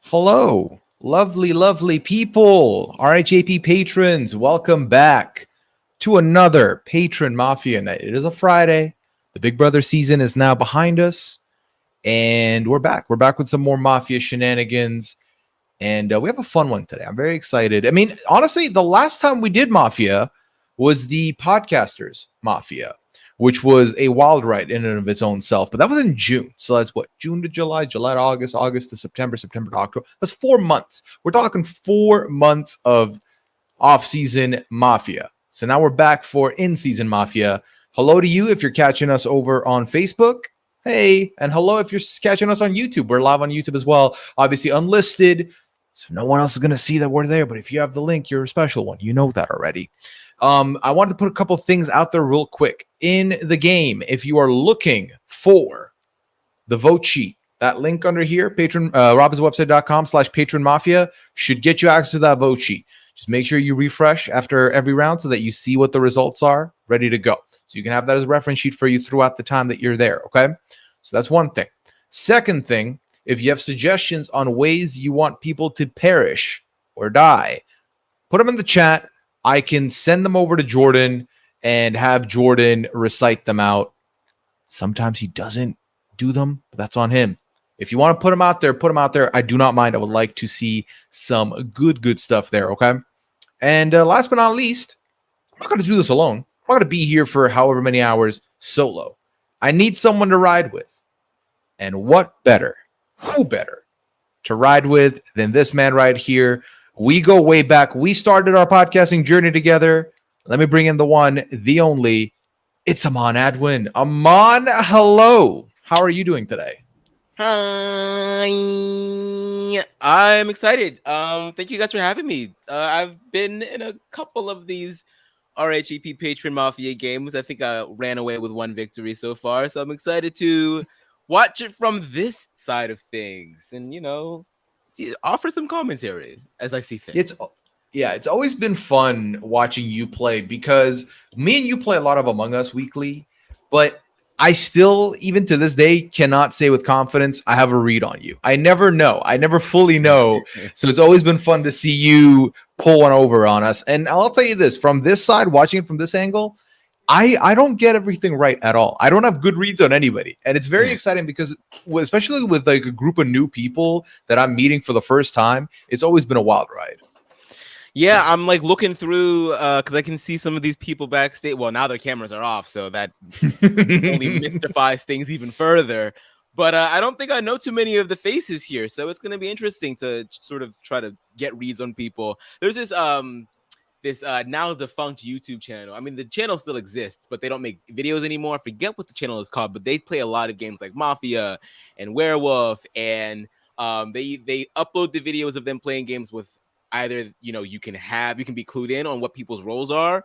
Hello, lovely, lovely people, RHAP patrons. Welcome back to another Patron Mafia night. It is a Friday. The Big Brother season is now behind us, and we're back. We're back with some more Mafia shenanigans, and we have a fun one today. I'm very excited. I mean, honestly, the last time we did Mafia was the Podcasters Mafia, which was a wild ride in and of its own self. But that was in June. So that's what? June to July, July to August, August to September, September to October. That's 4 months. We're talking 4 months of off-season Mafia. So now we're back for in-season Mafia. Hello to you if you're catching us over on Facebook. Hey, and hello if you're catching us on YouTube. We're live on YouTube as well. Obviously unlisted, so no one else is going to see that we're there. But if you have the link, you're a special one. You know that already. I wanted to put a couple things out there real quick. In the game, if you are looking for the vote sheet, that link under here, robinswebsite.com/Patron Mafia should get you access to that vote sheet. Just make sure you refresh after every round so that you see what the results are, ready to go. So you can have that as a reference sheet for you throughout the time that you're there, okay? So that's one thing. Second thing, if you have suggestions on ways you want people to perish or die, put them in the chat. I can send them over to Jordan and have Jordan recite them out. Sometimes he doesn't do them, but that's on him. If you want to put them out there, put them out there. I do not mind. I would like to see some good stuff there, okay? And last but not least, I'm not going to do this alone. I'm not going to be here for however many hours solo. I need someone to ride with. And what better, who better to ride with than this man right here? We go way back. We started our podcasting journey together. Let me bring in the one, the only. It's Aman Adwin. Aman, hello. How are you doing today? Hi, I'm excited. Thank you guys for having me. I've been in a couple of these RHAP Patron Mafia games. I think I ran away with one victory so far, so I'm excited to watch it from this side of things and offer some commentary as I see fit. It's always been fun watching you play because me and you play a lot of Among Us weekly, but I still, even to this day, cannot say with confidence I have a read on you. I never know. I never fully know. So it's always been fun to see you pull one over on us. And I'll tell you this, from this side, watching it from this angle, I don't get everything right at all. I don't have good reads on anybody. And it's very exciting because especially with like a group of new people that I'm meeting for the first time, it's always been a wild ride. Yeah, I'm like looking through because I can see some of these people backstage. Well, now their cameras are off, so that only mystifies things even further. But I don't think I know too many of the faces here, so it's going to be interesting to sort of try to get reads on people. There's this now defunct YouTube channel. I mean, the channel still exists, but they don't make videos anymore. I forget what the channel is called, but they play a lot of games like Mafia and Werewolf, and they upload the videos of them playing games with either you can be clued in on what people's roles are,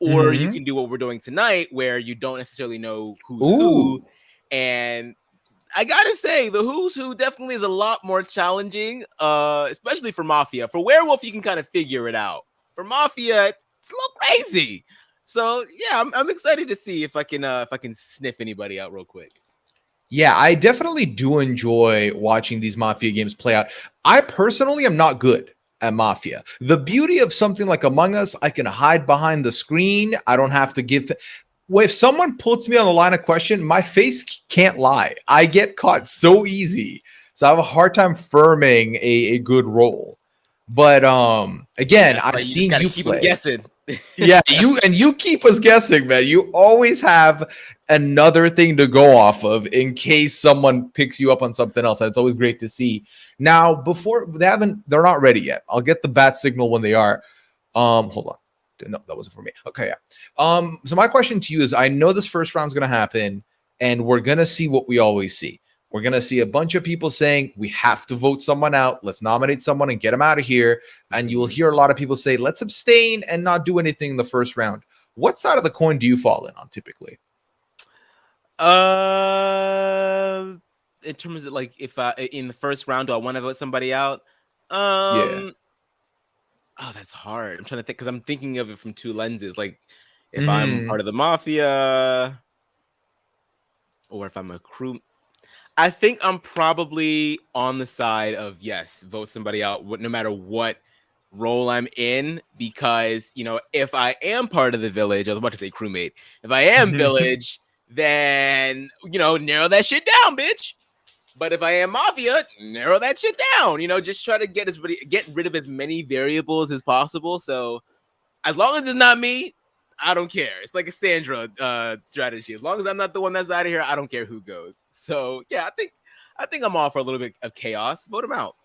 or you can do what we're doing tonight where you don't necessarily know who's who. And I gotta say, the who's who definitely is a lot more challenging, especially for Mafia. For Werewolf, you can kind of figure it out. For Mafia, it's a little crazy. So yeah, I'm excited to see if I can sniff anybody out real quick. Yeah, I definitely do enjoy watching these Mafia games play out. I personally am not good at Mafia. The beauty of something like Among Us, I can hide behind the screen. I don't have to give. If someone puts me on the line of question, my face can't lie. I get caught so easy. So I have a hard time firming a good role. But again, I've seen you keep play. Guessing. Yeah, you keep us guessing, man. You always have another thing to go off of in case someone picks you up on something else. It's always great to see. Now, before they're not ready yet. I'll get the bat signal when they are. Hold on. No, that wasn't for me. Okay, yeah. So my question to you is, I know this first round is going to happen, and we're going to see what we always see. We're going to see a bunch of people saying we have to vote someone out. Let's nominate someone and get them out of here. And you will hear a lot of people say, let's abstain and not do anything in the first round. What side of the coin do you fall in on typically? In terms of like, if in the first round, do I want to vote somebody out? Yeah. Oh, that's hard. I'm trying to think because I'm thinking of it from two lenses. Like, if I'm part of the Mafia, or if I'm a crew. I think I'm probably on the side of yes, vote somebody out, no matter what role I'm in, because if I am part of the village, I was about to say crewmate. If I am village, then narrow that shit down, bitch. But if I am mafia, narrow that shit down. Just try to get rid of as many variables as possible. So as long as it's not me, I don't care. It's like a Sandra strategy. As long as I'm not the one that's out of here, I don't care who goes. So yeah, I think I'm all for a little bit of chaos. Vote him out.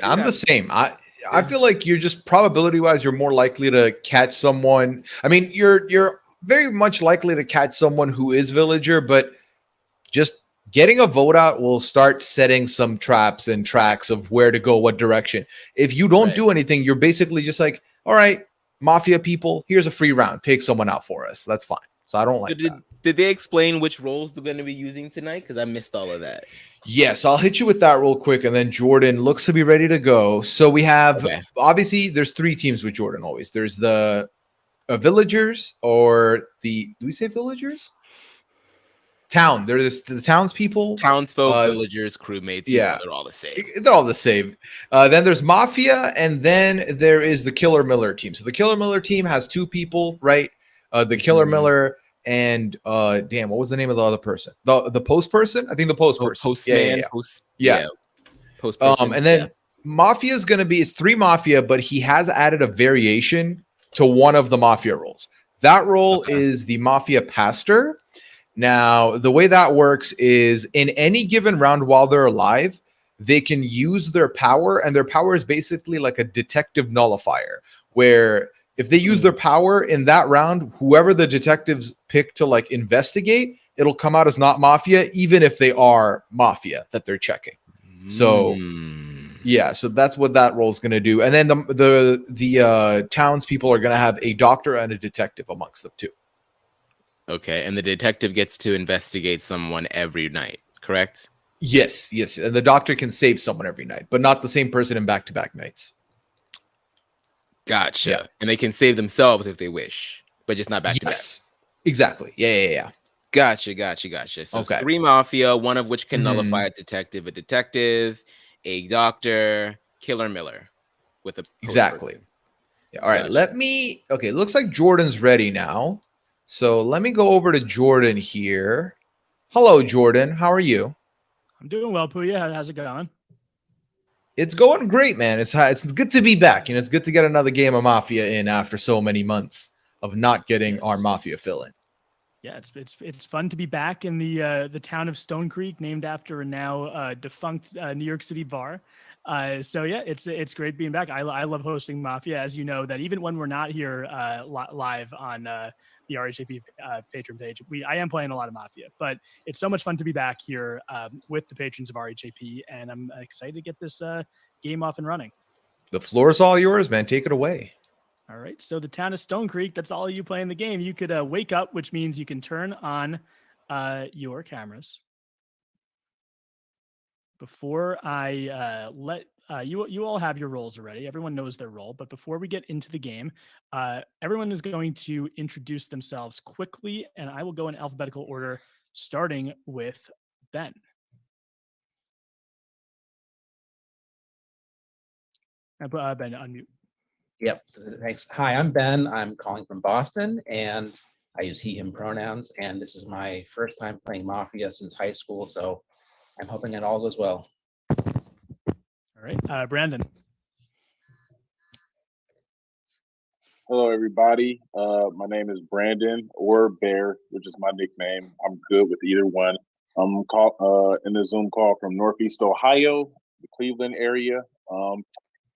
I'm the same. I feel like you're just probability wise, you're more likely to catch someone. I mean, you're very much likely to catch someone who is villager, but just getting a vote out will start setting some traps and tracks of where to go, what direction. If you don't do anything, you're basically just like, all right, mafia people, here's a free round. Take someone out for us. That's fine. So I don't like that. Did they explain which roles they're going to be using tonight? Because I missed all of that. Yes, I'll hit you with that real quick, and then Jordan looks to be ready to go. So we have, obviously, there's 3 teams with Jordan always. There's the villagers, or do we say villagers? Town. There's the townspeople. Townsfolk, villagers, crewmates. Yeah. They're all the same. They're all the same. Then there's Mafia, and then there is the Killer Miller team. So the Killer Miller team has 2 people, right? The Killer Miller and damn, what was the name of the other person? The post person? I think the post person. Postman. Post person. And then Mafia is going to be, it's 3 Mafia, but he has added a variation to one of the Mafia roles. That role is the Mafia Pastor. Now, the way that works is in any given round while they're alive, they can use their power, and their power is basically like a detective nullifier, where if they use their power in that round, whoever the detectives pick to like investigate, it'll come out as not mafia, even if they are mafia that they're checking. So yeah, so that's what that role is going to do. And then the townspeople are going to have a doctor and a detective amongst them too. Okay, and the detective gets to investigate someone every night, correct? Yes. And the doctor can save someone every night, but not the same person in back-to-back nights. Gotcha. Yeah. And they can save themselves if they wish, but just not back-to-back. Yes, exactly. Yeah. Gotcha. So 3 Mafia, one of which can nullify a detective, a doctor, Killer Miller with a exactly. Yeah, all right, gotcha. Looks like Jordan's ready now. So let me go over to Jordan here. Hello, Jordan. How are you? I'm doing well, Puya. How's it going? It's going great, man. It's good to be back. It's good to get another game of Mafia in after so many months of not getting our Mafia fill in. Yeah, it's fun to be back in the town of Stone Creek, named after a now defunct New York City bar. So yeah, it's great being back. I love hosting Mafia, as you know, that even when we're not here live on the RHAP patron page, I am playing a lot of Mafia, but it's so much fun to be back here with the patrons of RHAP, and I'm excited to get this game off and running. The floor is all yours, man. Take it away. All right, so the town of Stone Creek, that's all you playing the game. You could wake up, which means you can turn on your cameras. Before I let you all have your roles already. Everyone knows their role, but before we get into the game, everyone is going to introduce themselves quickly, and I will go in alphabetical order, starting with Ben. Ben, unmute. Yep. Thanks. Hi, I'm Ben. I'm calling from Boston, and I use he, him pronouns. And this is my first time playing Mafia since high school, so I'm hoping it all goes well. All right. Brandon. Hello, everybody. My name is Brandon, or Bear, which is my nickname. I'm good with either one. I'm in the Zoom call from Northeast Ohio, the Cleveland area.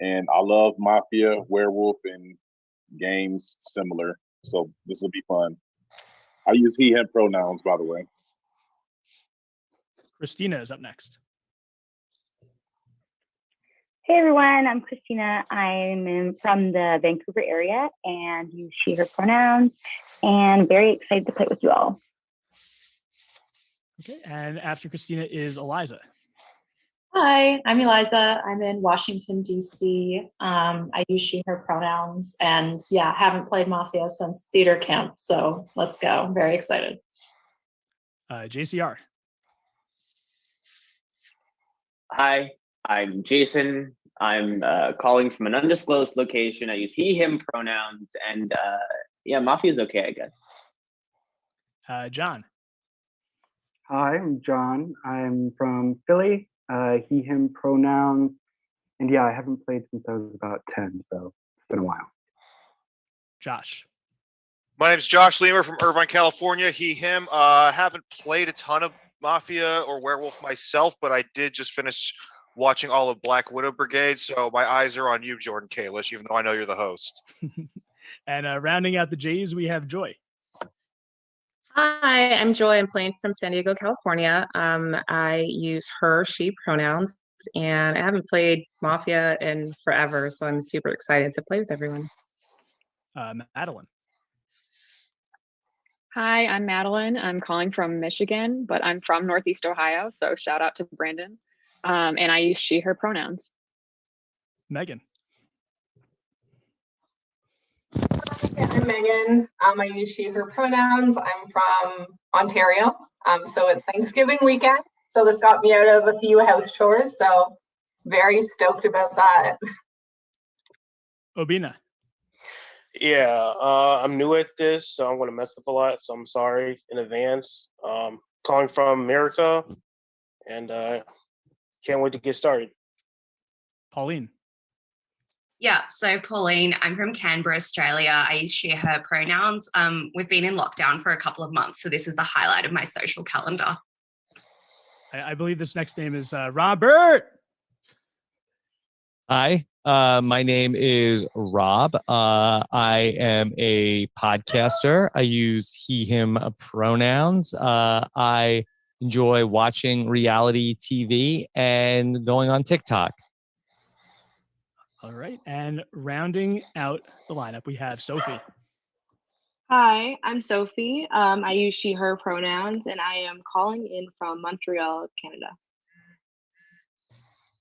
And I love Mafia, Werewolf, and games similar. So this will be fun. I use he, him pronouns, by the way. Christina is up next. Hey everyone, I'm Christina. I'm from the Vancouver area and use she, her pronouns, and very excited to play with you all. Okay, and after Christina is Eliza. Hi, I'm Eliza. I'm in Washington, D.C. I use she, her pronouns, and yeah, haven't played Mafia since theater camp, so let's go. I'm very excited. JCR. Hi, I'm Jason. I'm calling from an undisclosed location. I use he, him pronouns, and yeah, Mafia's okay, I guess. John. Hi, I'm John. I'm from Philly. He, him pronouns. And yeah, I haven't played since I was about 10, so it's been a while. Josh. My name's Josh Leamer from Irvine, California. He, him. Haven't played a ton of Mafia or Werewolf myself, but I did just finish watching all of Black Widow Brigade, so my eyes are on you, Jordan Kalish, even though I know you're the host. And rounding out the Jays, we have Joy. Hi, I'm Joy. I'm playing from San Diego, California. I use her, she pronouns, and I haven't played Mafia in forever, so I'm super excited to play with everyone. Madeline. Hi, I'm Madeline. I'm calling from Michigan, but I'm from Northeast Ohio, so shout out to Brandon. And I use she, her pronouns. Megan. I'm Megan. I use she, her pronouns. I'm from Ontario. So it's Thanksgiving weekend. So this got me out of a few house chores. So very stoked about that. Obina. Yeah, I'm new at this, so I'm going to mess up a lot. So I'm sorry in advance. Calling from America, and can't wait to get started. Pauline. Yeah, so Pauline, I'm from Canberra, Australia. I use she, her pronouns. We've been in lockdown for a couple of months, so this is the highlight of my social calendar. I believe this next name is Robert. Hi, my name is Rob. I am a podcaster. I use he, him pronouns. I enjoy watching reality TV and going on TikTok. All right. And rounding out the lineup, we have Sophie. Hi, I'm Sophie. I use she, her pronouns, and I am calling in from Montreal, Canada.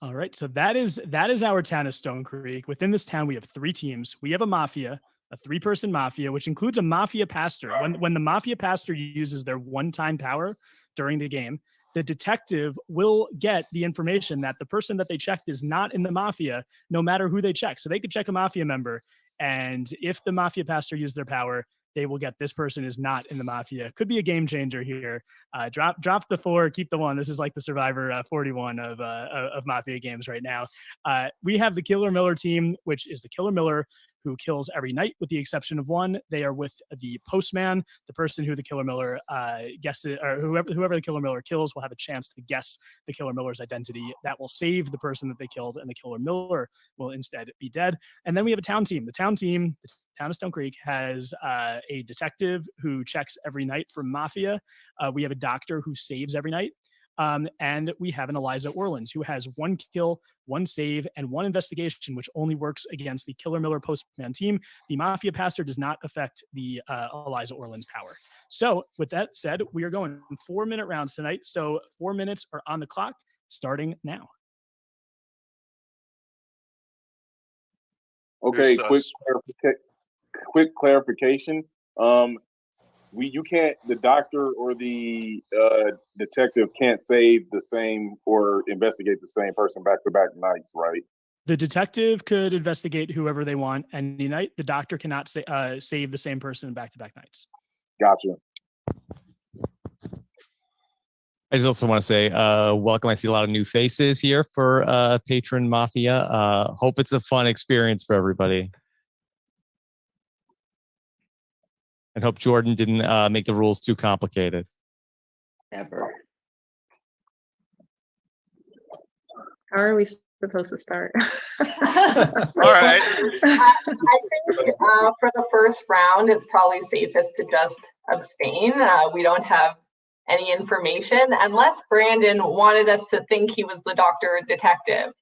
All right. So that is our town of Stone Creek. Within this town, we have 3 teams. We have a mafia, a 3-person mafia, which includes a mafia pastor. When the mafia pastor uses their one-time power during the game, the detective will get the information that the person that they checked is not in the mafia, no matter who they check. So they could check a mafia member, and if the mafia pastor used their power, they will get this person is not in the mafia. Could be a game changer here. Drop the 4, keep the 1. This is like the Survivor 41 of mafia games right now. We have the Killer Miller team, which is the Killer Miller who kills every night with the exception of 1. They are with the postman, the person who the Killer Miller guesses, or whoever the Killer Miller kills will have a chance to guess the Killer Miller's identity. That will save the person that they killed, and the Killer Miller will instead be dead. And then we have a town team. The town of Stone Creek has a detective who checks every night for mafia. We have a doctor who saves every night. And we have an Eliza Orleans who has 1 kill, 1 save, and 1 investigation, which only works against the Killer Miller postman team. The Mafia Pastor does not affect the Eliza Orleans power. So with that said, we are going 4-minute rounds tonight. So 4 minutes are on the clock, starting now. Okay, quick clarification. You can't, the doctor or the detective can't save the same or investigate the same person back-to-back nights, right? The detective could investigate whoever they want any night. The doctor cannot save the same person back-to-back nights. Gotcha. I just also want to say welcome. I see a lot of new faces here for Patron Mafia. Hope it's a fun experience for everybody. And hope Jordan didn't make the rules too complicated. Never. How are we supposed to start? All right. I think for the first round, it's probably safest to just abstain. We don't have any information unless Brandon wanted us to think he was the doctor or detective.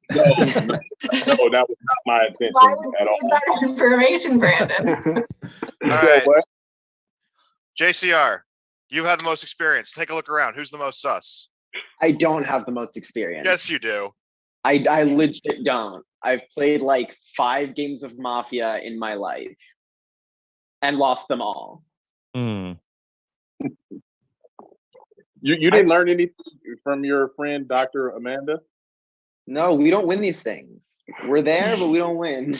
No, that was not my intention Why would at all. you need that information, Brandon? All right. JCR, you have the most experience. Take a look around. Who's the most sus? I don't have the most experience. Yes, you do. I legit don't. I've played like 5 games of Mafia in my life and lost them all. Hmm. You didn't learn anything from your friend Dr. Amanda? No, we don't win these things. We're there, but we don't win.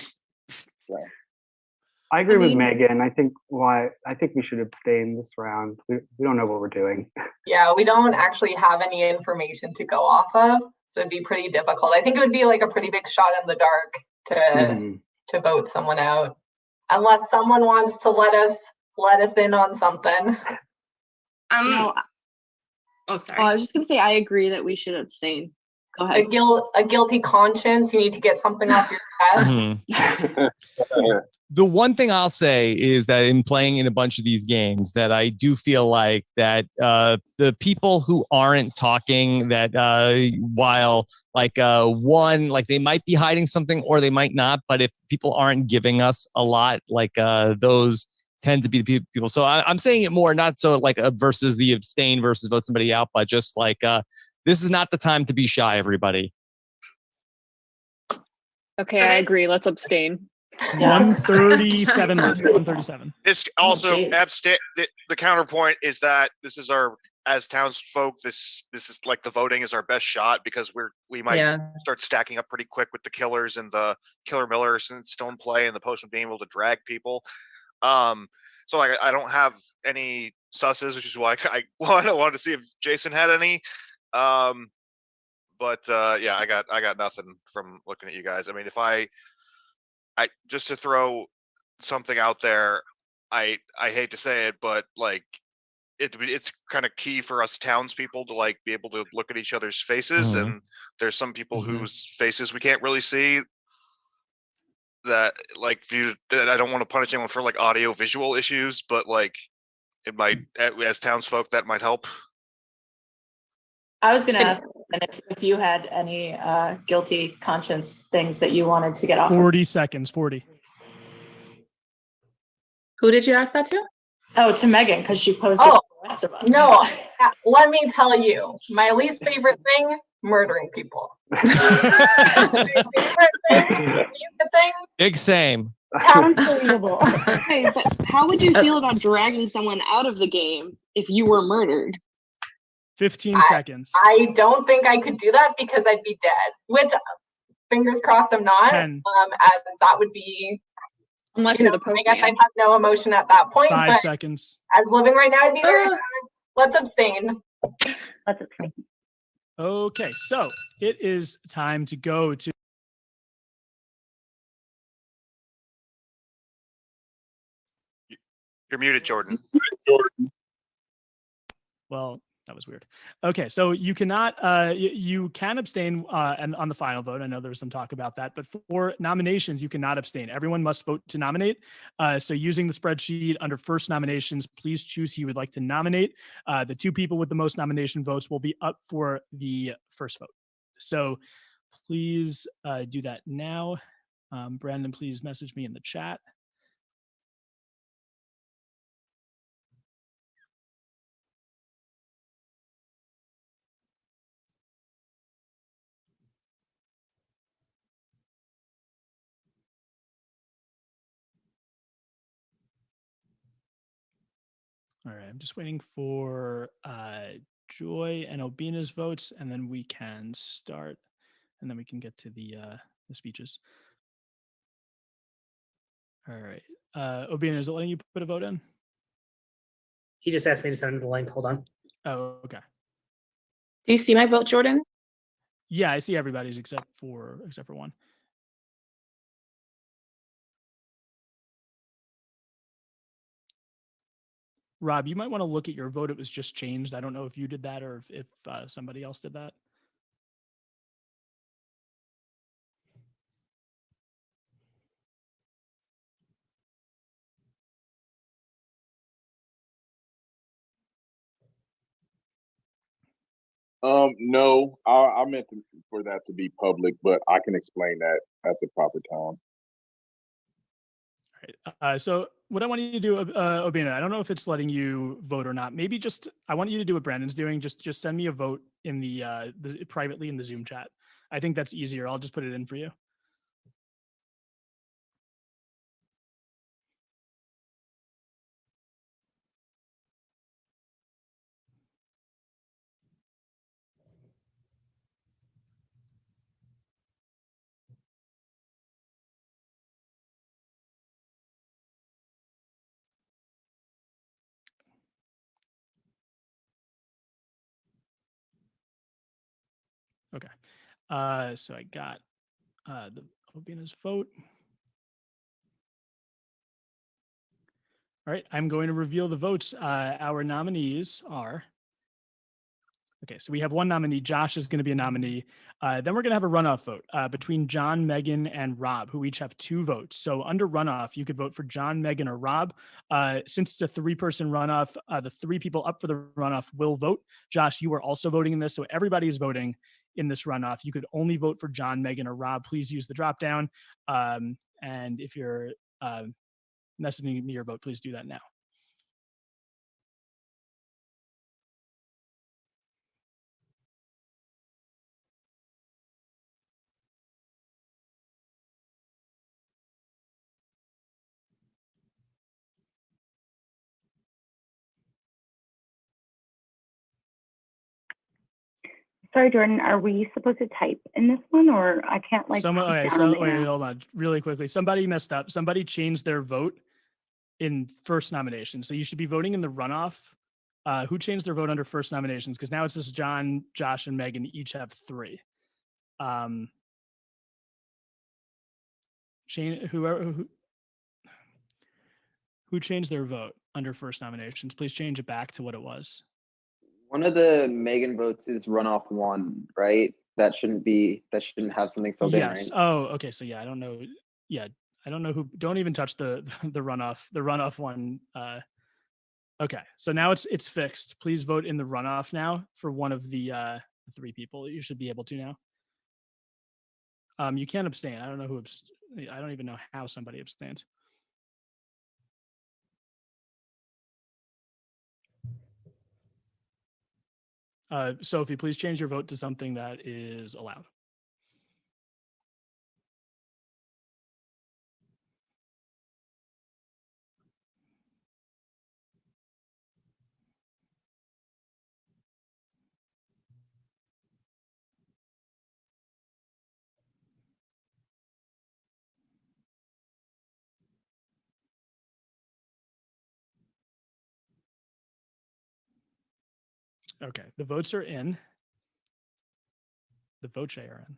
I agree with mean- Megan. I think we should abstain this round. We don't know what we're doing. Yeah, we don't actually have any information to go off of, so it'd be pretty difficult. I think it would be like a pretty big shot in the dark to vote someone out, unless someone wants to let us in on something. No, Oh, sorry. I was just gonna say I agree that we should abstain. Go ahead. A guilty conscience. You need to get something off your chest. Mhm. The one thing I'll say is that in playing in a bunch of these games, that I do feel like that the people who aren't talking, that while one, like they might be hiding something or they might not, but if people aren't giving us a lot, those tend to be the people. So I'm saying it more, not so versus the abstain versus vote somebody out, but just this is not the time to be shy, everybody. Okay, I agree. Let's abstain. 137 left. 137. It's also geez. abstain. The counterpoint is that this is our, as townsfolk, this is like the voting is our best shot, because we might start stacking up pretty quick with the killers and the killer millers and still in play, and the postman being able to drag people. So I don't have any susses, which is why I wanted to see if Jason had any. But yeah, I got nothing from looking at you guys. I mean, if I just to throw something out there, I hate to say it, but it's kind of key for us townspeople to be able to look at each other's faces, and there's some people whose faces we can't really see. That that I don't want to punish anyone for audio visual issues, but it might, as townsfolk, that might help. I was going to ask if you had any guilty conscience things that you wanted to get off. 40 seconds. 40. Who did you ask that to? Oh, to Megan, because she posed Oh, it to the rest of us. No, let me tell you, my least favorite thing, murdering people. Favorite thing, Big same. Sounds believable. Okay, but how would you feel about dragging someone out of the game if you were murdered? 15 seconds. I don't think I could do that because I'd be dead, which fingers crossed I'm not. 10. As that would be, unless you're the I guess postman. I'd have no emotion at that point. 5 but seconds. as living right now, I'd be very sad. Let's abstain. Let's abstain. Okay, so it is time to go to. You're muted, Jordan. Well, that was weird. Okay, so you cannot, you can abstain and on the final vote. I know there was some talk about that, but for nominations, you cannot abstain. Everyone must vote to nominate. So using the spreadsheet under first nominations, please choose who you would like to nominate. The two people with the most nomination votes will be up for the first vote. So please do that now. Brandon, please message me in the chat. All right, I'm just waiting for Joy and Obina's votes, and then we can start, and then we can get to the speeches. All right, Obina, is it letting you put a vote in? He just asked me to send him the link. Hold on. Oh, okay. Do you see my vote, Jordan? Yeah, I see everybody's except for one. Rob, you might want to look at your vote. It was just changed. I don't know if you did that or if somebody else did that. No, I meant for that to be public, but I can explain that at the proper time. All right. So what I want you to do, Obina, I don't know if it's letting you vote or not. Maybe I want you to do what Brandon's doing. Just send me a vote in the privately in the Zoom chat. I think that's easier. I'll just put it in for you. Okay. So I got the Obina's vote. All right, I'm going to reveal the votes. Our nominees are. Okay, so we have one nominee. Josh is going to be a nominee. Then we're going to have a runoff vote between John, Megan, and Rob, who each have 2 votes. So under runoff, you could vote for John, Megan, or Rob. Since it's a 3-person runoff, the 3 people up for the runoff will vote. Josh, you are also voting in this, so everybody is voting in this runoff. You could only vote for John, Megan, or Rob. Please use the drop down. And if you're messaging me your vote, please do that now. Sorry, Jordan, are we supposed to type in this one, or I can't like Someone, type okay, down so right wait, now? hold on, really quickly. Somebody messed up. Somebody changed their vote in first nomination. So you should be voting in the runoff. Who changed their vote under first nominations? Because now it's just John, Josh, and Megan each have 3. Change who changed their vote under first nominations? Please change it back to what it was. One of the Megan votes is runoff 1, right? That shouldn't have something filled in, Yes. right? Oh, okay. So yeah, I don't know. Yeah, I don't know who. Don't even touch the runoff one. Okay, so now it's fixed. Please vote in the runoff now for one of the 3 people. You should be able to now. You can't abstain. I don't know who. I don't even know how somebody abstained. Sophie, please change your vote to something that is allowed. Okay, the votes are in. The votes are in.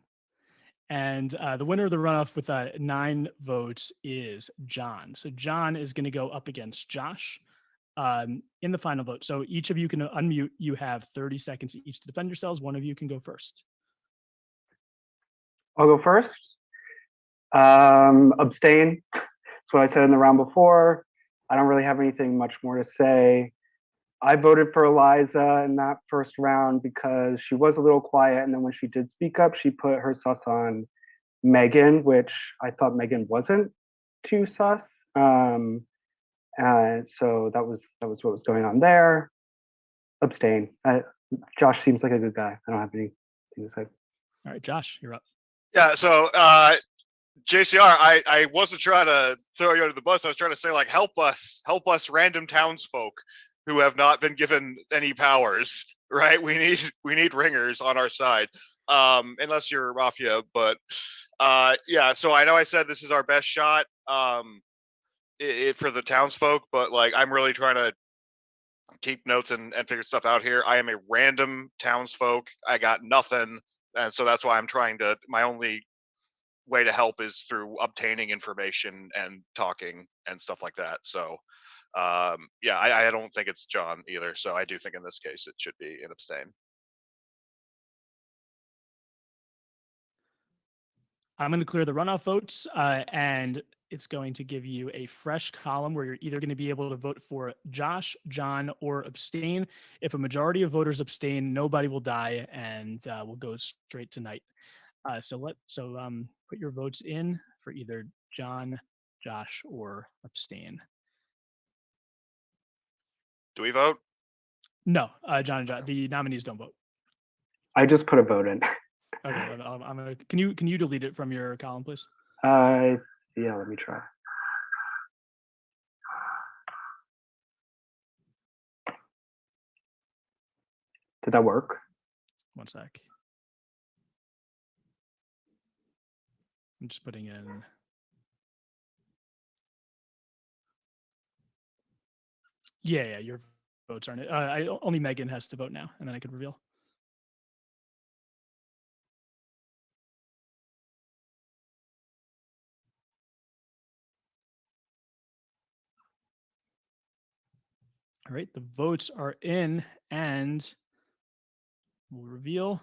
And the winner of the runoff with 9 votes is John. So John is going to go up against Josh in the final vote. So each of you can unmute. You have 30 seconds each to defend yourselves. One of you can go first. I'll go first. Abstain. That's what I said in the round before. I don't really have anything much more to say. I voted for Eliza in that first round because she was a little quiet, and then when she did speak up, she put her sus on Megan, which I thought Megan wasn't too sus. And so that was what was going on there. Abstain. Josh seems like a good guy. I don't have anything to say. All right, Josh, you're up. Yeah. So JCR, I wasn't trying to throw you under the bus. I was trying to say, like, help us, random townsfolk who have not been given any powers. Right? We need ringers on our side. Unless you're Mafia, but yeah. So I know I said this is our best shot for the townsfolk, but like I'm really trying to keep notes and figure stuff out here. I am a random townsfolk. I got nothing, and so that's why I'm trying to. My only way to help is through obtaining information and talking and stuff like that. So yeah, I don't think it's John either. So I do think in this case it should be an abstain. I'm going to clear the runoff votes, and it's going to give you a fresh column where you're either going to be able to vote for Josh, John, or abstain. If a majority of voters abstain, nobody will die, and we'll go straight to night. So put your votes in for either John, Josh, or abstain. Do we vote? No, John and Josh. The nominees don't vote. I just put a vote in. Okay, I'm gonna. Can you delete it from your column, please? Yeah, let me try. Did that work? One sec. I'm just putting in. Yeah, your votes aren't. Only Megan has to vote now, and then I can reveal. All right, the votes are in, and we'll reveal.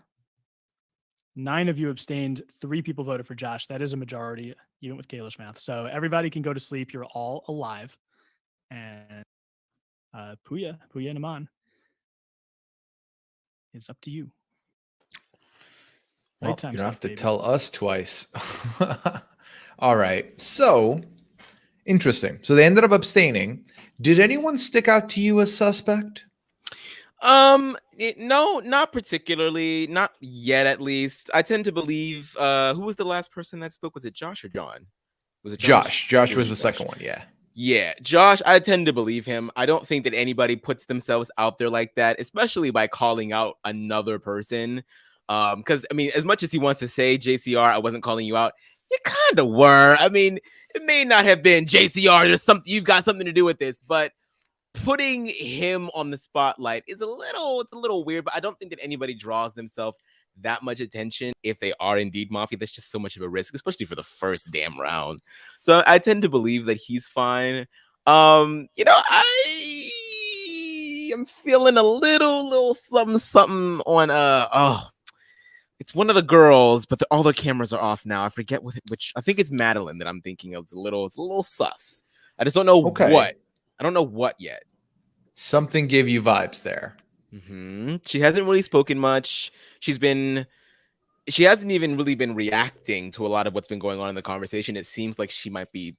9 of you abstained. 3 people voted for Josh. That is a majority, even with Kalish math. So everybody can go to sleep. You're all alive. And Puya and Aman, it's up to you. Well, Nighttime you don't have stuff, to baby. tell us twice. All right. So interesting. So they ended up abstaining. Did anyone stick out to you as suspect? No, not particularly, not yet at least. I tend to believe who was the last person that spoke? Was it Josh or John? Was it Josh? Josh It was the Josh. second one, yeah. Yeah, Josh, I tend to believe him. I don't think that anybody puts themselves out there like that, especially by calling out another person. Because I mean, as much as he wants to say JCR, I wasn't calling you out, you kind of were. I mean, it may not have been JCR, there's something, you've got something to do with this, but putting him on the spotlight is a little weird, but I don't think that anybody draws themselves that much attention if they are indeed Mafia. That's just so much of a risk, especially for the first damn round. So I tend to believe that he's fine. You know, I am feeling a little something on it's one of the girls, but all the cameras are off now. I forget which I think it's Madeline that I'm thinking of. It's a little sus. I just don't know what. I don't know what yet. Something gave you vibes there. She hasn't really spoken much. She hasn't even really been reacting to a lot of what's been going on in the conversation. It seems like she might be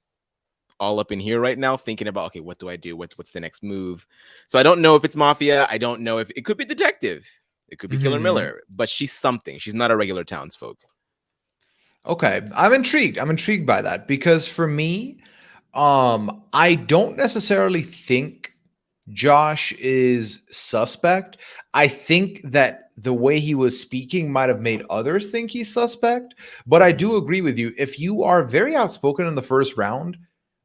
all up in here right now thinking about, okay, what do I do? What's the next move? So I don't know if it's Mafia. I don't know if it could be Detective. It could be Killer Miller, but she's something. She's not a regular townsfolk. Okay. I'm intrigued by that because for me, I don't necessarily think Josh is suspect. I think that the way he was speaking might have made others think he's suspect, but I do agree with you. If you are very outspoken in the first round,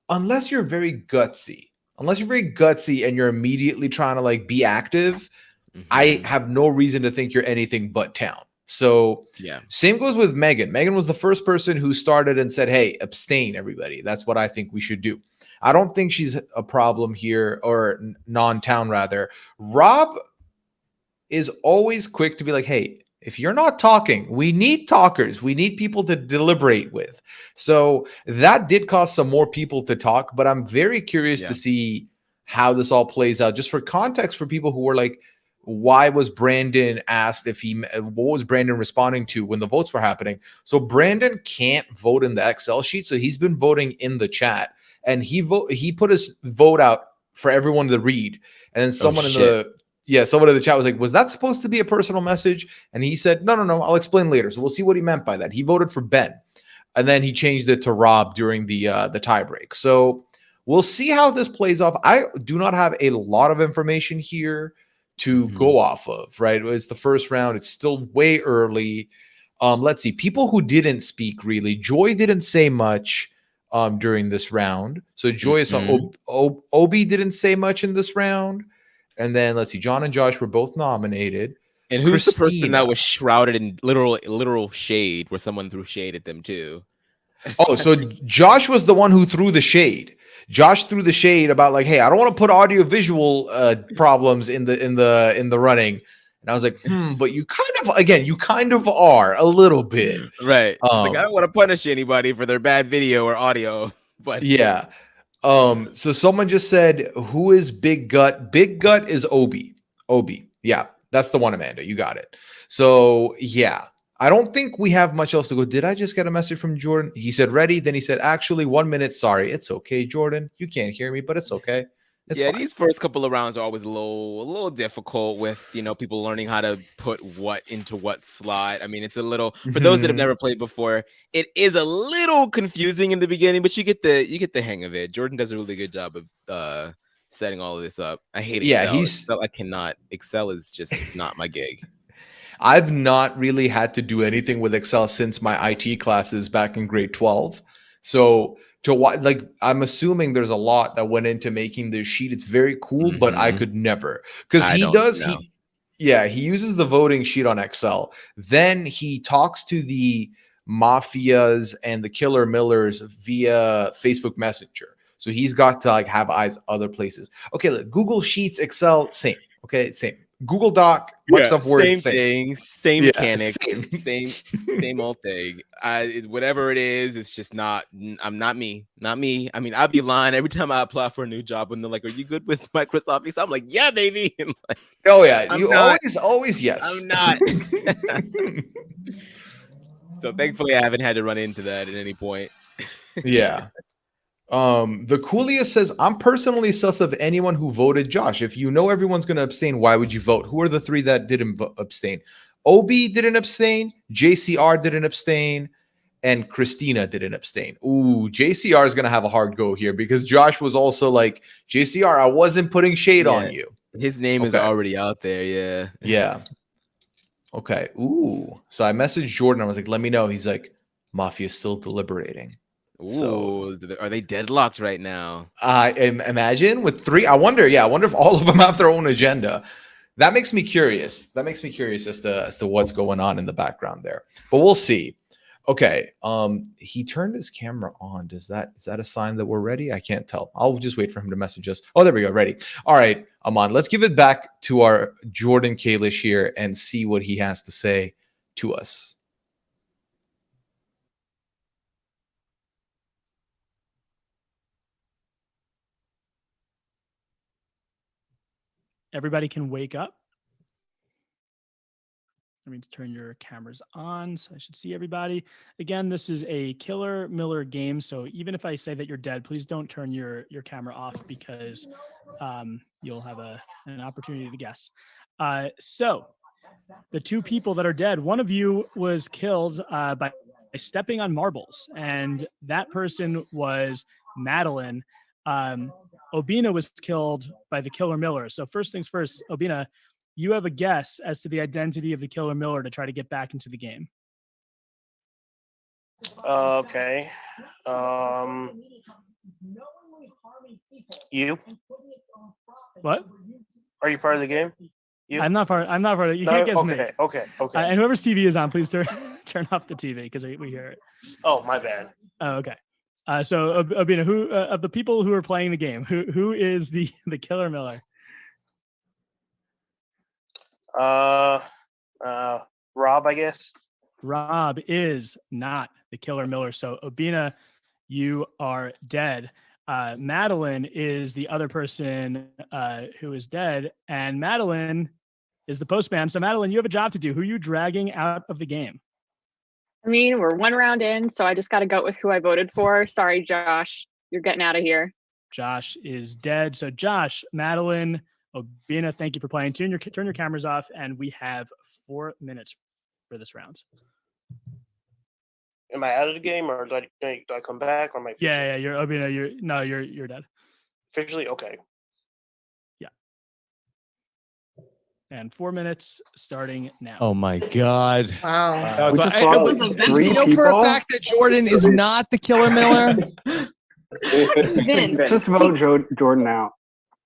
unless you're very gutsy and you're immediately trying to like be active, I have no reason to think you're anything but town. So yeah, same goes with Megan. Megan was the first person who started and said, hey, abstain, everybody. That's what I think we should do. I don't think she's a problem here, or non-town rather. Rob is always quick to be like, hey, if you're not talking, we need talkers. We need people to deliberate with. So that did cause some more people to talk, but I'm very curious to see how this all plays out. Just for context for people who were like, why was Brandon asked what was Brandon responding to when the votes were happening? So Brandon can't vote in the Excel sheet. So he's been voting in the chat, and he put his vote out for everyone to read. And then someone in the chat was like, was that supposed to be a personal message? And he said, no, I'll explain later. So we'll see what he meant by that. He voted for Ben, and then he changed it to Rob during the tie break. So we'll see how this plays off. I do not have a lot of information here to go off of, right? It's the first round. It's still way early. Let's see. People who didn't speak really. Joy didn't say much during this round. So Joy is Obi didn't say much in this round. And then let's see. John and Josh were both nominated. And who's the person that was shrouded in literal shade, where someone threw shade at them too? Oh, so Josh was the one who threw the shade. Josh threw the shade about like, hey, I don't want to put audio visual problems in the running. And I was like, but you kind of are a little bit. Right. Like, I don't want to punish anybody for their bad video or audio, but yeah. So someone just said, who is Big Gut? Big Gut is Obi. Yeah, that's the one, Amanda. You got it. So yeah. I don't think we have much else to go. Did I just get a message from Jordan? He said ready. Then he said, actually, 1 minute. Sorry. It's okay, Jordan. You can't hear me, but it's okay. It's fine. These first couple of rounds are always a little difficult with, people learning how to put what into what slot. I mean, it's a little, for those that have never played before, it is a little confusing in the beginning, but you get the hang of it. Jordan does a really good job of setting all of this up. I hate Excel. I cannot. Excel is just not my gig. I've not really had to do anything with Excel since my IT classes back in grade 12. So I'm assuming there's a lot that went into making this sheet. It's very cool, but I could never, because he uses the voting sheet on Excel. Then he talks to the mafias and the Killer Millers via Facebook Messenger. So he's got to like have eyes other places. Okay, look, Google Sheets, Excel, same. Okay, same. Google Doc, Microsoft Word, same same. thing, same Yeah, mechanics, same. same old thing. Whatever it is, it's just not. I'm not me. I mean, I'd be lying every time I apply for a new job when they're like, "Are you good with Microsoft Excel?" I'm like, "Yeah, baby." And like, Oh yeah, I'm you not, always yes. I'm not. So thankfully, I haven't had to run into that at any point. Yeah. The Coolest says, I'm personally sus of anyone who voted Josh. If you know everyone's going to abstain, why would you vote? Who are the three that didn't abstain? Obi didn't abstain, JCR didn't abstain, and Christina didn't abstain. Ooh, JCR is going to have a hard go here because Josh was also like, JCR, I wasn't putting shade on you. His name is already out there. Yeah. Yeah. Okay. Ooh. So I messaged Jordan. I was like, let me know. He's like, Mafia's still deliberating. Ooh, are they deadlocked right now? I imagine with three. I wonder if all of them have their own agenda. That makes me curious. As to what's going on in the background there. But we'll see. Okay. He turned his camera on. Is that a sign that we're ready? I can't tell. I'll just wait for him to message us. Oh, there we go. Ready. All right, Aman. Let's give it back to our Jordan Kalish here and see what he has to say to us. Everybody can wake up. I mean to turn your cameras on so I should see everybody. Again, this is a Killer Miller game. So even if I say that you're dead, please don't turn your camera off because you'll have an opportunity to guess. So the two people that are dead, one of you was killed by stepping on marbles, and that person was Madeline. Obina was killed by the Killer Miller. So first things first, Obina, you have a guess as to the identity of the Killer Miller to try to get back into the game. Okay. You? What? Are you part of the game? You? I'm not part of it. You can't guess me. Okay. And whoever's TV is on, please turn off the TV because we hear it. Oh, my bad. Oh, okay. So Obina, who of the people who are playing the game, who is the Killer Miller? Rob, I guess. Rob is not the Killer Miller. So Obina, you are dead. Madeline is the other person who is dead, and Madeline is the postman. So Madeline, you have a job to do. Who are you dragging out of the game? I mean, we're one round in, so I just got to go with who I voted for. Sorry, Josh, you're getting out of here. Josh is dead. So Josh, Madeline, Obina, thank you for playing. Turn your cameras off, and we have 4 minutes for this round. Am I out of the game, or do I come back, or am I? Yeah. You're Obina. You're dead. Officially, okay. Yeah. And 4 minutes starting now. Oh my God! Wow. You know for a fact that Jordan is not the Killer Miller. Vince, just vote Jordan out.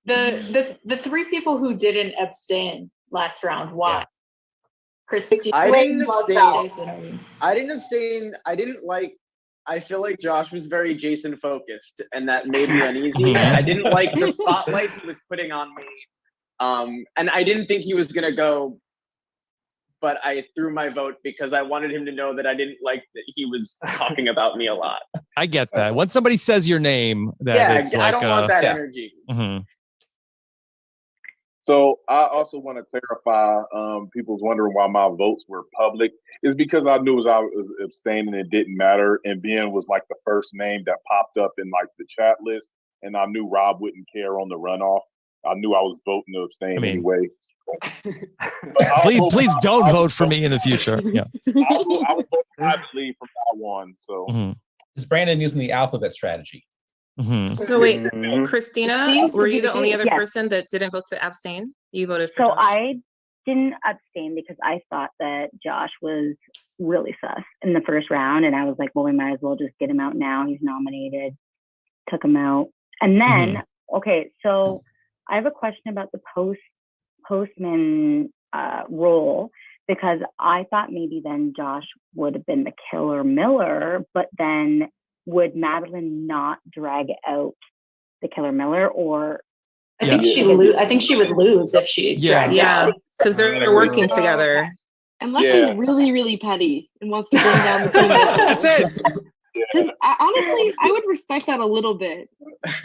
The three people who didn't abstain last round, why? Christine, I didn't abstain. Jason. I didn't abstain. I feel like Josh was very Jason focused, and that made me uneasy. I didn't like the spotlight he was putting on me. And I didn't think he was gonna go, but I threw my vote because I wanted him to know that I didn't like that he was talking about me a lot. I get that. When somebody says your name, it's I like, don't want that energy. Mm-hmm. So I also want to clarify, people's wondering why my votes were public. It's because I knew I was abstaining, it didn't matter. And Ben was like the first name that popped up in like the chat list. And I knew Rob wouldn't care on the runoff. I knew I was voting to abstain anyway. Please don't vote for me in the future. Yeah. I will vote privately from now on. So Is Brandon using the alphabet strategy? So wait, Christina, Seems to were be you the the only case, other yes. person that didn't vote to abstain? You voted for So Josh. I didn't abstain because I thought that Josh was really sus in the first round. And I was like, well, we might as well just get him out now. He's nominated, took him out. And then, okay, so I have a question about the postman role, because I thought maybe then Josh would have been the Killer Miller, but then would Madeline not drag out the Killer Miller, or I think I think she would lose if she dragged out. because they're working together. Unless she's really, really petty and wants to bring down the team. That's it. Because honestly, I would respect that a little bit.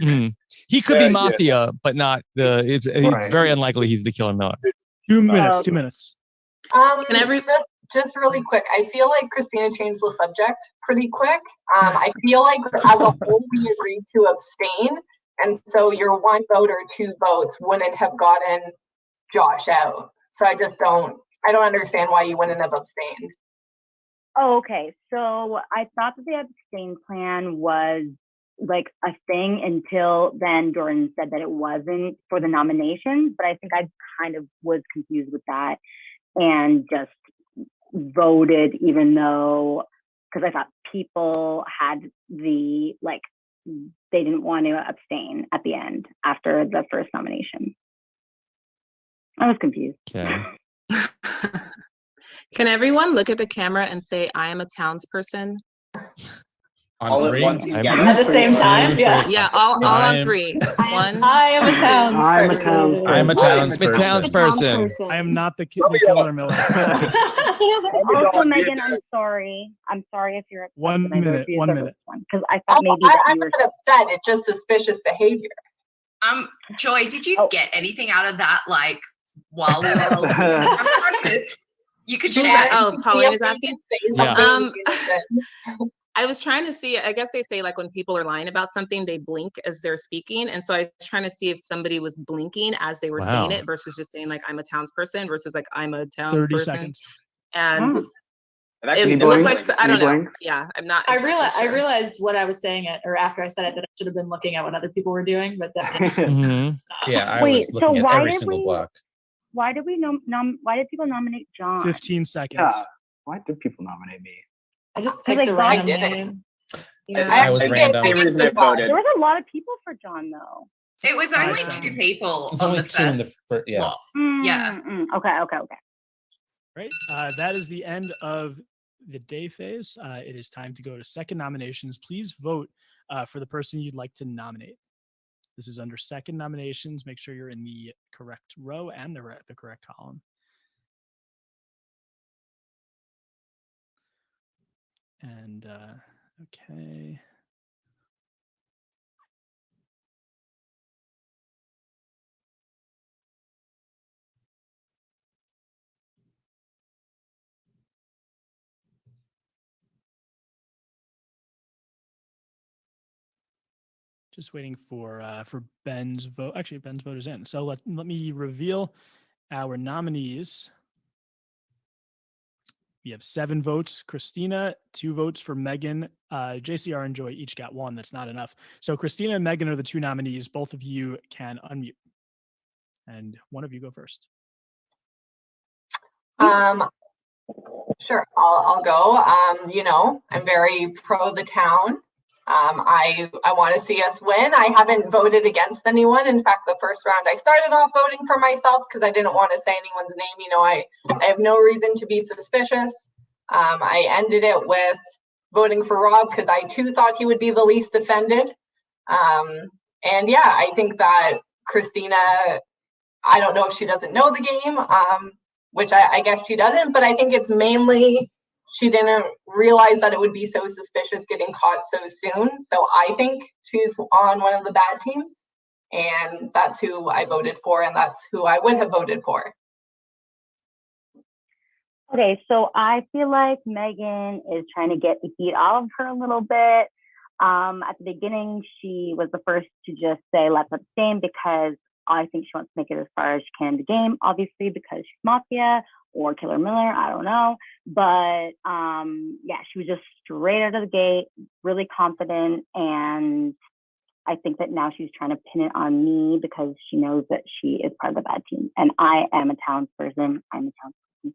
Mhm. He could be Mafia, but not the. It's very unlikely he's the Killer Miller. 2 minutes. 2 minutes. Just really quick, I feel like Christina changed the subject pretty quick. I feel like as a whole we agreed to abstain, and so your 1 vote or 2 votes wouldn't have gotten Josh out. So I don't understand why you wouldn't have abstained. Oh, okay. So I thought that the abstain plan was like a thing until then Jordan said that it wasn't for the nominations, but I think I kind of was confused with that and just voted even though, because I thought people had the, like, they didn't want to abstain at the end after the first nomination. I was confused. Okay. Can everyone look at the camera and say, I am a townsperson? All at once, At the same time? Yeah. Yeah, all on 3. 1. I am a townsperson. I'm a townsperson. I am not the Killer Miller. Also, Megan, I'm sorry. I'm sorry if you're upset. 1 minute. 1 minute. Because I thought maybe that I'm you were not upset. It's just suspicious behavior. Joy, did you get anything out of that? Like while we were all you could share. Oh, Pauline is asking. Yeah. I was trying to see, I guess they say like when people are lying about something, they blink as they're speaking. And so I was trying to see if somebody was blinking as they were saying it versus just saying like, I'm a townsperson versus like, I'm a townsperson. 30 seconds. And it looked like, I don't know. Yeah, I'm not. I realized what I was saying or after I said it that I should have been looking at what other people were doing, but definitely. Yeah, I Wait, was looking so at why every did single we- block. Why did why did people nominate John? 15 seconds. Yeah. Why did people nominate me? I just Because picked I a thought random I name. Yeah. I was random. There was a lot of people for John though. It was only 2 people It's on only the 2 in the first first. Yeah. block. Yeah. Okay. Right. That is the end of the day phase. It is time to go to second nominations. Please vote for the person you'd like to nominate. This is under second nominations. Make sure you're in the correct row and the correct column. And okay. Just waiting for Ben's vote. Actually, Ben's vote is in. So let me reveal our nominees. We have 7 votes. Christina, 2 votes for Megan. JCR and Joy each got 1. That's not enough. So Christina and Megan are the 2 nominees. Both of you can unmute. And one of you go first. Sure, I'll go. I'm very pro the town. I want to see us win. I haven't voted against anyone. In fact, the first round I started off voting for myself because I didn't want to say anyone's name. I have no reason to be suspicious. I ended it with voting for Rob because I too thought he would be the least offended. And yeah, I think that Christina, I don't know if she doesn't know the game, which I guess she doesn't, but I think it's mainly she didn't realize that it would be so suspicious getting caught so soon. So I think she's on one of the bad teams, and that's who I voted for, and that's who I would have voted for. Okay, so I feel like Megan is trying to get the heat off of her a little bit. At the beginning, she was the first to just say, let's abstain, because I think she wants to make it as far as she can in the game, obviously, because she's Mafia or Killer Miller, I don't know. But yeah, she was just straight out of the gate, really confident. And I think that now she's trying to pin it on me because she knows that she is part of the bad team. And I am a townsperson. I'm a townsperson.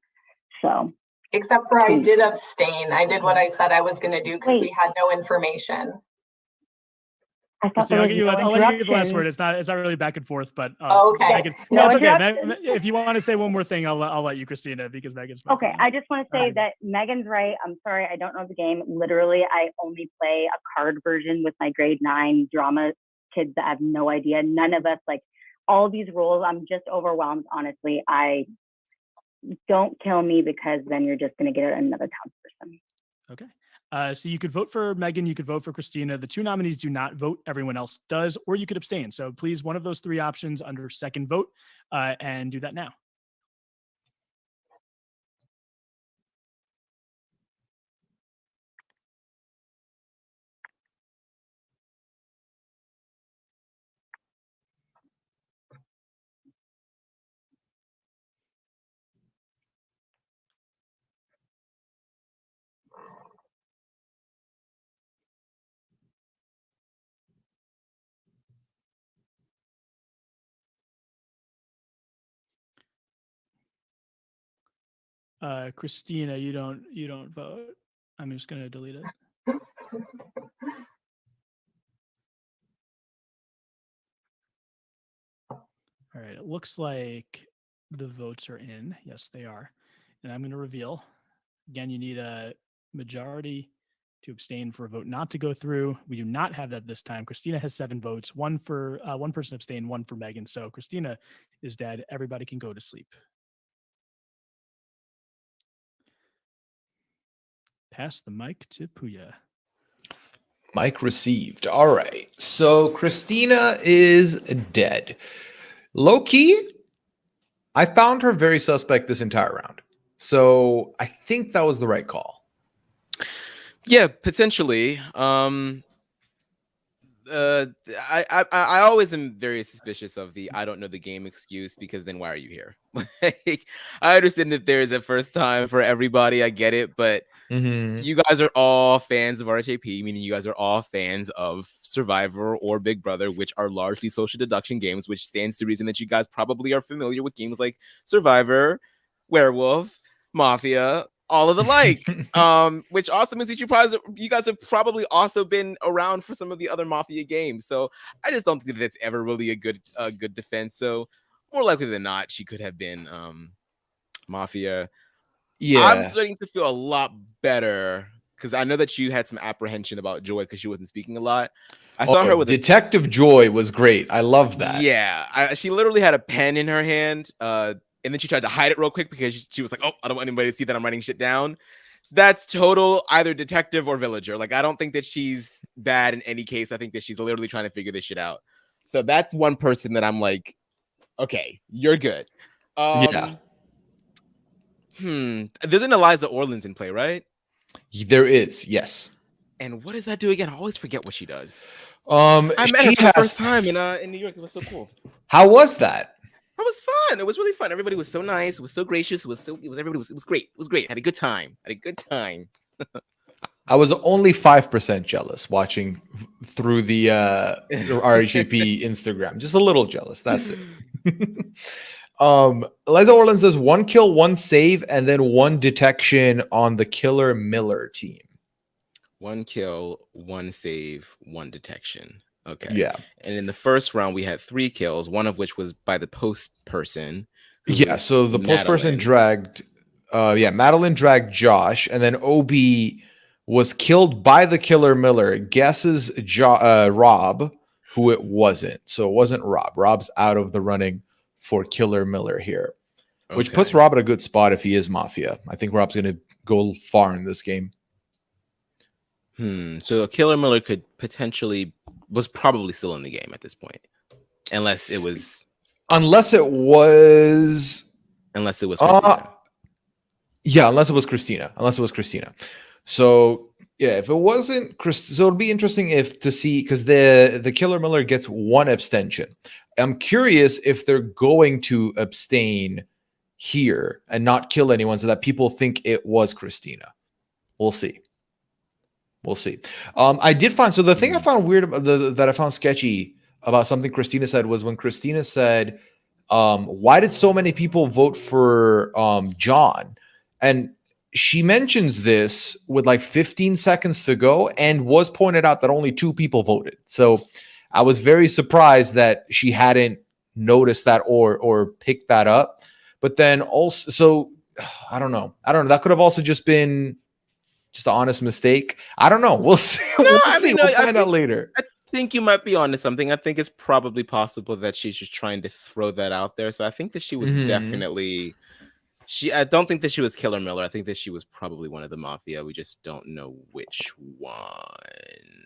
So. Except for I did abstain. I did what I said I was going to do because we had no information. I thought I'll let you get the last word. It's not really back and forth, but okay. Megan, no, it's okay. If you want to say one more thing, I'll let you, Christina, because Megan's okay. I just want to say that Megan's right. I'm sorry, I don't know the game. Literally, I only play a card version with my grade 9 drama kids that have no idea. None of us, like all these roles, I'm just overwhelmed, honestly. Don't kill me, because then you're just going to get another townsperson. Okay. So you could vote for Megan, you could vote for Christina. The two nominees do not vote, everyone else does, or you could abstain. So please, one of those three options under second vote, and do that now. Christina, you don't vote. I'm just gonna delete it. All right, it looks like the votes are in. Yes, they are. And I'm gonna reveal. Again, you need a majority to abstain for a vote not to go through. We do not have that this time. Christina has 7 votes, one for one person abstained, one for Megan. So Christina is dead. Everybody can go to sleep. Pass the mic to Puya. Mic received. All right. So Christina is dead. Low key, I found her very suspect this entire round. So I think that was the right call. Yeah, potentially. I always am very suspicious of the I don't know the game excuse, because then why are you here? Like, I understand that there is a first time for everybody. I get it, but you guys are all fans of RHAP, meaning you guys are all fans of Survivor or Big Brother, which are largely social deduction games, which stands to reason that you guys probably are familiar with games like Survivor, Werewolf, Mafia, all of the like. Which also means that you guys have probably also been around for some of the other Mafia games. So I just don't think that it's ever really a good defense. So more likely than not, she could have been Mafia. Yeah. I'm starting to feel a lot better, because I know that you had some apprehension about Joy because she wasn't speaking a lot. I saw her with Detective Joy was great. I love that. Yeah, she literally had a pen in her hand, and then she tried to hide it real quick because she was like, "Oh, I don't want anybody to see that I'm writing shit down." That's total either detective or villager. Like, I don't think that she's bad in any case. I think that she's literally trying to figure this shit out. So that's one person that I'm like, okay, you're good. Yeah. There's an Eliza Orleans in play, right? There is, yes. And what does that do again? I always forget what she does. I met her for the first time in New York. It was so cool. How was that? It was fun. It was really fun. Everybody was so nice. It was so gracious. It was great. It was great. Had a good time. I was only 5% jealous watching through the RHAP Instagram. Just a little jealous. That's it. Eliza Orleans does 1 kill, 1 save, and then 1 detection on the Killer Miller team. 1 kill, 1 save, 1 detection. Okay. Yeah. And in the first round, we had 3 kills, one of which was by the post person. Yeah. So the post person dragged, Madeline dragged Josh, and then OB was killed by the Killer Miller. Guesses Rob, who it wasn't. So it wasn't Rob. Rob's out of the running for Killer Miller here, which puts Rob at a good spot if he is Mafia. I think Rob's going to go far in this game. So Killer Miller was probably still in the game at this point, unless it was Christina. Yeah, unless it was Christina. So yeah, if it wasn't Christina, so it'll be interesting to see, because the Killer Miller gets 1 abstention. I'm curious if they're going to abstain here and not kill anyone so that people think it was Christina. We'll see. I did find, so the thing I found weird about that I found sketchy about something Christina said was when Christina said, why did so many people vote for John? And she mentions this with like 15 seconds to go and was pointed out that only 2 people voted. So I was very surprised that she hadn't noticed that or picked that up. But then also, so I don't know. That could have also just been just an honest mistake. I don't know. We'll see. We'll find out later. think you might be onto something. I think it's probably possible that she's just trying to throw that out there. So I think that she was definitely I don't think that she was Killer Miller. I think that she was probably one of the mafia. We just don't know which one.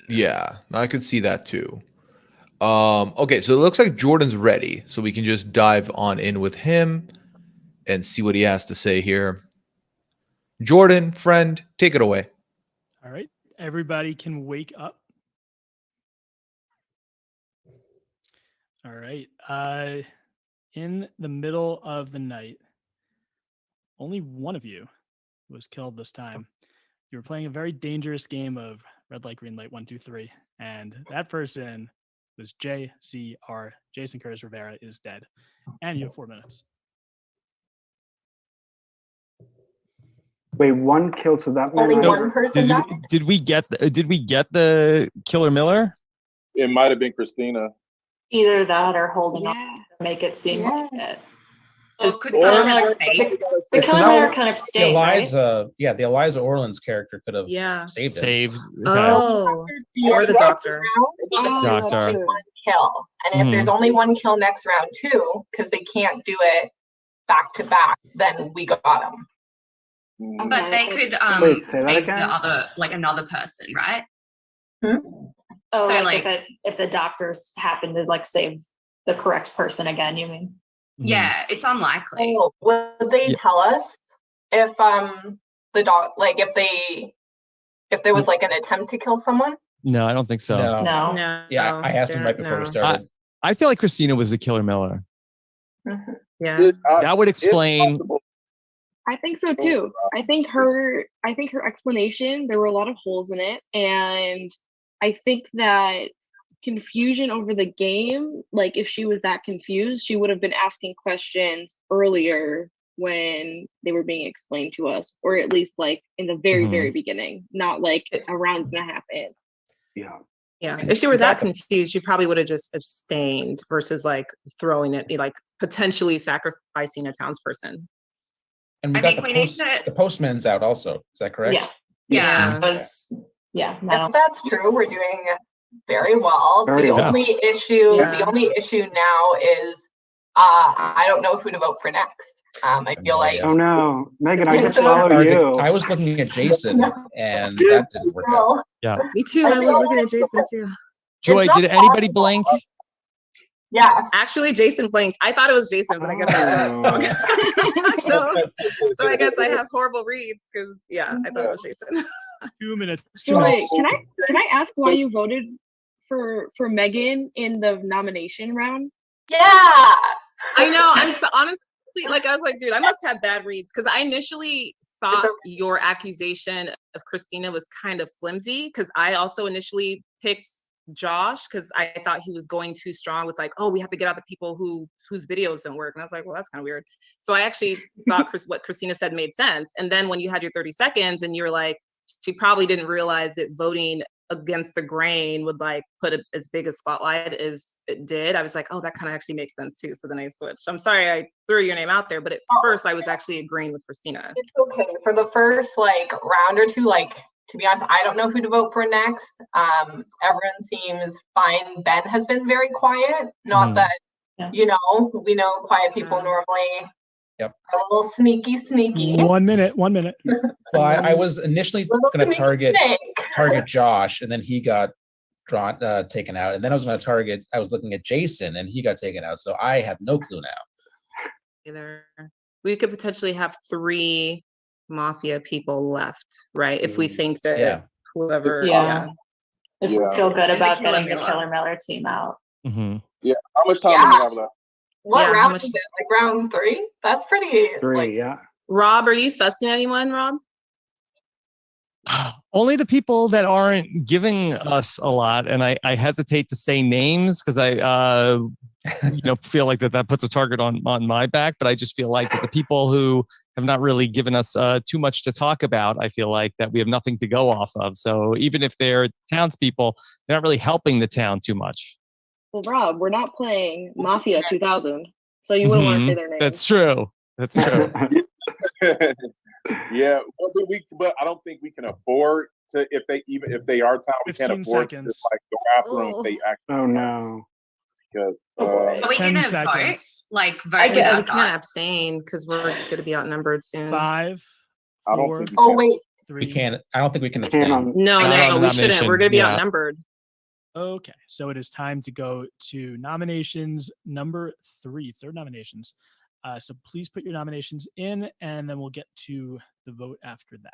Yeah, I could see that too. Okay, so it looks like Jordan's ready, so we can just dive on in with him and see what he has to say here. Jordan, friend, take it away. All right, everybody can wake up. All right. In the middle of the night, only one of you was killed this time. You were playing a very dangerous game of red light, green light, 1, 2, 3, and that person was JCR. Jason Curtis Rivera is dead, and you have 4 minutes. Wait, one kill, so that Only meant one person died? Did we get the Killer Miller? It might have been Christina. Either that or holding on to make it seem like it. Or could someone else save? The Killer Miller kind of The stayed, right? Eliza, yeah, the Eliza Orland's character could have saved him. Saved. Oh, or the doctor. Doctor. One kill, and if there's only one kill next round too, because they can't do it back to back, then we got them. But they could Wait, say that save again? the other, like another person, right? Oh, So, like if the doctors happen to like save the correct person again, you mean? Yeah, it's unlikely. Oh, would they tell us if the dog, like if there was like an attempt to kill someone? No, I don't think so. No. Yeah, I asked him right before we started. I feel like Christina was the Killer Miller. Yeah, that would explain. I think so too. I think her explanation, there were a lot of holes in it, and I think that confusion over the game, like if she was that confused, she would have been asking questions earlier when they were being explained to us, or at least like in the very, very beginning, not like a round and a half in. Yeah. Yeah, if she were that confused, she probably would have just abstained versus like throwing it, like potentially sacrificing a townsperson. And we I got think we need to- the postman's out also. Is that correct? Yeah. If that's true, we're doing very well. Very The well. only issue now is I don't know who to vote for next. I feel like Oh no, Megan, I just So- followed you. I was looking at Jason, and that didn't work out. Yeah. Me too. I was looking at Jason too. Joy, did anybody blink? Yeah. Actually, Jason blinked. I thought it was Jason, but I guess so I guess I have horrible reads because I thought it was Jason. 2 minutes. Joy, can I ask why you voted for Megan in the nomination round? Yeah. I know. I'm so honestly, like, I was like, dude, I must have bad reads because I initially thought your accusation of Christina was kind of flimsy because I also initially picked Josh because I thought he was going too strong with like, oh, we have to get out the people whose videos don't work. And I was like, well, that's kind of weird. So I actually thought what Christina said made sense. And then when you had your 30 seconds and you're like, she probably didn't realize that voting against the grain would like put as big a spotlight as it did. I was like, oh, that kind of actually makes sense too. So then I switched. I'm sorry I threw your name out there, but at first I was actually agreeing with Christina. It's okay. For the first like round or two, like to be honest, I don't know who to vote for next. Everyone seems fine. Ben has been very quiet. Not that we know quiet people normally Yep. are a little sneaky. 1 minute. 1 minute. Well, I was initially going to target snake. Josh, and then he got taken out, and then I was going to target. I was looking at Jason, and he got taken out. So I have no clue now. Either we could potentially have 3 mafia people left, right? If we think that whoever, If we feel good And the about Killer getting the Miller. Killer Miller team out. Yeah. How much time do we have left? What Yeah, how round much- is it? Like round 3? That's pretty. 3, yeah. Rob, are you sussing anyone, Rob? Only the people that aren't giving us a lot, and I hesitate to say names because I feel like that puts a target on my back. But I just feel like that the people who have not really given us too much to talk about, I feel like that we have nothing to go off of. So even if they're townspeople, they're not really helping the town too much. Well, Rob, we're not playing Mafia 2000, so you wouldn't want to say their names. That's true. That's true. Yeah, but I don't think we can afford to if they are town, we can't 15 afford to seconds. just like go after them if they actually Oh no. because Are we 10 gonna vote? seconds. Like vote I with guess we us? can't abstain because we're gonna be outnumbered soon. 5, I don't 4, think we Oh can. wait, 3. We can't. I don't think we can Can't abstain. on. No, Not on no, the we shouldn't. We're nomination, gonna be yeah. outnumbered. Okay, so it is time to go to nominations number 3, third nominations. So please put your nominations in, and then we'll get to the vote after that.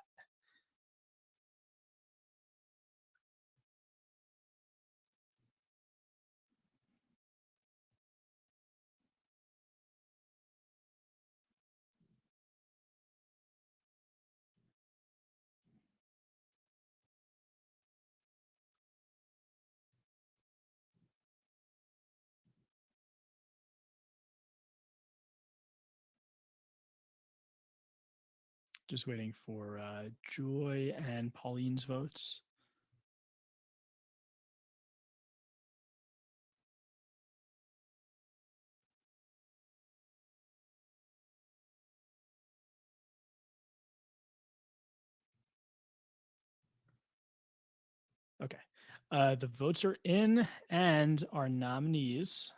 Just waiting for Joy and Pauline's votes. Okay, the votes are in, and our nominees.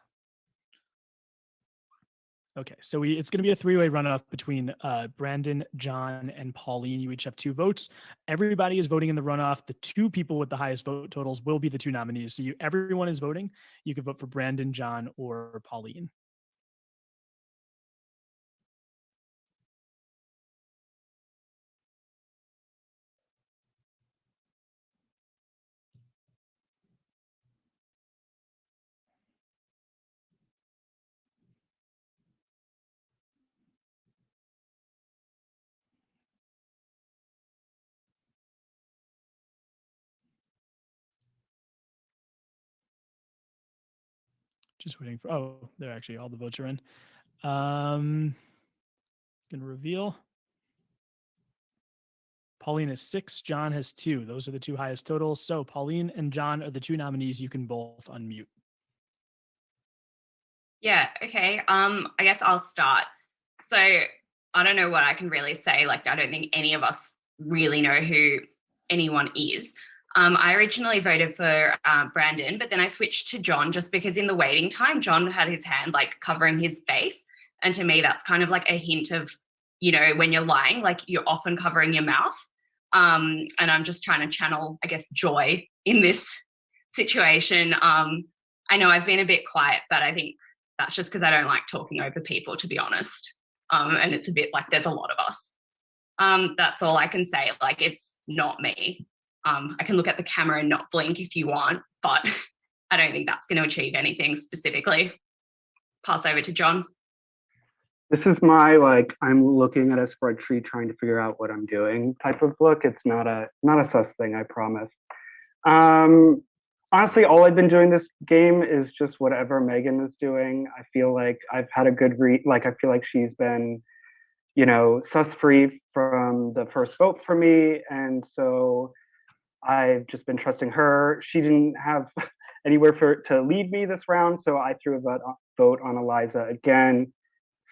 Okay, so it's going to be a 3-way runoff between Brandon, John, and Pauline. You each have 2 votes. Everybody is voting in the runoff. The 2 people with the highest vote totals will be the 2 nominees. So everyone is voting. You can vote for Brandon, John, or Pauline. Just waiting for, oh, they're actually, all the votes are in. Gonna reveal. Pauline has 6, John has 2. Those are the 2 highest totals. So Pauline and John are the 2 nominees. You can both unmute. Yeah, okay. I guess I'll start. So I don't know what I can really say. Like, I don't think any of us really know who anyone is. I originally voted for Brandon, but then I switched to John just because in the waiting time, John had his hand like covering his face. And to me, that's kind of like a hint of, you know, when you're lying, like you're often covering your mouth. And I'm just trying to channel, I guess, joy in this situation. I know I've been a bit quiet, but I think that's just because I don't like talking over people, to be honest. And it's a bit like there's a lot of us. That's all I can say. Like, it's not me. I can look at the camera and not blink if you want, but I don't think that's going to achieve anything specifically. Pass over to John. This is my like I'm looking at a spreadsheet trying to figure out what I'm doing type of look. It's not a sus thing, I promise. Honestly, all I've been doing this game is just whatever Megan is doing. I feel like I've had a good read. Like I feel like she's been, you know, sus free from the first vote for me, and so I've just been trusting her. She didn't have anywhere to lead me this round, so I threw a vote on Eliza again.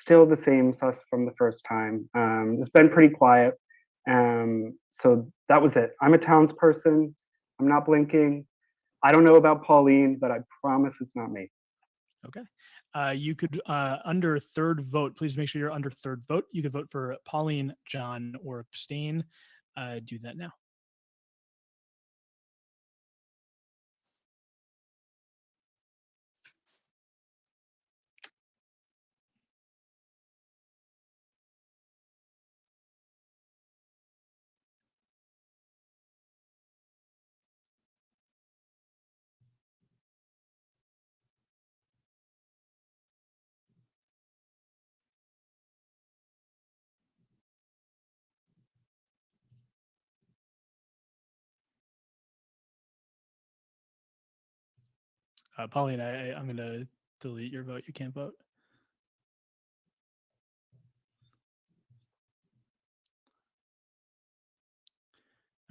Still the same sus from the first time. It's been pretty quiet. So that was it. I'm a townsperson. I'm not blinking. I don't know about Pauline, but I promise it's not me. Okay. You could, under third vote, please make sure you're under third vote. You could vote for Pauline, John, or abstain. Do that now. Pauline, I'm going to delete your vote. You can't vote.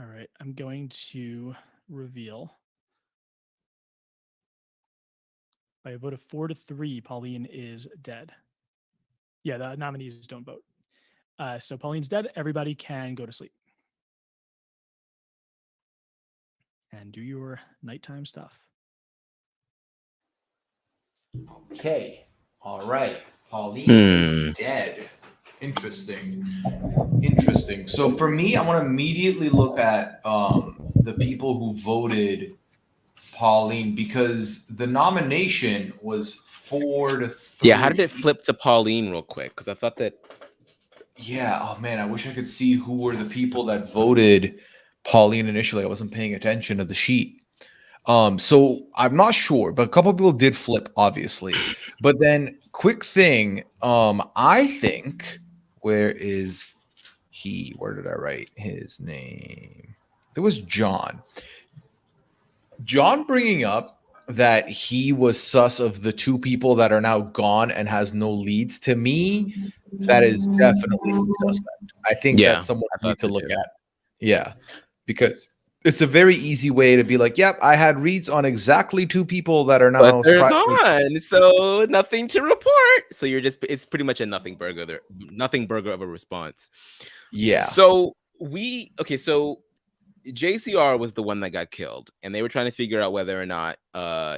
All right, I'm going to reveal. By a vote of 4-3, Pauline is dead. Yeah, the nominees don't vote. So Pauline's dead. Everybody can go to sleep. and do your nighttime stuff. Okay. All right. Pauline is dead. Interesting. Interesting. So for me, I want to immediately look at the people who voted Pauline, because the nomination was 4-3. Yeah, how did it flip to Pauline real quick? Because I thought that. Yeah. Oh man, I wish I could see who were the people that voted Pauline initially. I wasn't paying attention to the sheet. So I'm not sure, but a couple people did flip, obviously. But then, quick thing, I think, where is he? Where did I write his name? It was John. John bringing up that he was sus of the two people that are now gone and has no leads. To me, that is definitely suspect. I think Yeah, that's someone I we need thought to so look too. at. Yeah, because it's a very easy way to be like, yep, I had reads on exactly two people that are But now they're surprisingly gone, so nothing to report. So you're just—it's pretty much a nothing burger of a response. Yeah. So so JCR was the one that got killed, and they were trying to figure out whether or not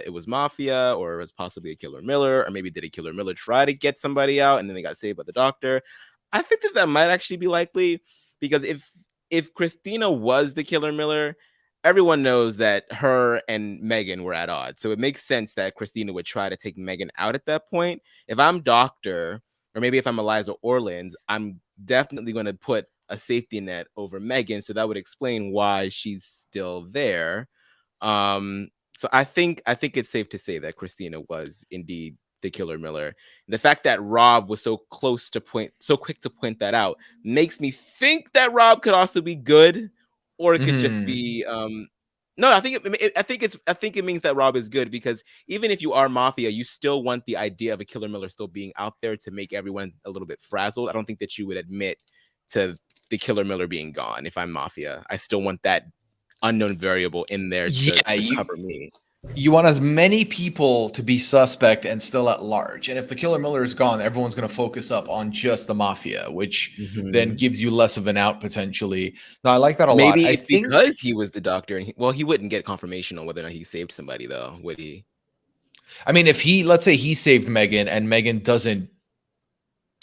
it was Mafia or it was possibly a Killer Miller, or maybe did a Killer Miller try to get somebody out and then they got saved by the doctor. I think that might actually be likely, because if Christina was the Killer Miller, everyone knows that her and Megan were at odds. So it makes sense that Christina would try to take Megan out at that point. If I'm Doctor, or maybe if I'm Eliza Orleans, I'm definitely going to put a safety net over Megan. So that would explain why she's still there. So I think it's safe to say that Christina was indeed the Killer Miller. The fact that Rob was so quick to point that out makes me think that Rob could also be good, or it could just be no. I think it means that Rob is good, because even if you are Mafia, you still want the idea of a Killer Miller still being out there to make everyone a little bit frazzled. I don't think that you would admit to the Killer Miller being gone. If I'm Mafia, I still want that unknown variable in there to cover me. You want as many people to be suspect and still at large. And if the Killer Miller is gone, everyone's going to focus up on just the Mafia, which then gives you less of an out potentially. No, I like that a lot. Maybe I it's think because he was the doctor, and he wouldn't get confirmation on whether or not he saved somebody, though, would he? I mean, if let's say he saved Megan and Megan doesn't,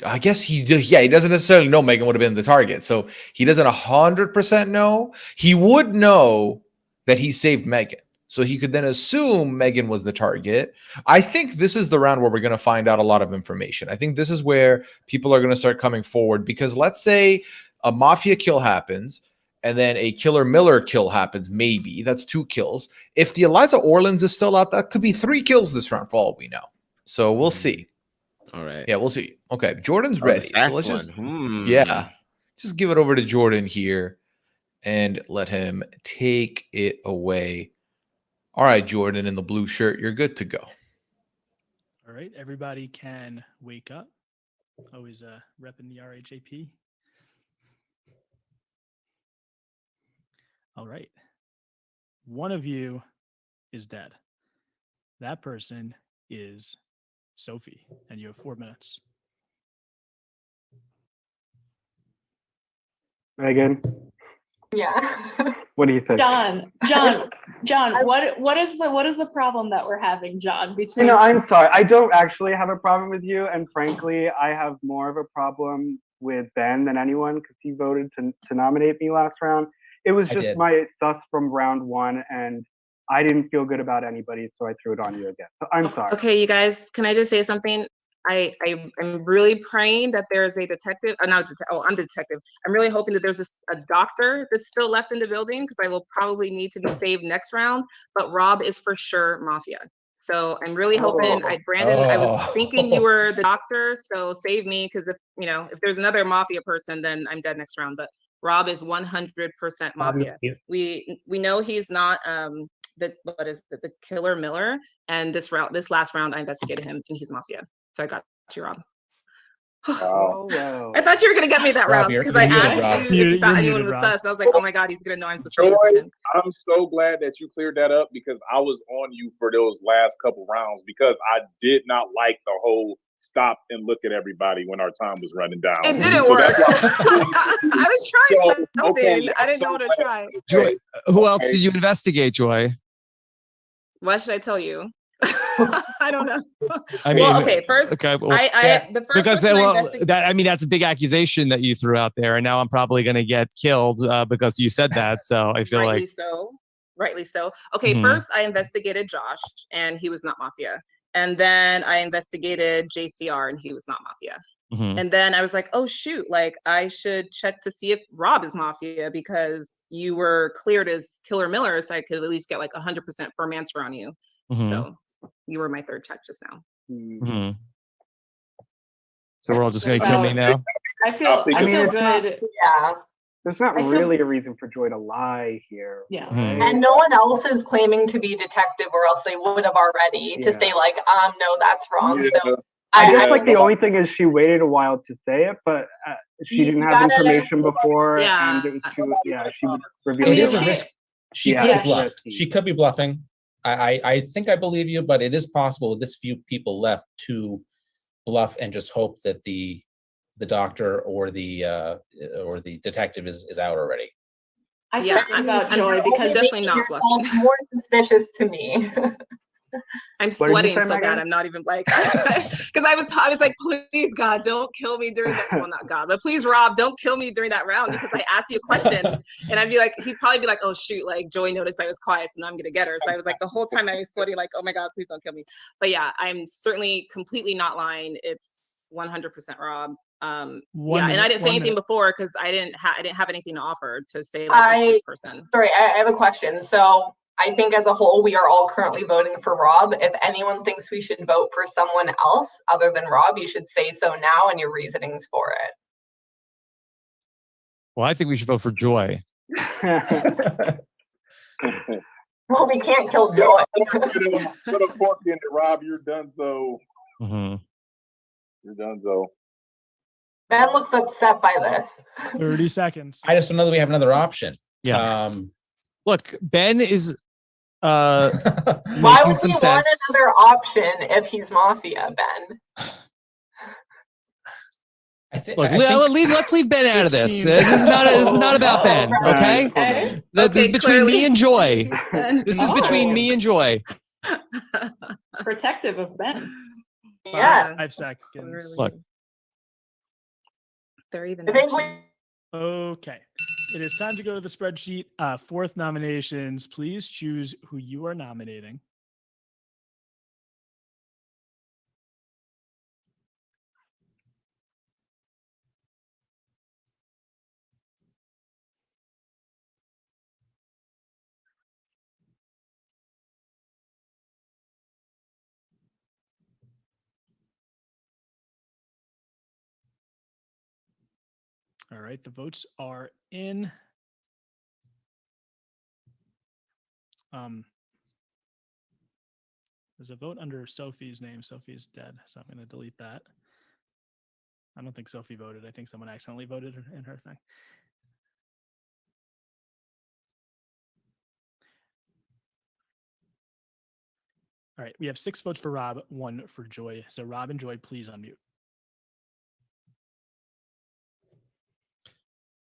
I guess he doesn't necessarily know Megan would have been the target. So he doesn't 100% know. He would know that he saved Megan. So he could then assume Megan was the target. I think this is the round where we're going to find out a lot of information. I think this is where people are going to start coming forward, because let's say a Mafia kill happens and then a Killer Miller kill happens. Maybe that's 2 kills. If the Eliza Orleans is still out, that could be 3 kills this round for all we know. So we'll see. All right. Yeah, we'll see. Okay, Jordan's That was a ready. fast So let's one. just just give it over to Jordan here and let him take it away. All right, Jordan in the blue shirt, you're good to go. All right, everybody can wake up. Always repping the RHAP. All right. One of you is dead. That person is Sophie, and you have 4 minutes. Megan, Yeah. what do you think? John, what is the problem that we're having, John? You Between know, I'm sorry. I don't actually have a problem with you, and frankly, I have more of a problem with Ben than anyone, because he voted to nominate me last round. It was just my sus from round 1, and I didn't feel good about anybody, so I threw it on you again. So I'm sorry. Okay, you guys, can I just say something? I'm really praying that there is a detective. I'm the detective. I'm really hoping that there's a doctor that's still left in the building, because I will probably need to be saved next round. But Rob is for sure Mafia. So I'm really hoping. Brandon, I was thinking you were the doctor, so save me, because if there's another Mafia person, then I'm dead next round. But Rob is 100% Mafia. We know he's not the Killer Miller, and this last round I investigated him and he's Mafia. So I got you, Rob. Oh, wow. I thought you were gonna get me that round, you're because I muted, asked Rob. you if you thought You're anyone muted, was Rob. sus. I was like, oh my god, he's gonna know I'm suspicious Joy, of him. I'm so glad that you cleared that up, because I was on you for those last couple rounds, because I did not like the whole stop and look at everybody when our time was running down. It didn't So work. that's why- I was trying So, something. okay, I didn't know so what to try. Joy, who else did you investigate, Joy? What should I tell you? I don't know. I mean, well, okay. First, okay, well, the first because person I well, investigated- that I mean, that's a big accusation that you threw out there, and now I'm probably going to get killed because you said that. So I feel rightly like so. Rightly so. Okay, Mhm. first I investigated Josh, and he was not Mafia. And then I investigated JCR, and he was not Mafia. Mhm. And then I was like, oh shoot, like I should check to see if Rob is Mafia because you were cleared as Killer Miller, so I could at least get like 100% firm answer on you. Mhm. So you were my third check just now. Mhm. So we're all just going to kill me now. I feel it's not- good. Yeah. There's not I feel- really a reason for Joy to lie here. Yeah. Mhm. And no one else is claiming to be detective, or else they would have already to Yeah. say like, no, that's wrong. Yeah. So I guess like the only thing is she waited a while to say it, but she You didn't have gotta- information before, Yeah. and it was she would reveal It it is a later. risk. She Yeah, could it's bluff. risky. She could be bluffing. I think I believe you, but it is possible with this few people left to bluff and just hope that the doctor or the detective is out already. I feel good about And Joy you're because only definitely making not yourself bluffing. more suspicious to me. I'm What did you sweating say, so bad. Megan? I'm not even like, because I was like, please God, don't kill me during that. Well, not God, but please Rob, don't kill me during that round because I asked you a question and I'd be like, he'd probably be like, oh shoot, like Joey noticed I was quiet, so now I'm gonna get her. So I was like, the whole time I was sweating, like, oh my God, please don't kill me. But yeah, I'm certainly completely not lying. It's 100% Rob. Yeah, and I didn't say anything before because I didn't have anything to offer to say like this person. Sorry, I have a question. So I think as a whole, we are all currently voting for Rob. If anyone thinks we should vote for someone else other than Rob, you should say so now and your reasonings for it. Well, I think we should vote for Joy. Well, we can't kill Joy. Put a fork in it, Rob. You're done. So Mhm. you're done. So Ben looks upset by this. 30 seconds. I just know that we have another option. Yeah. Look, Ben is Why making would some we sense. want another option if he's Mafia, Ben? Look, let's leave Ben out of this. This is not about Ben, okay? This is between me and Joy. This is between me and Joy. protective of Ben. Yeah. 5 seconds. Look, They're even. I think we Okay. It is time to go to the spreadsheet. Fourth nominations. Please choose who you are nominating. All right, the votes are in. There's a vote under Sophie's name. Sophie's dead, so I'm going to delete that. I don't think Sophie voted. I think someone accidentally voted in her thing. All right, we have 6 votes for Rob, 1 for Joy. So Rob and Joy, please unmute.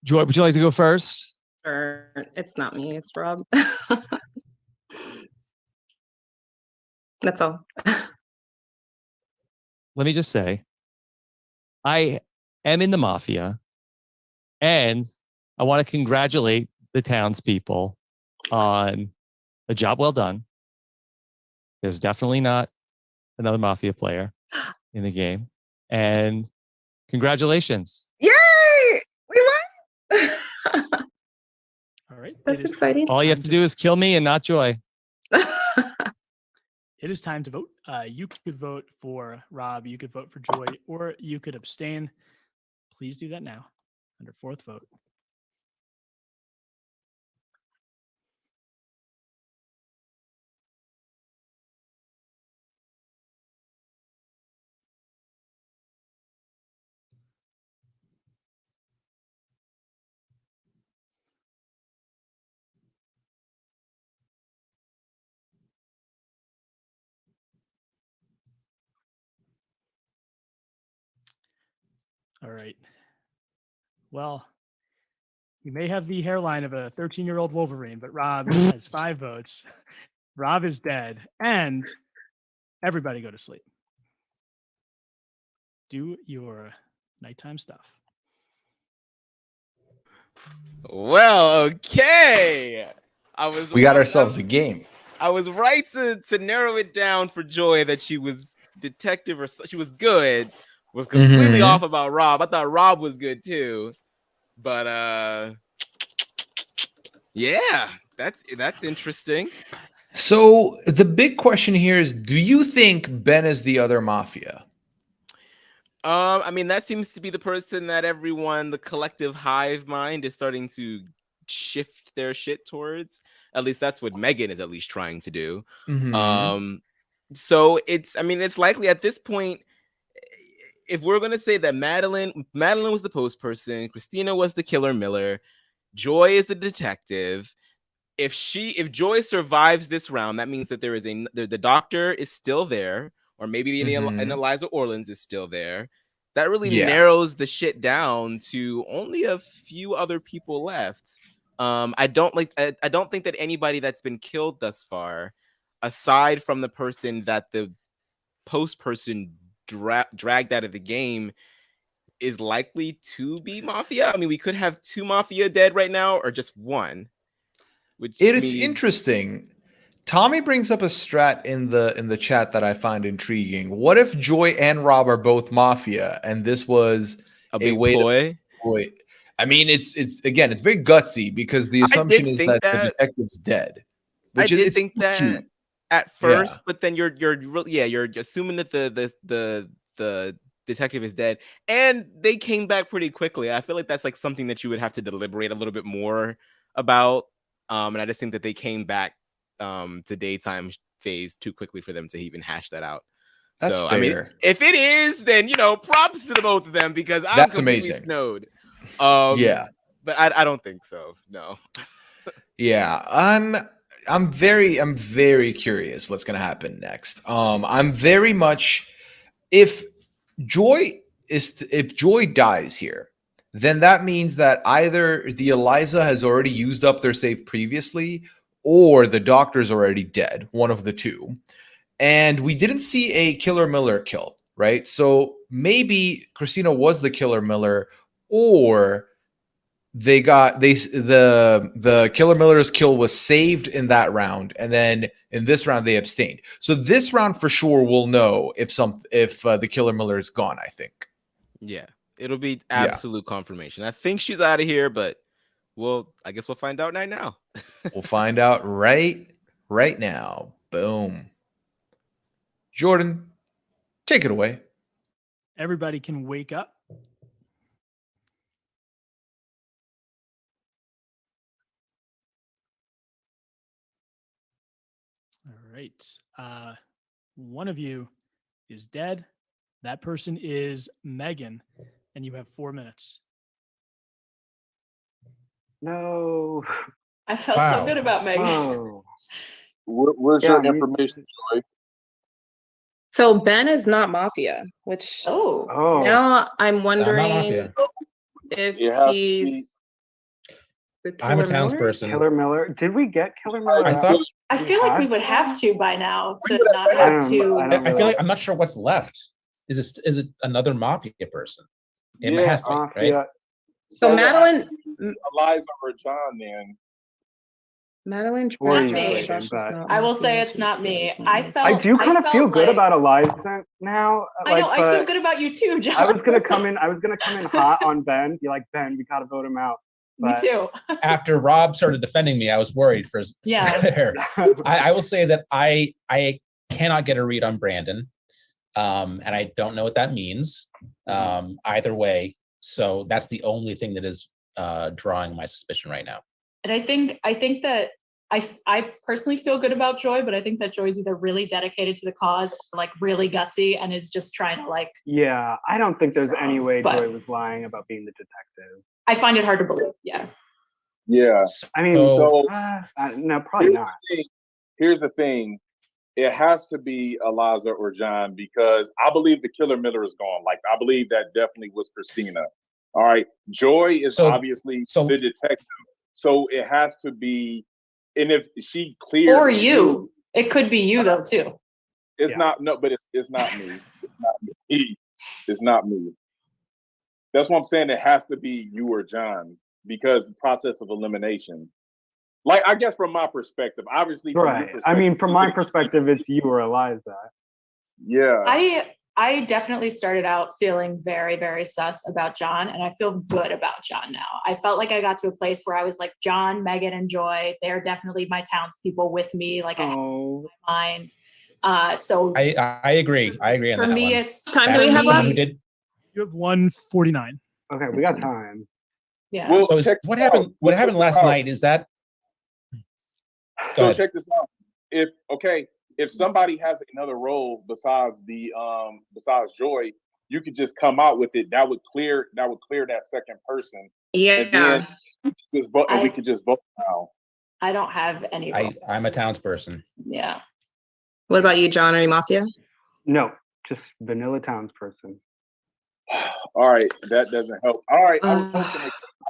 Joy, would you like to go first? Sure. It's not me, it's Rob. That's all. Let me just say, I am in the Mafia, and I want to congratulate the townspeople on a job well done. There's definitely not another Mafia player in the game. And congratulations. Yay! We won! All right. That's exciting. All you have to do is kill me and not Joy. It is time to vote. You could vote for Rob, you could vote for Joy, or you could abstain. Please do that now under 4th vote. All right. Well, you may have the hairline of a 13-year-old Wolverine, but Rob has 5 votes. Rob is dead, and everybody go to sleep. Do your nighttime stuff. Well, okay. We got ourselves a game. I was right to narrow it down for Joy that she was detective or she was good. Was completely off about Rob. I thought Rob was good too. But yeah, that's interesting. So the big question here is, do you think Ben is the other Mafia? I mean, that seems to be the person that everyone, the collective hive mind, is starting to shift their shit towards. At least that's what Megan is at least trying to do. So it's likely at this point, if we're gonna say that Madeline was the post person, Christina was the killer Miller, Joy is the detective. If Joy survives this round, that means that the doctor is still there, or maybe an Eliza Orleans is still there. That really narrows the shit down to only a few other people left. I don't think that anybody that's been killed thus far, aside from the person that the post person dragged out of the game, is likely to be Mafia. I mean, we could have 2 Mafia dead right now, or just 1. It's interesting. Tommy brings up a strat in the chat that I find intriguing. What if Joy and Rob are both Mafia, and this was a way ploy? I mean, it's very gutsy because the assumption is that the detective's dead. I did think that at first, but then you're assuming that the detective is dead, and they came back pretty quickly. I feel like that's like something that you would have to deliberate a little bit more about. And I just think that they came back to daytime phase too quickly for them to even hash that out. That's so fair. I mean, if it is, then props to the both of them, because I'm that's completely amazing. snowed. Yeah, but I don't think so. No. Yeah, I'm very curious what's gonna happen next. I'm very much if Joy dies here, then that means that either the Eliza has already used up their save previously, or the doctor's already dead. One of the two. And we didn't see a Killer Miller kill, right? So maybe Christina was the Killer Miller, or the Killer Miller's kill was saved in that round, and then in this round they abstained. So this round for sure we'll know if the Killer Miller is gone, I think. Yeah, it'll be absolute confirmation. I think she's out of here, but I guess we'll find out right now. We'll find out right now. Boom. Jordan, take it away. Everybody can wake up. All right. One of you is dead. That person is Megan, and you have 4 minutes. No. I felt so good about Megan. Whoa. Where's your information, Joy? So Ben is not Mafia, which now I'm wondering if he's the Killer I'm a Miller? townsperson. Killer Miller. Did we get Killer Miller? I feel like we would have to by now to not have to. I feel like I'm not sure what's left. Is it another Mafia person? It has to be, right? So Madeline, Eliza or John, then. Madeline, I will say it's not me. I do kind of feel good about Eliza now. I know. I feel good about you too, John. I was gonna come in hot on Ben. Be like, Ben, we gotta vote him out. But me too. After Rob started defending me, I was worried for his. Yeah. I will say that I cannot get a read on Brandon, and I don't know what that means either way. So that's the only thing that is drawing my suspicion right now. And I think that I personally feel good about Joy, but I think that Joy's either really dedicated to the cause or like really gutsy and is just trying to like. Yeah, I don't think there's any way Joy was lying about being the detective. I find it hard to believe. Yeah. Yeah. I mean, no, probably not. Here's the thing. it has to be Eliza or John because I believe the killer Miller is gone. Like I believe that definitely was Christina. All right, Joy is obviously the detective, so it has to be. And if she cleared, Or you, it could be you though too. It's not but it's not me. It's not me. It's not me. That's what I'm saying. It has to be you or John because the process of elimination. Like I guess from my perspective, obviously. Right. I mean, from my perspective, it's you or Eliza. Yeah. I definitely started out feeling very, very sus about John, and I feel good about John now. I felt like I got to a place where I was like, John, Megan, and Joy, they're definitely my townspeople with me. Like I have in my mind. So I agree. I agree on for that me, one. it's time do we have left? You have 149. Okay, we got time. Yeah. Well, So what happened? What happened last night is that. Go So ahead. check this out. If somebody has another role besides Joy, you could just come out with it. That would clear that second person. Yeah. And then we could just vote now. I don't have any. I'm a townsperson. Yeah. What about you, John? Are you Mafia? No, just vanilla townsperson. All right, that doesn't help. All right, I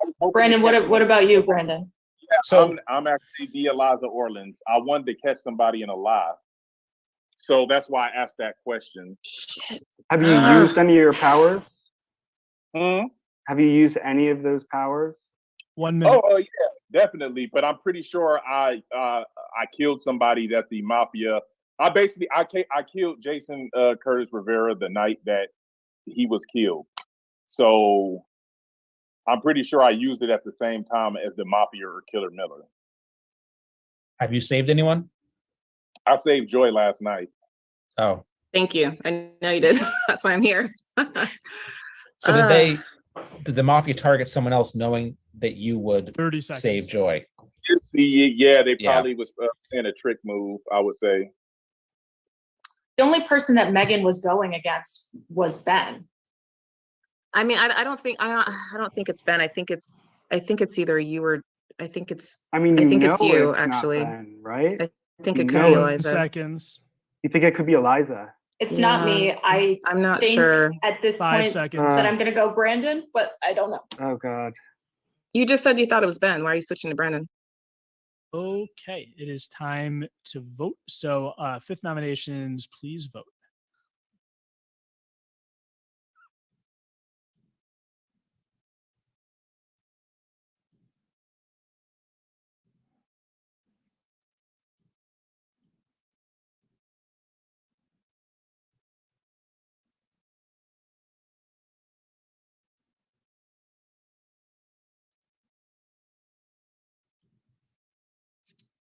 was hoping Brandon, what about you, Brandon? Yeah, so I'm actually the Eliza Orleans. I wanted to catch somebody in a lie. So that's why I asked that question. Have you used any of your powers? Hmm? Have you used any of those powers? 1 minute. Oh, yeah, definitely. But I'm pretty sure I killed somebody that the Mafia. I killed Jason Curtis Rivera the night that he was killed. So I'm pretty sure I used it at the same time as the Mafia or Killer Miller. Have you saved anyone? I saved Joy last night. Oh. Thank you. I know you did. That's why I'm here. So did the Mafia target someone else knowing that you would 30 seconds. save Joy? Yeah, they probably was in a trick move, I would say. The only person that Megan was going against was Ben. I mean, I don't think it's Ben. I think it's either you or I think it's you actually. Not Ben, right? I think it could be Eliza. Seconds. You think it could be Eliza? It's not me. I'm not think sure. At this 5 point seconds. that I'm gonna go Brandon, but I don't know. Oh God. You just said you thought it was Ben. Why are you switching to Brandon? Okay, it is time to vote. So, fifth nominations, please vote.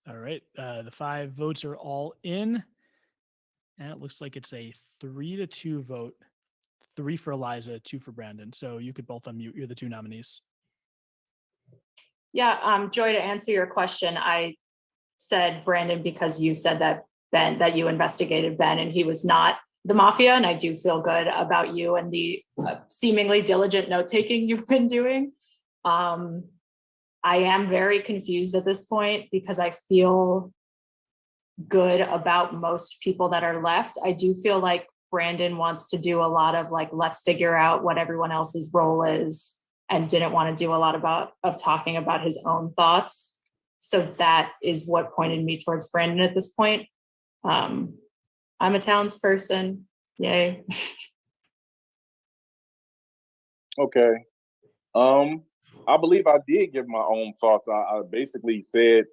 All right, the 5 votes are all in, and it looks like it's a 3-2 vote. 3 for Eliza, 2 for Brandon. So you could both unmute. You're the 2 nominees. Yeah, Joy, to answer your question, I said Brandon because you said that that you investigated Ben and he was not the Mafia, and I do feel good about you and the seemingly diligent note-taking you've been doing. I am very confused at this point because I feel good about most people that are left. I do feel like Brandon wants to do a lot of like, let's figure out what everyone else's role is, and didn't want to do a lot of talking about his own thoughts. So that is what pointed me towards Brandon at this point. I'm a townsperson. Yay. Okay. I believe I did give my own thoughts. I basically said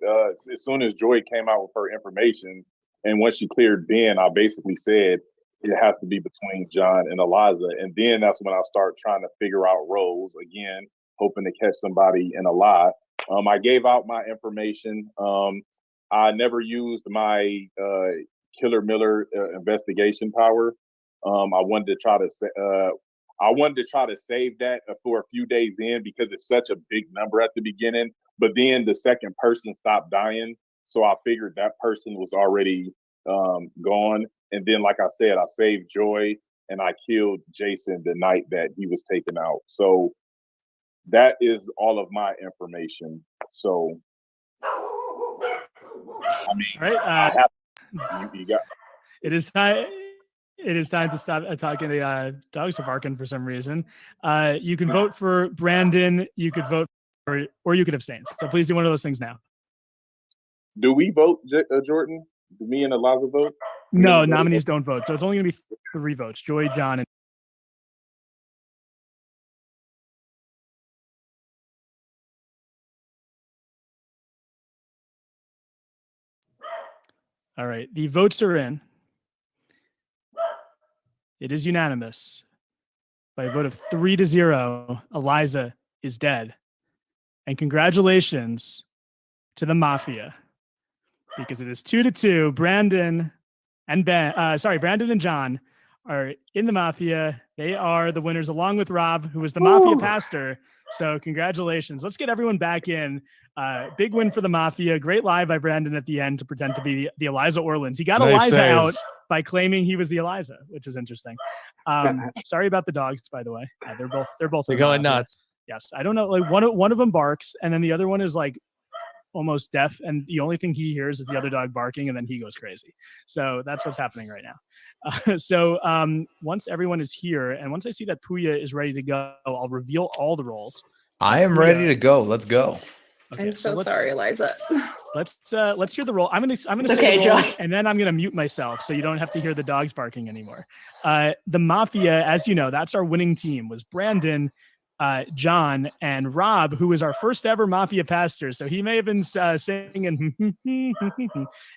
as soon as Joy came out with her information, and when she cleared Ben, I basically said it has to be between John and Eliza. And then that's when I start trying to figure out roles again, hoping to catch somebody in a lie. I gave out my information. I never used my Killer Miller investigation power. I wanted to try to save that for a few days in because it's such a big number at the beginning. But then the second person stopped dying, so I figured that person was already gone. And then, like I said, I saved Joy and I killed Jason the night that he was taken out. So that is all of my information. So, I mean, all right, you got. It is time. It is time to stop talking. The dogs are barking for some reason. You can vote for Brandon. You could vote for, or you could abstain. So please do one of those things now. Do we vote, Jordan? Do me and Eliza vote? No, nominees don't vote. So it's only going to be 3 votes. Joy, John, and all right. The votes are in. It is unanimous. By a vote of 3-0, Eliza is dead. And congratulations to the Mafia, because it is 2-2. Brandon and Brandon and John are in the Mafia. They are the winners, along with Rob, who was the Mafia pastor. So congratulations. Let's get everyone back in. Big win for the Mafia. Great lie by Brandon at the end to pretend to be the Eliza Orleans. He got Nice Eliza saves. out by claiming he was the Eliza, which is interesting. Sorry about the dogs, by the way. They're both They're in the going Mafia. nuts. Yes, I don't know. Like one of them barks, and then the other one is like almost deaf, and the only thing he hears is the other dog barking, and then he goes crazy. So that's what's happening right now. So once everyone is here, and once I see that Puya is ready to go, I'll reveal all the roles. I am ready to go. Let's go. Okay, I'm so let's- sorry, Eliza. Let's hear the roll. I'm gonna It's say okay, the roles, Josh. and then I'm gonna mute myself so you don't have to hear the dogs barking anymore. The Mafia, as you know, that's our winning team. Was Brandon, John, and Rob, who was our first ever Mafia pastor. So he may have been singing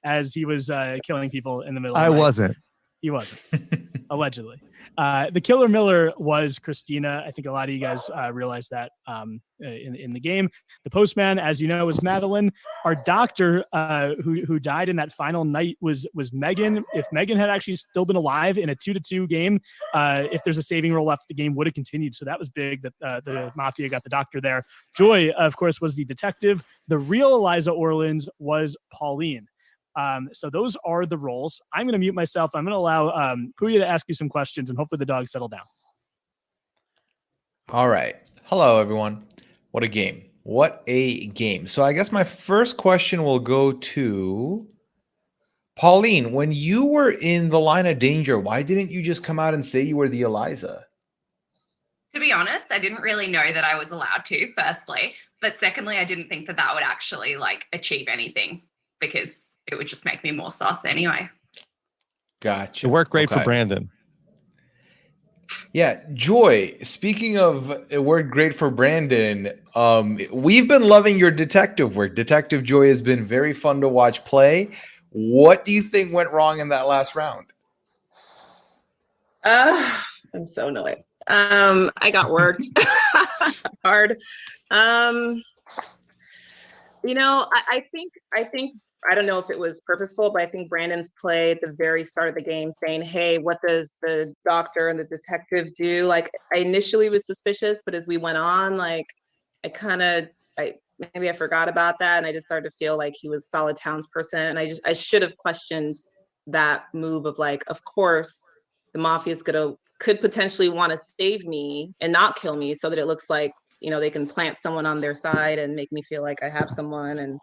as he was killing people in the middle. I of the night. wasn't. He wasn't, allegedly. The Killer Miller was Christina. I think a lot of you guys realized that in the game. The Postman, as you know, was Madeline. Our doctor, who died in that final night, was Megan. If Megan had actually still been alive in a 2-2 game, if there's a saving roll left, the game would have continued. So that was big that the Mafia got the doctor there. Joy, of course, was the detective. The real Eliza Orleans was Pauline. So those are the roles. I'm going to mute myself. I'm going to allow Puya to ask you some questions, and hopefully the dogs settle down. All right. Hello, everyone. What a game. What a game. So I guess my first question will go to Pauline. When you were in the line of danger, why didn't you just come out and say you were the Eliza? To be honest, I didn't really know that I was allowed to, firstly. But secondly, I didn't think that that would actually achieve anything, because it would just make me more sus anyway. Gotcha. It worked great for Okay. Brandon. Yeah, Joy, speaking of it worked great for Brandon, we've been loving your detective work. Detective Joy has been very fun to watch play. What do you think went wrong in that last round? I'm so annoyed. I got worked hard. I think I don't know if it was purposeful, but I think Brandon's play at the very start of the game saying, hey, what does the doctor and the detective do? I initially was suspicious, but as we went on, maybe I forgot about that, and I just started to feel like he was a solid townsperson, and I should have questioned that move of of course the Mafia could potentially want to save me and not kill me, so that it looks like they can plant someone on their side and make me feel like I have someone. And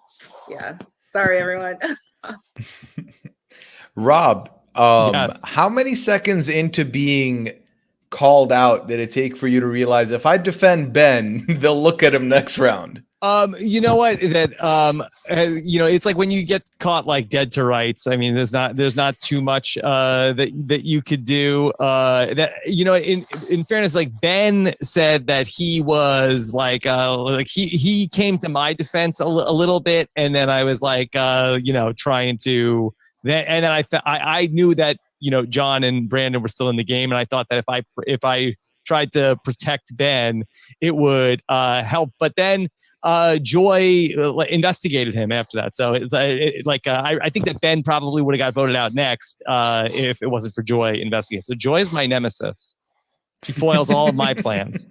yeah, sorry everyone. Rob, Yes. how many seconds into being called out did it take for you to realize if I defend Ben, they'll look at him next round? You know what? It's like when you get caught dead to rights. I mean, there's not too much that you could do. In fairness, Ben said that he was he came to my defense a little bit, and then I was trying to. And then I knew that John and Brandon were still in the game, and I thought that if I tried to protect Ben, it would help. But then Joy investigated him after that, so I think that Ben probably would have got voted out next if it wasn't for Joy investigating. So Joy is my nemesis. She foils all of my plans.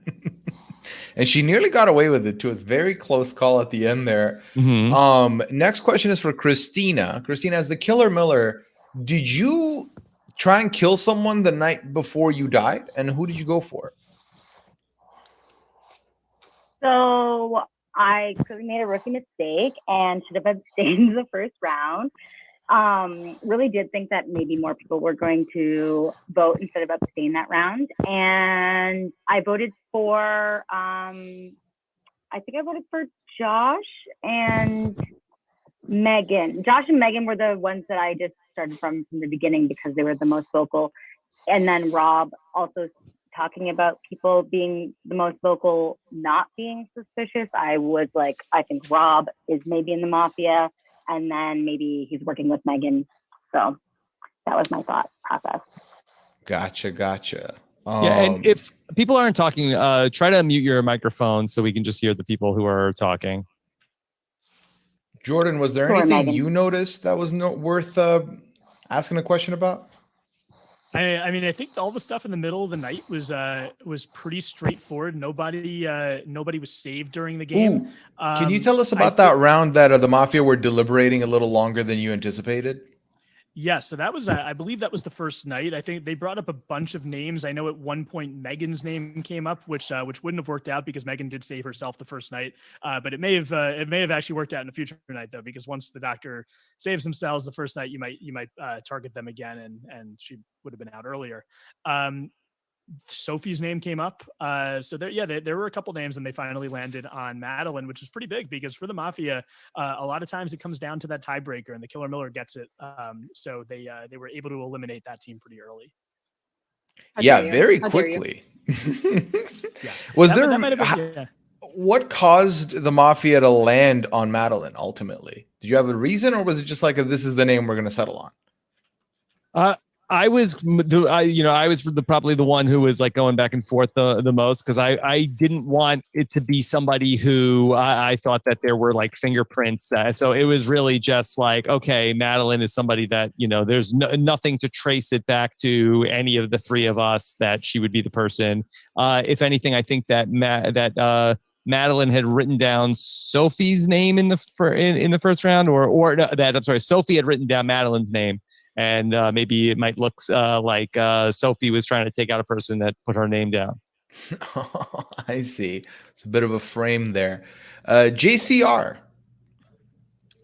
And she nearly got away with it too. It's a very close call at the end there. Mm-hmm. Next question is for Christina. Christina, as the Killer Miller, did you try and kill someone the night before you died? And who did you go for? So I clearly made a rookie mistake and should have abstained the first round. really did think that maybe more people were going to vote instead of abstain that round. And I voted for, I think I voted for Josh and Megan. Josh and Megan were the ones that I just started from the beginning because they were the most vocal. And then Rob also talking about people being the most vocal, not being suspicious. I was like, I think Rob is maybe in the mafia, and then maybe he's working with Megan. So that was my thought process. Gotcha. Yeah, and if people aren't talking, try to unmute your microphone so we can just hear the people who are talking. Jordan, was there Sure, anything Megan. you noticed that was worth asking a question about? I mean, I think all the stuff in the middle of the night was pretty straightforward. Nobody was saved during the game. Ooh, can you tell us about that round that the Mafia were deliberating a little longer than you anticipated? Yeah, so that was, I believe that was the first night. I think they brought up a bunch of names. I know at one point Megan's name came up, which wouldn't have worked out because Megan did save herself the first night. But it may have actually worked out in a future night though, because once the doctor saves themselves the first night, you might target them again, and she would have been out earlier. Sophie's name came up. So there were a couple names, and they finally landed on Madeline, which is pretty big because for the Mafia, a lot of times it comes down to that tiebreaker, and the Killer Miller gets it. So they were able to eliminate that team pretty early. Yeah, very quickly. Was there? What caused the Mafia to land on Madeline ultimately? Did you have a reason, or was it just like this is the name we're going to settle on? I was probably the one who was like going back and forth the most because I didn't want it to be somebody who I thought that there were like fingerprints so it was really just like, okay, Madeline is somebody that, there's nothing to trace it back to any of the three of us that she would be the person. If anything, I think that Madeline had written down Sophie's name in the first round, Sophie had written down Madeline's name. And maybe it might look like Sophie was trying to take out a person that put her name down. I see. It's a bit of a frame there. JCR,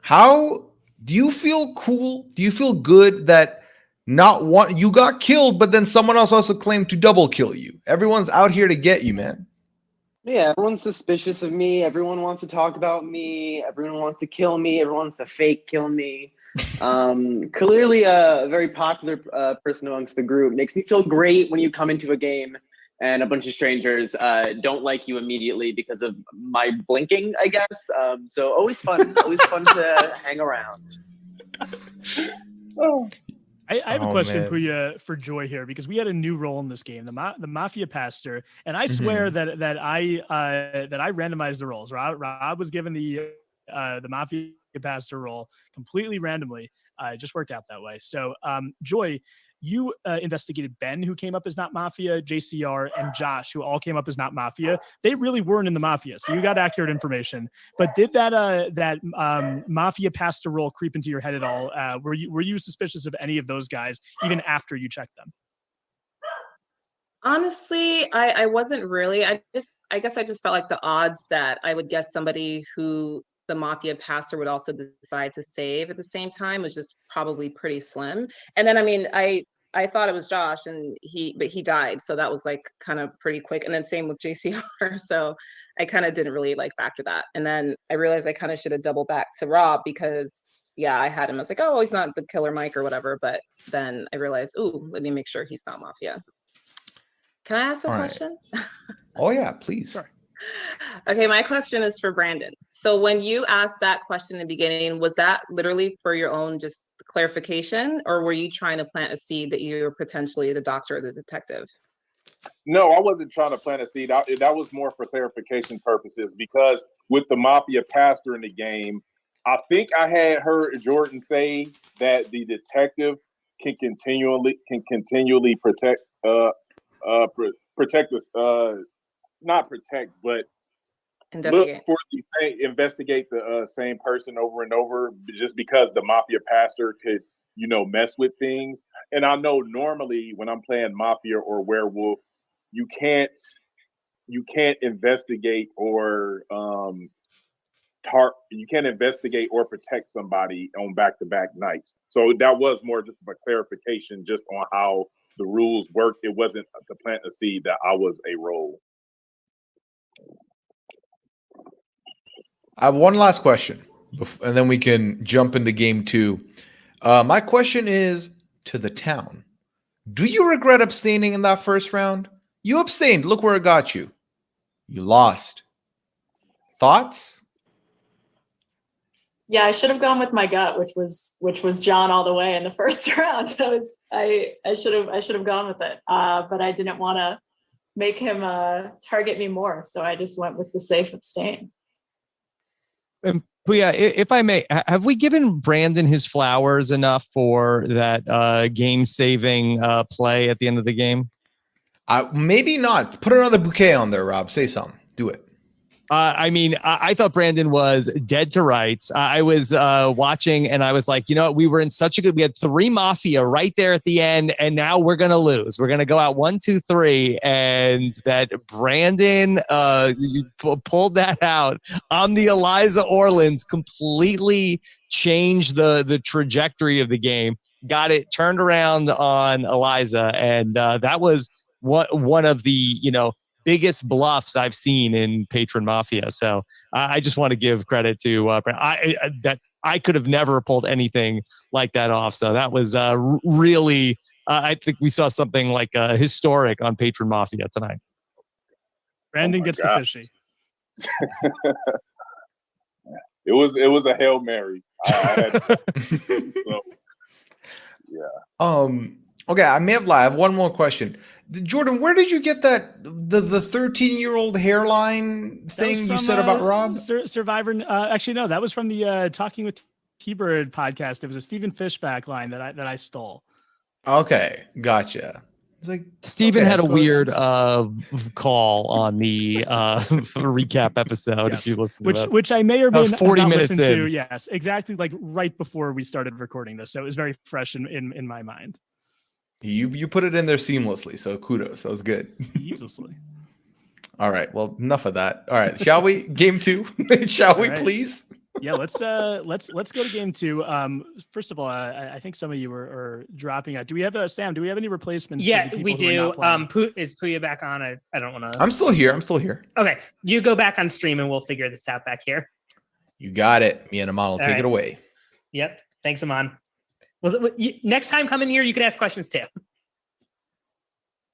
how do you feel cool? Do you feel good that you got killed, but then someone else also claimed to double kill you? Everyone's out here to get you, man. Yeah, everyone's suspicious of me. Everyone wants to talk about me. Everyone wants to kill me. Everyone wants to fake kill me. Clearly a very popular person amongst the group. Makes me feel great when you come into a game and a bunch of strangers don't like you immediately because of my blinking, I guess. So always fun to hang around. I have a question man. for Joy here because we had a new role in this game, the Mafia Pastor, and I swear that I randomized the roles. Rob was given the Mafia Pastor role completely randomly. It just worked out that way. So, Joy, you investigated Ben, who came up as not Mafia, JCR, and Josh, who all came up as not Mafia. They really weren't in the Mafia, so you got accurate information. But did that Mafia Pastor role creep into your head at all? Were you suspicious of any of those guys even after you checked them? Honestly, I wasn't really. I guess I just felt like the odds that I would guess somebody who the Mafia Pastor would also decide to save at the same time was just probably pretty slim. And then, I mean, I thought it was Josh, but he died, so that was like kind of pretty quick. And then same with JCR, so I kind of didn't really like factor that. And then I realized I kind of should have doubled back to Rob because I had him. I was like, oh, he's not the killer Mike or whatever. But then I realized, ooh, let me make sure he's not Mafia. Can I ask a question? Oh yeah, please. Sure. Okay, my question is for Brandon. So when you asked that question in the beginning, was that literally for your own just clarification, or were you trying to plant a seed that you were potentially the doctor or the detective? No, I wasn't trying to plant a seed. That was more for clarification purposes because with the Mafia Pastor in the game, I think I had heard Jordan say that the detective can continually protect protect us, not protect, but investigate the same person over and over, just because the Mafia Pastor could, mess with things. And I know normally when I'm playing Mafia or Werewolf, you can't investigate or you can't investigate or protect somebody on back-to-back nights. So that was more just of a clarification just on how the rules work. It wasn't to plant a seed that I was a role. I have one last question, and then we can jump into game 2. My question is to the town. Do you regret abstaining in that first round? You abstained. Look where it got you. You lost. Thoughts? Yeah, I should have gone with my gut, which was John all the way in the first round. I should have gone with it, but I didn't want to make him target me more, so I just went with the safe abstain. And Puya, if I may, have we given Brandon his flowers enough for that game-saving play at the end of the game? Maybe not. Put another bouquet on there, Rob. Say something. Do it. I mean, I thought Brandon was dead to rights. I was watching and I was like, you know, we were in such a good, we had 3 Mafia right there at the end, and now we're going to lose. We're going to go out 1, 2, 3. And that Brandon pulled that out on the Eliza Orleans, completely changed the trajectory of the game, got it turned around on Eliza. And that was one of the, you know, biggest bluffs I've seen in Patron Mafia. So I just want to give credit to that I could have never pulled anything like that off. So that was really, I think we saw something like historic on Patron Mafia tonight. Brandon gets the fishy. It was a Hail Mary. So yeah. Okay, I may have lied. I have one more question. Jordan, where did you get that the 13-year-old hairline thing you said about Rob? Survivor. Actually, no, that was from the Talking with T-Bird podcast. It was a Stephen Fishback line that I stole. Okay, gotcha. It's like Steven had a weird call on the recap episode. Yes. If you listen to that. Which I may or may not 40 minutes listen in. to. Yes, exactly. Like right before we started recording this, so it was very fresh in my mind. You put it in there seamlessly, so kudos. That was good. Easily. All right. Well, enough of that. All right. Shall we? Game 2. Shall we, please? Yeah. Let's go to game 2. First of all, I think some of you are dropping out. Do we have Sam? Do we have any replacements? Yeah, for the we people who are do. not playing? Is Puya back on? I don't want to. I'm still here. Okay, you go back on stream and we'll figure this out back here. You got it. Me and Aman will take right. it away. Yep. Thanks, Aman. Next time come in here, you can ask questions too.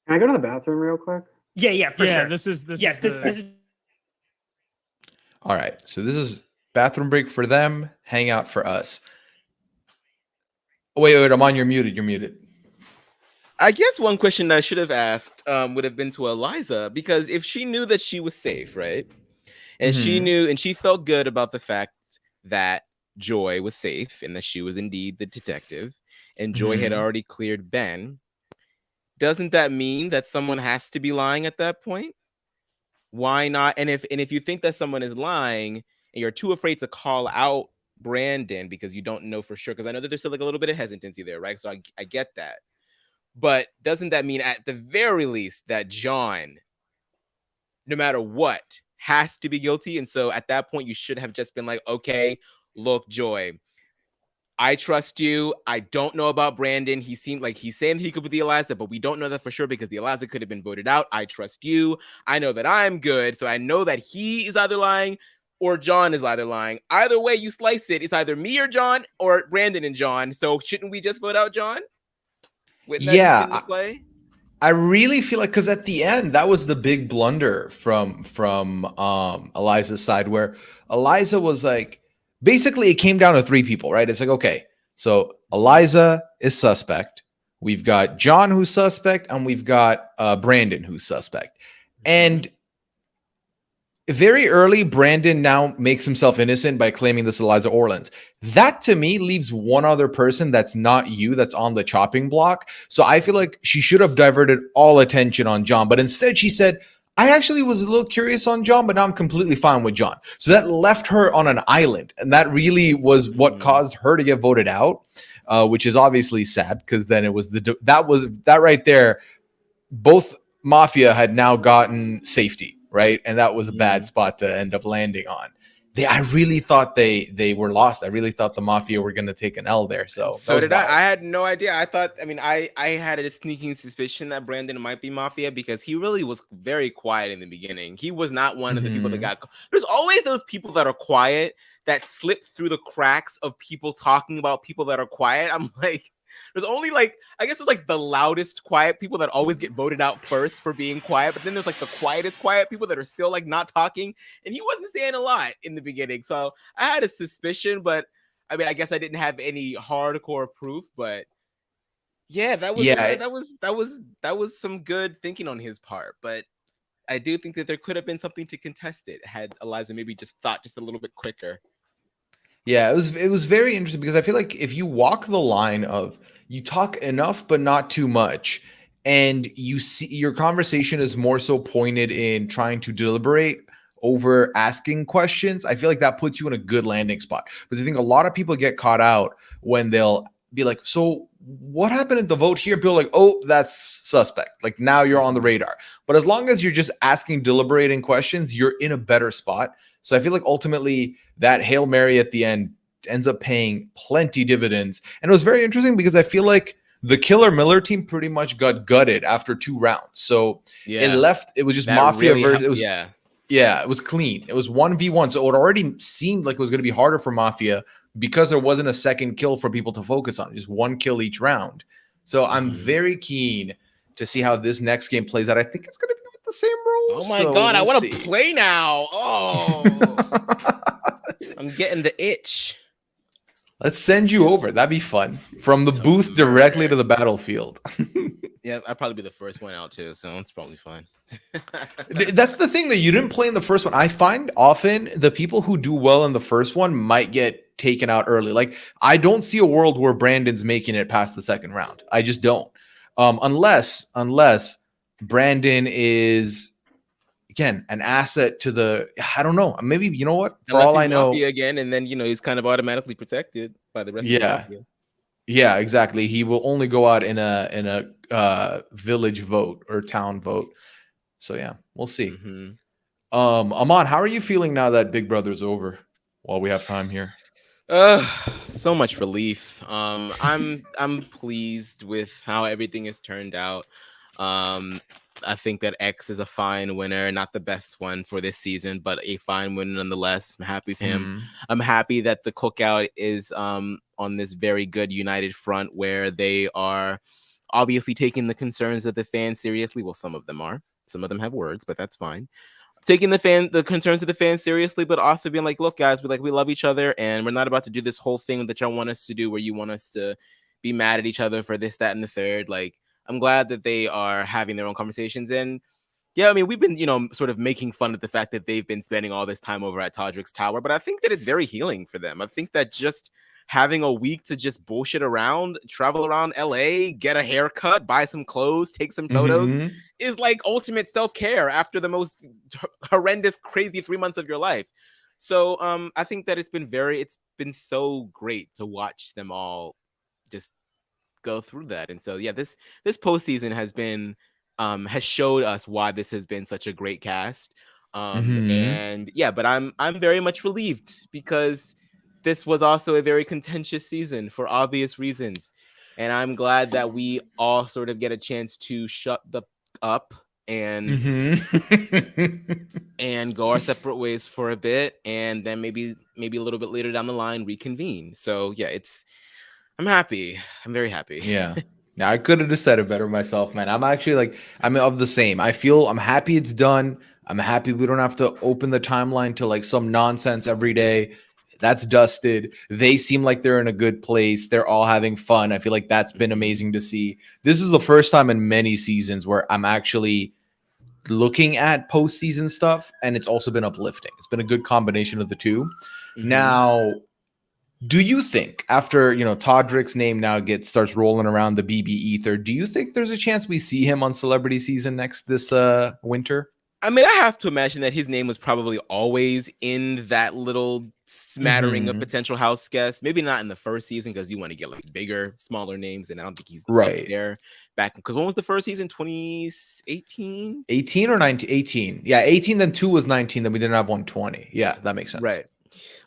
Can I go to the bathroom real quick? Yeah, for sure. This is All right. So this is bathroom break for them, hangout for us. Wait, Aman, you're muted. I guess one question I should have asked would have been to Eliza, because if she knew that she was safe, right? And she knew and she felt good about the fact that Joy was safe and that she was indeed the detective, and Joy had already cleared Ben. Doesn't that mean that someone has to be lying at that point? Why not? And if you think that someone is lying and you're too afraid to call out Brandon because you don't know for sure, because I know that there's still like a little bit of hesitancy there, right? So I get that. But doesn't that mean at the very least that John, no matter what, has to be guilty? And so at that point, you should have just been like, okay, look, Joy, I trust you. I don't know about Brandon. He seemed like he's saying he could be the Eliza, but we don't know that for sure because the Eliza could have been voted out. I trust you. I know that I'm good. So I know that he is either lying or John is either lying. Either way you slice it, it's either me or John or Brandon and John. So shouldn't we just vote out John? Play? I really feel like, because at the end, that was the big blunder from Eliza's side, where Eliza was like, basically it came down to 3 people, right? It's like, okay, so Eliza is suspect. We've got John who's suspect, and we've got Brandon who's suspect. And very early, Brandon now makes himself innocent by claiming this Eliza Orleans. That, to me, leaves one other person that's not you, that's on the chopping block. So I feel like she should have diverted all attention on John. But instead, she said, I actually was a little curious on John, but now I'm completely fine with John. So that left her on an island. And that really was what caused her to get voted out, which is obviously sad, because then it was that right there. Both Mafia had now gotten safety, right? And that was a bad spot to end up landing on. I really thought they were lost. I really thought the Mafia were going to take an L there. So So did I. I had no idea. I thought, I mean, I had a sneaking suspicion that Brandon might be Mafia because he really was very quiet in the beginning. He was not one of the people that got. There's always those people that are quiet that slip through the cracks of people talking about people that are quiet. I'm like, there's only like, I guess there's like the loudest quiet people that always get voted out first for being quiet, but then there's like the quietest quiet people that are still like not talking, and he wasn't saying a lot in the beginning. So I had a suspicion, but I mean, I guess I didn't have any hardcore proof, but yeah, that was some good thinking on his part. But I do think that there could have been something to contest it had Eliza maybe just thought just a little bit quicker. Yeah, it was very interesting because I feel like if you walk the line of you talk enough but not too much, and you see your conversation is more so pointed in trying to deliberate over asking questions, I feel like that puts you in a good landing spot. Because I think a lot of people get caught out when they'll be like, so what happened at the vote here? People are like, oh, that's suspect. Like now you're on the radar. But as long as you're just asking deliberating questions, you're in a better spot. So I feel like ultimately that Hail Mary at the end ends up paying plenty dividends. And it was very interesting because I feel like the Killer Miller team pretty much got gutted after 2 rounds. So it was just That Mafia really versus yeah. it was clean. It was 1v1. So it already seemed like it was going to be harder for Mafia because there wasn't a second kill for people to focus on, just 1 kill each round. So I'm very keen to see how this next game plays out. I think it's going to be with the same rules. Oh my God, I want to play now. Oh, I'm getting the itch. Let's send you over. That'd be fun. From the booth directly to the battlefield. Yeah, I'd probably be the first one out too, so it's probably fine. That's the thing that you didn't play in the first one. I find often the people who do well in the first one might get taken out early. Like I don't see a world where Brandon's making it past the second round. I just don't. Unless Brandon is again an asset to the. I don't know. Maybe you know what? For all I know, Mafia again, and then he's kind of automatically protected by the rest of the Mafia. Yeah, exactly. He will only go out in a village vote or town vote. So yeah, we'll see. Aman, how are you feeling now that Big Brother's over? While we have time here. So much relief. I'm pleased with how everything has turned out. I think that X is a fine winner, not the best one for this season, but a fine winner nonetheless. I'm happy for him. I'm happy that the cookout is on this very good united front where they are obviously taking the concerns of the fans seriously. Well, some of them are. Some of them have words, but that's fine. Taking the concerns of the fans seriously, but also being like, look, guys, we love each other, and we're not about to do this whole thing that y'all want us to do where you want us to be mad at each other for this, that, and the third. Like, I'm glad that they are having their own conversations. And yeah, I mean, we've been, sort of making fun of the fact that they've been spending all this time over at Todrick's Tower, but I think that it's very healing for them. I think that just having a week to just bullshit around, travel around LA, get a haircut, buy some clothes, take some photos is like ultimate self-care after the most horrendous, crazy 3 months of your life. So I think that it's been so great to watch them all just go through that. And so yeah, this postseason has showed us why this has been such a great cast. And yeah, but I'm very much relieved because this was also a very contentious season for obvious reasons. And I'm glad that we all sort of get a chance to shut up and and go our separate ways for a bit, and then maybe a little bit later down the line reconvene. So yeah, I'm happy. I'm very happy. Yeah, I could have just said it better myself, man. I'm actually I'm of the same. I'm happy it's done. I'm happy we don't have to open the timeline to some nonsense every day. That's dusted. They seem like they're in a good place. They're all having fun. I feel like that's been amazing to see. This is the first time in many seasons where I'm actually looking at postseason stuff, and it's also been uplifting. It's been a good combination of the two. Now, do you think after Todrick's name now starts rolling around the BB ether, do you think there's a chance we see him on Celebrity Season this winter? I mean, I have to imagine that his name was probably always in that little smattering of potential house guests. Maybe not in the first season because you want to get bigger, smaller names, and I don't think he's up there back. Because when was the first season? 2018? 18 or 19? 18. Yeah, 18. Then 2 was 19. Then we didn't have 120. Yeah, that makes sense. Right.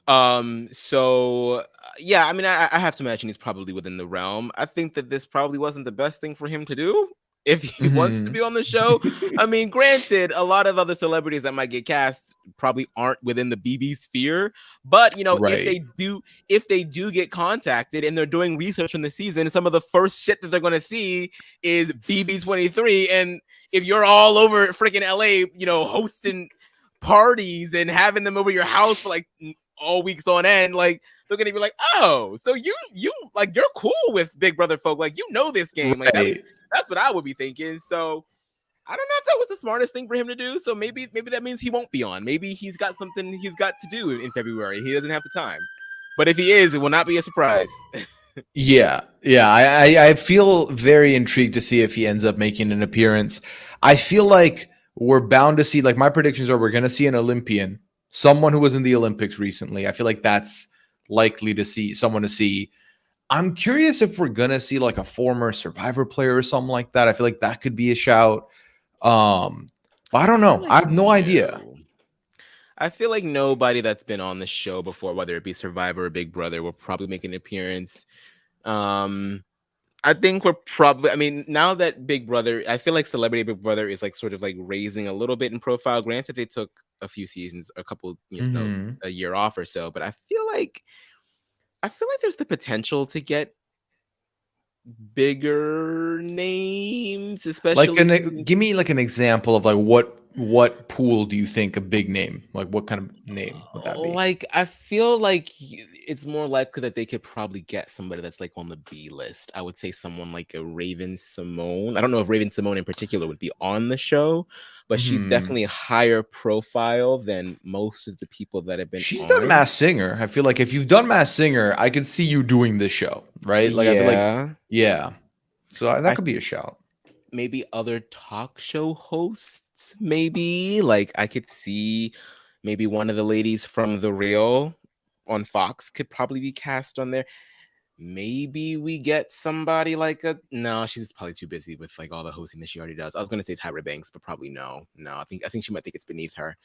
Yeah, I mean, I have to imagine he's probably within the realm. I think that this probably wasn't the best thing for him to do if he wants to be on the show. I mean, granted, a lot of other celebrities that might get cast probably aren't within the BB sphere, but you know, Right. if they do get contacted and they're doing research on the season, some of the first shit that they're going to see is BB23. And if you're all over freaking LA, you know, hosting parties and having them over your house for like all weeks on end, like they're gonna be like, oh, so you like you're cool with Big Brother folk, like you know this game, like Right. that's what I would be thinking. So I don't know if that was the smartest thing for him to do. So maybe that means he won't be on. Maybe he's got something he's got to do in February. He doesn't have the time. But if he is, it will not be a surprise. Yeah. I feel very intrigued to see if he ends up making an appearance. I feel like we're bound to see, like my predictions are, we're going to see an Olympian, someone who was in the Olympics recently. I feel like that's likely to see someone to see. I'm curious if we're going to see like a former Survivor player or something like that. I feel like that could be a shout. But I don't know. I have no idea. I feel like nobody that's been on the show before, whether it be Survivor or Big Brother, will probably make an appearance. I think we're probably, I mean, now that Big Brother, I feel like Celebrity Big Brother is like sort of like raising a little bit in profile. Granted, they took a few seasons, a couple, a year off or so, but I feel like there's the potential to get bigger names, especially give me like an example of like what pool do you think a big name, like what kind of name would that be? Like I feel like it's more likely that they could probably get somebody that's like on the B list. I would say someone like a Raven Simone. I don't know if Raven Simone in particular would be on the show, but she's definitely a higher profile than most of the people that have been. She's done Masked Singer. I feel like if you've done Masked Singer, I could see you doing this show, right? Like I feel like, yeah. So that could be a shout. Maybe other talk show hosts. Maybe like I could see maybe one of the ladies from The Real on Fox could probably be cast on there. Maybe we get somebody like no, she's probably too busy with like all the hosting that she already does. I was gonna say Tyra Banks, but probably no. I think she might think it's beneath her.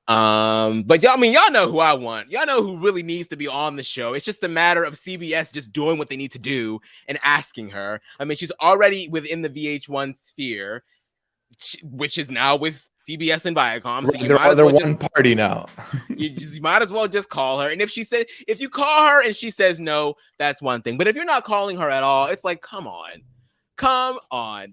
But y'all, I mean, y'all know who I want. Y'all know who really needs to be on the show. It's just a matter of CBS just doing what they need to do and asking her. I mean, she's already within the VH1 sphere, which is now with CBS and Viacom. So they're one party now. you might as well just call her. And if you call her and she says no, that's one thing. But if you're not calling her at all, it's like, come on.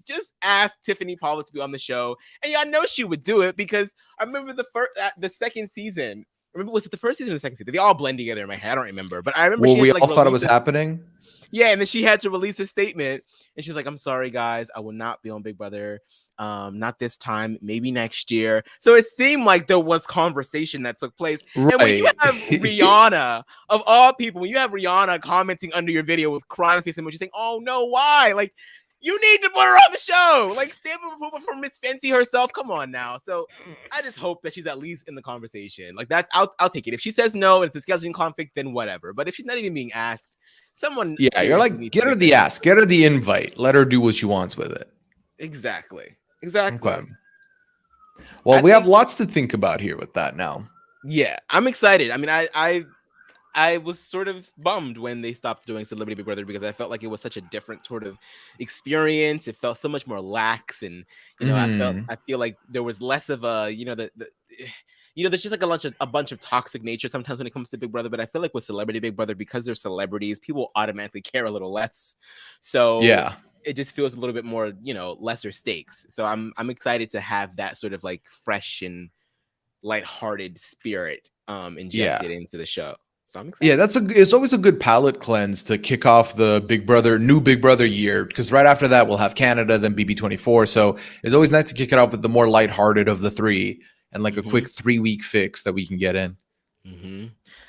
Just ask Tiffany Pollard to be on the show. And y'all know she would do it because I remember the second season. Was it the first season or the second season? They all blend together in my head. I don't remember. But I remember we all thought it was happening. Yeah, and then she had to release a statement, and she's like, "I'm sorry, guys, I will not be on Big Brother. Not this time. Maybe next year." So it seemed like there was conversation that took place. Right. And when you have Rihanna, of all people, when you have Rihanna commenting under your video with crying face emoji, saying, "Oh no, why?" Like, you need to put her on the show. Like, stamp of approval from Miss Fenty herself. Come on now. So I just hope that she's at least in the conversation. Like that's, I'll take it. If she says no and it's a scheduling conflict, then whatever. But if she's not even being asked, someone, yeah, you're like, get her the ask, get her the invite, let her do what she wants with it. Exactly. Okay. Well, we have lots to think about here with that now. Yeah, I'm excited. I mean, I was sort of bummed when they stopped doing Celebrity Big Brother because I felt like it was such a different sort of experience. It felt so much more lax, and I feel like there was less of a there's just like a bunch of toxic nature sometimes when it comes to Big Brother. But I feel like with Celebrity Big Brother, because they're celebrities, people automatically care a little less. So yeah, it just feels a little bit more lesser stakes. So I'm excited to have that sort of like fresh and lighthearted spirit injected into the show. So I'm excited. Yeah, it's always a good palate cleanse to kick off the new Big Brother year, because right after that we'll have Canada, then BB24. So it's always nice to kick it off with the more lighthearted of the three and like a quick 3-week fix that we can get in.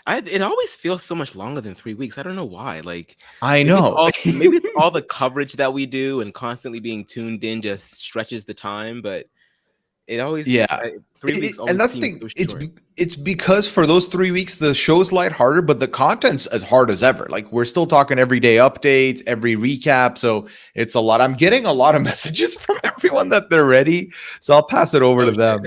It always feels so much longer than 3 weeks. I don't know why. Like, I know maybe it's all the coverage that we do and constantly being tuned in just stretches the time, but it always 3 weeks. And that's the thing. It's because for those 3 weeks the show's lighthearted, but the content's as hard as ever. Like, we're still talking everyday updates, every recap. So it's a lot. I'm getting a lot of messages from everyone that they're ready. So I'll pass it over to them.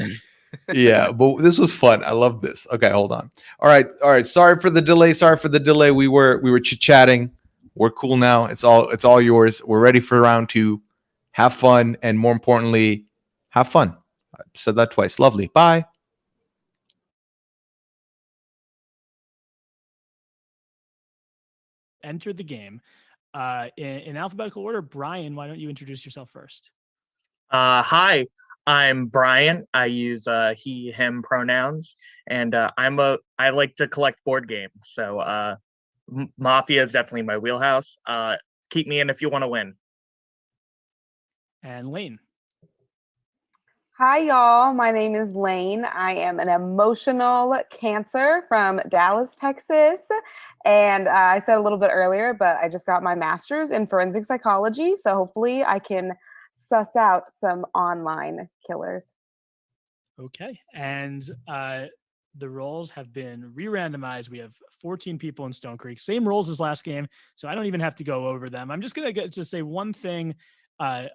Yeah, but this was fun. I love this. Okay, hold on. All right. Sorry for the delay. We were chit-chatting. We're cool now. It's all yours. We're ready for round 2. Have fun, and more importantly, have fun. I said that twice. Lovely. Bye. Enter the game. In alphabetical order, Brian, why don't you introduce yourself first? Hi, I'm Brian. I use he, him pronouns, and I like to collect board games. So Mafia is definitely my wheelhouse. Keep me in if you want to win. And Lane. Hi, y'all. My name is Lane. I am an emotional Cancer from Dallas, Texas. And I said a little bit earlier, but I just got my master's in forensic psychology. So hopefully I can suss out some online killers. Okay. And the roles have been re-randomized. We have 14 people in Stone Creek, same roles as last game. So I don't even have to go over them. I'm just going to just say one thing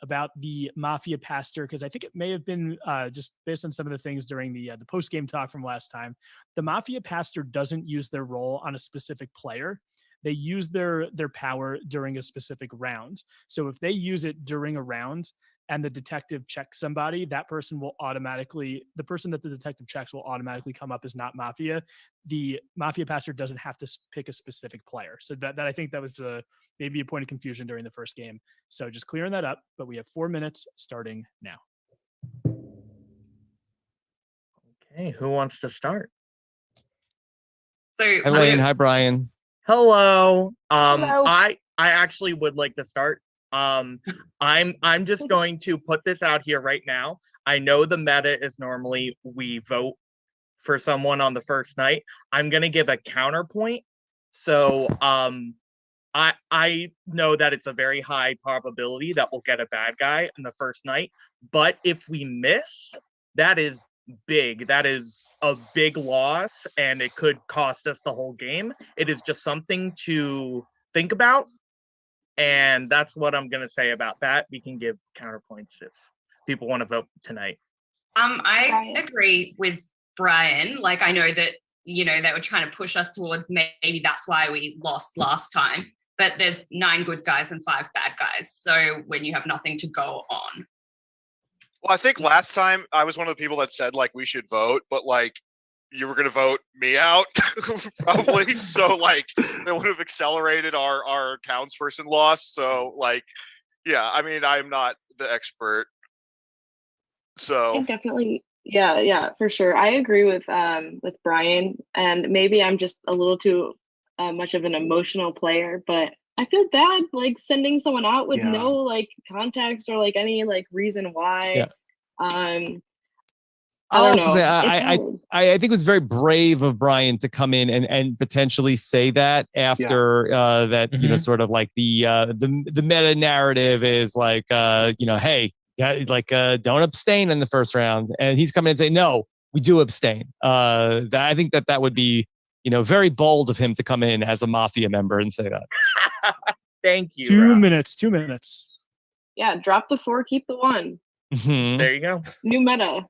about the Mafia pastor, because I think it may have been just based on some of the things during the post-game talk from last time. The Mafia pastor doesn't use their role on a specific player. They use their power during a specific round. So if they use it during a round and the detective checks somebody, that person will automatically, the person that the detective checks will automatically come up as not Mafia. The Mafia pastor doesn't have to pick a specific player. So that I think that was maybe a point of confusion during the first game. So just clearing that up, but we have 4 minutes starting now. Okay, who wants to start? So hi, Lane. Hi, Brian. Hello. Hello. I actually would like to start. I'm just going to put this out here right now. I know the meta is normally we vote for someone on the first night. I'm gonna give a counterpoint. So I know that it's a very high probability that we'll get a bad guy in the first night. But if we miss, that is big. That is a big loss, and it could cost us the whole game. It is just something to think about. And that's what I'm going to say about that. We can give counterpoints if people want to vote tonight. I agree with Brian. Like, I know that, they were trying to push us towards maybe that's why we lost last time. But there's 9 good guys and 5 bad guys. So when you have nothing to go on. Well, I think last time I was one of the people that said, like, we should vote, but, like, you were going to vote me out, probably. So, like, it would have accelerated our townsperson loss. So, like, yeah, I mean, I'm not the expert. So I definitely, yeah, for sure. I agree with Brian, and maybe I'm just a little too much of an emotional player, but I feel bad like sending someone out with no like context or like any like reason why. I'll also say I think it was very brave of Brian to come in and potentially say that after that, sort of like the meta narrative is like, hey, don't abstain in the first round. And he's coming in and saying, no, we do abstain. I think that would be, very bold of him to come in as a Mafia member and say that. Thank you. 2 minutes. 2 minutes. Yeah, drop the 4, keep the 1. Mm-hmm. There you go. New meta.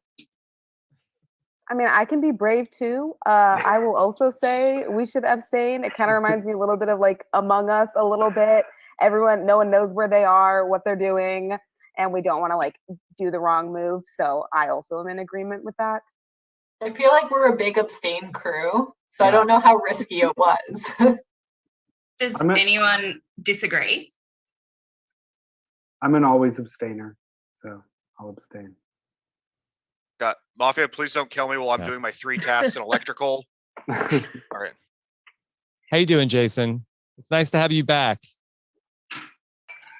I mean, I can be brave too. I will also say we should abstain. It kind of reminds me a little bit of like Among Us a little bit. No one knows where they are, what they're doing, and we don't want to like do the wrong move. So I also am in agreement with that. I feel like we're a big abstain crew, so I don't know how risky it was. Does anyone disagree? I'm an always abstainer, so I'll abstain. Got Mafia, please don't kill me while I'm doing my 3 tasks in electrical. All right. How you doing, Jason? It's nice to have you back.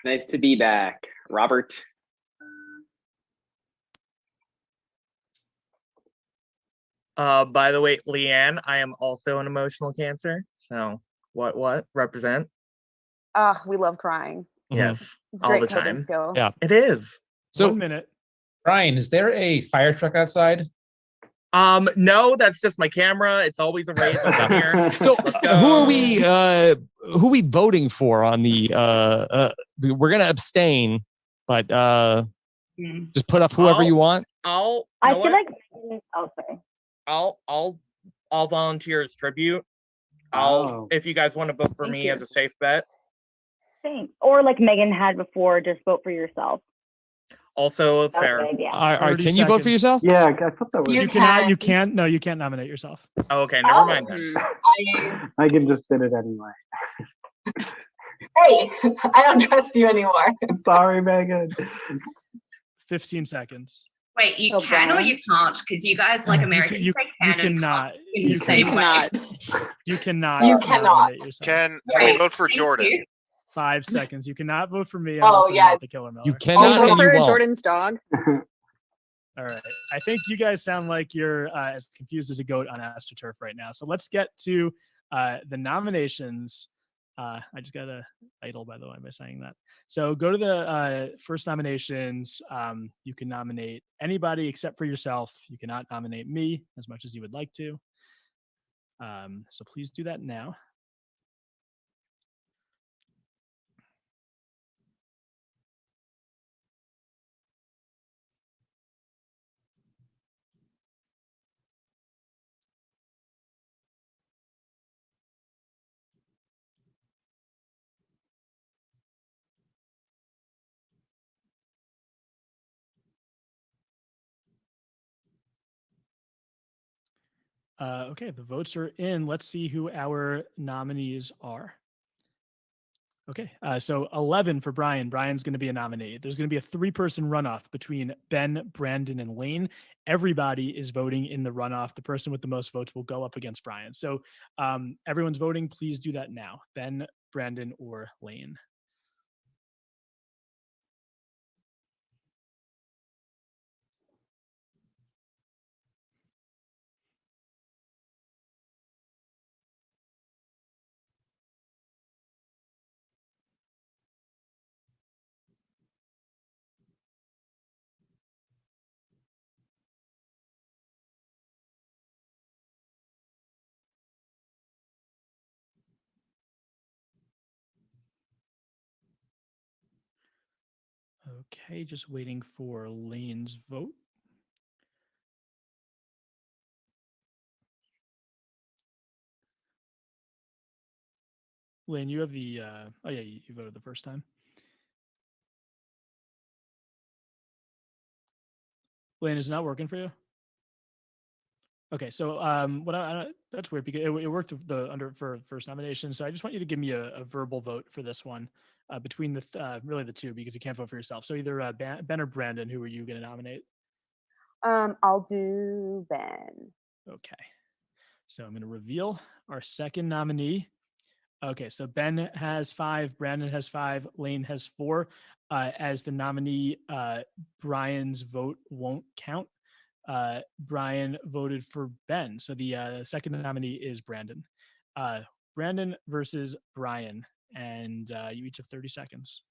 Nice to be back, Robert. By the way, Leanne, I am also an emotional Cancer. So what represent? We love crying. Yes, It's all great the coping time. skill. Yeah, it is. So 1 minute. Brian, is there a fire truck outside? No, that's just my camera. It's always a raise up here. So who are we voting for on the we're gonna abstain, but just put up whoever you want. I know feel what? like. Oh, sorry. I'll volunteer as tribute. I'll Oh. if you guys want to vote for Thank me you. as a safe bet. Thanks. Or like Megan had before, just vote for yourself. Also That was fair. a good idea. All right, 30 can you vote for seconds. yourself? Yeah, I thought that was. You cannot. You can't. No, you can't nominate yourself. Oh, okay, never mind then. I can just did it anyway. Hey, I don't trust you anymore. Sorry, Megan. 15 seconds. Wait, you Oh, can or Brian? you can't? Because you guys, like Americans, You say can and cannot. can't in the You same way. cannot. You cannot. You cannot. nominate yourself. Can we Great, vote for thank Jordan? you. 5 seconds. You cannot vote for me. I'm Oh, also yeah. not the killer Miller. You I'll cannot vote and you for won't. Jordan's dog. All right. I think you guys sound like you're as confused as a goat on AstroTurf right now. So let's get to the nominations. I just got a idle, by the way, by saying that. So go to the first nominations. You can nominate anybody except for yourself. You cannot nominate me as much as you would like to. So please do that now. Okay, the votes are in. Let's see who our nominees are. Okay, so 11 for Brian. Brian's going to be a nominee. There's going to be a 3-person runoff between Ben, Brandon, and Lane. Everybody is voting in the runoff. The person with the most votes will go up against Brian. So everyone's voting. Please do that now. Ben, Brandon, or Lane. Okay, just waiting for Lane's vote. Lane, you have the, oh yeah, you voted the first time. Lane, is it not working for you? Okay, so that's weird because it worked for first nomination. So I just want you to give me a verbal vote for this one between the really the two, because you can't vote for yourself. So either Ben or Brandon, who are you going to nominate? I'll do Ben. Okay, so I'm going to reveal our second nominee. Okay, so Ben has 5, Brandon has 5, Lane has 4. As the nominee, Brian's vote won't count. Brian voted for Ben. So the second nominee is Brandon. Brandon versus Brian. And you each have 30 seconds.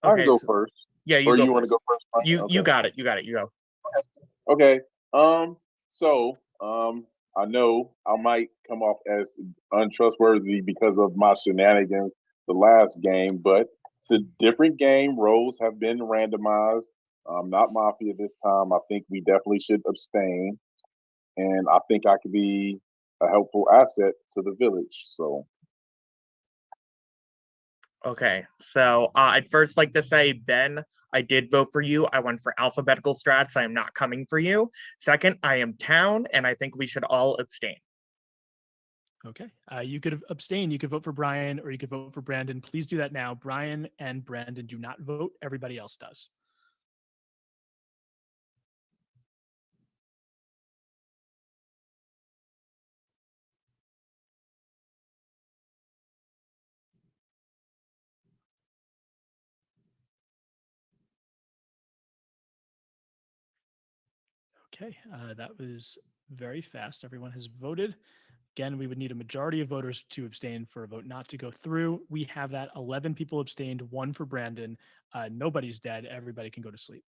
I can go first. Yeah, or you want to go first? Brian? You got it. You got it. You go. Okay. So I know I might come off as untrustworthy because of my shenanigans the last game, but it's a different game. Roles have been randomized. Not Mafia this time. I think we definitely should abstain, and I think I could be a helpful asset to the village. So. Okay, so I'd first like to say, Ben, I did vote for you. I went for alphabetical strats. I am not coming for you. Second, I am town, and I think we should all abstain. Okay, you could abstain. You could vote for Brian, or you could vote for Brandon. Please do that now. Brian and Brandon do not vote. Everybody else does. Okay, that was very fast. Everyone has voted. Again, we would need a majority of voters to abstain for a vote not to go through. We have that. 11 people abstained, 1 for Brandon. Nobody's dead. Everybody can go to sleep.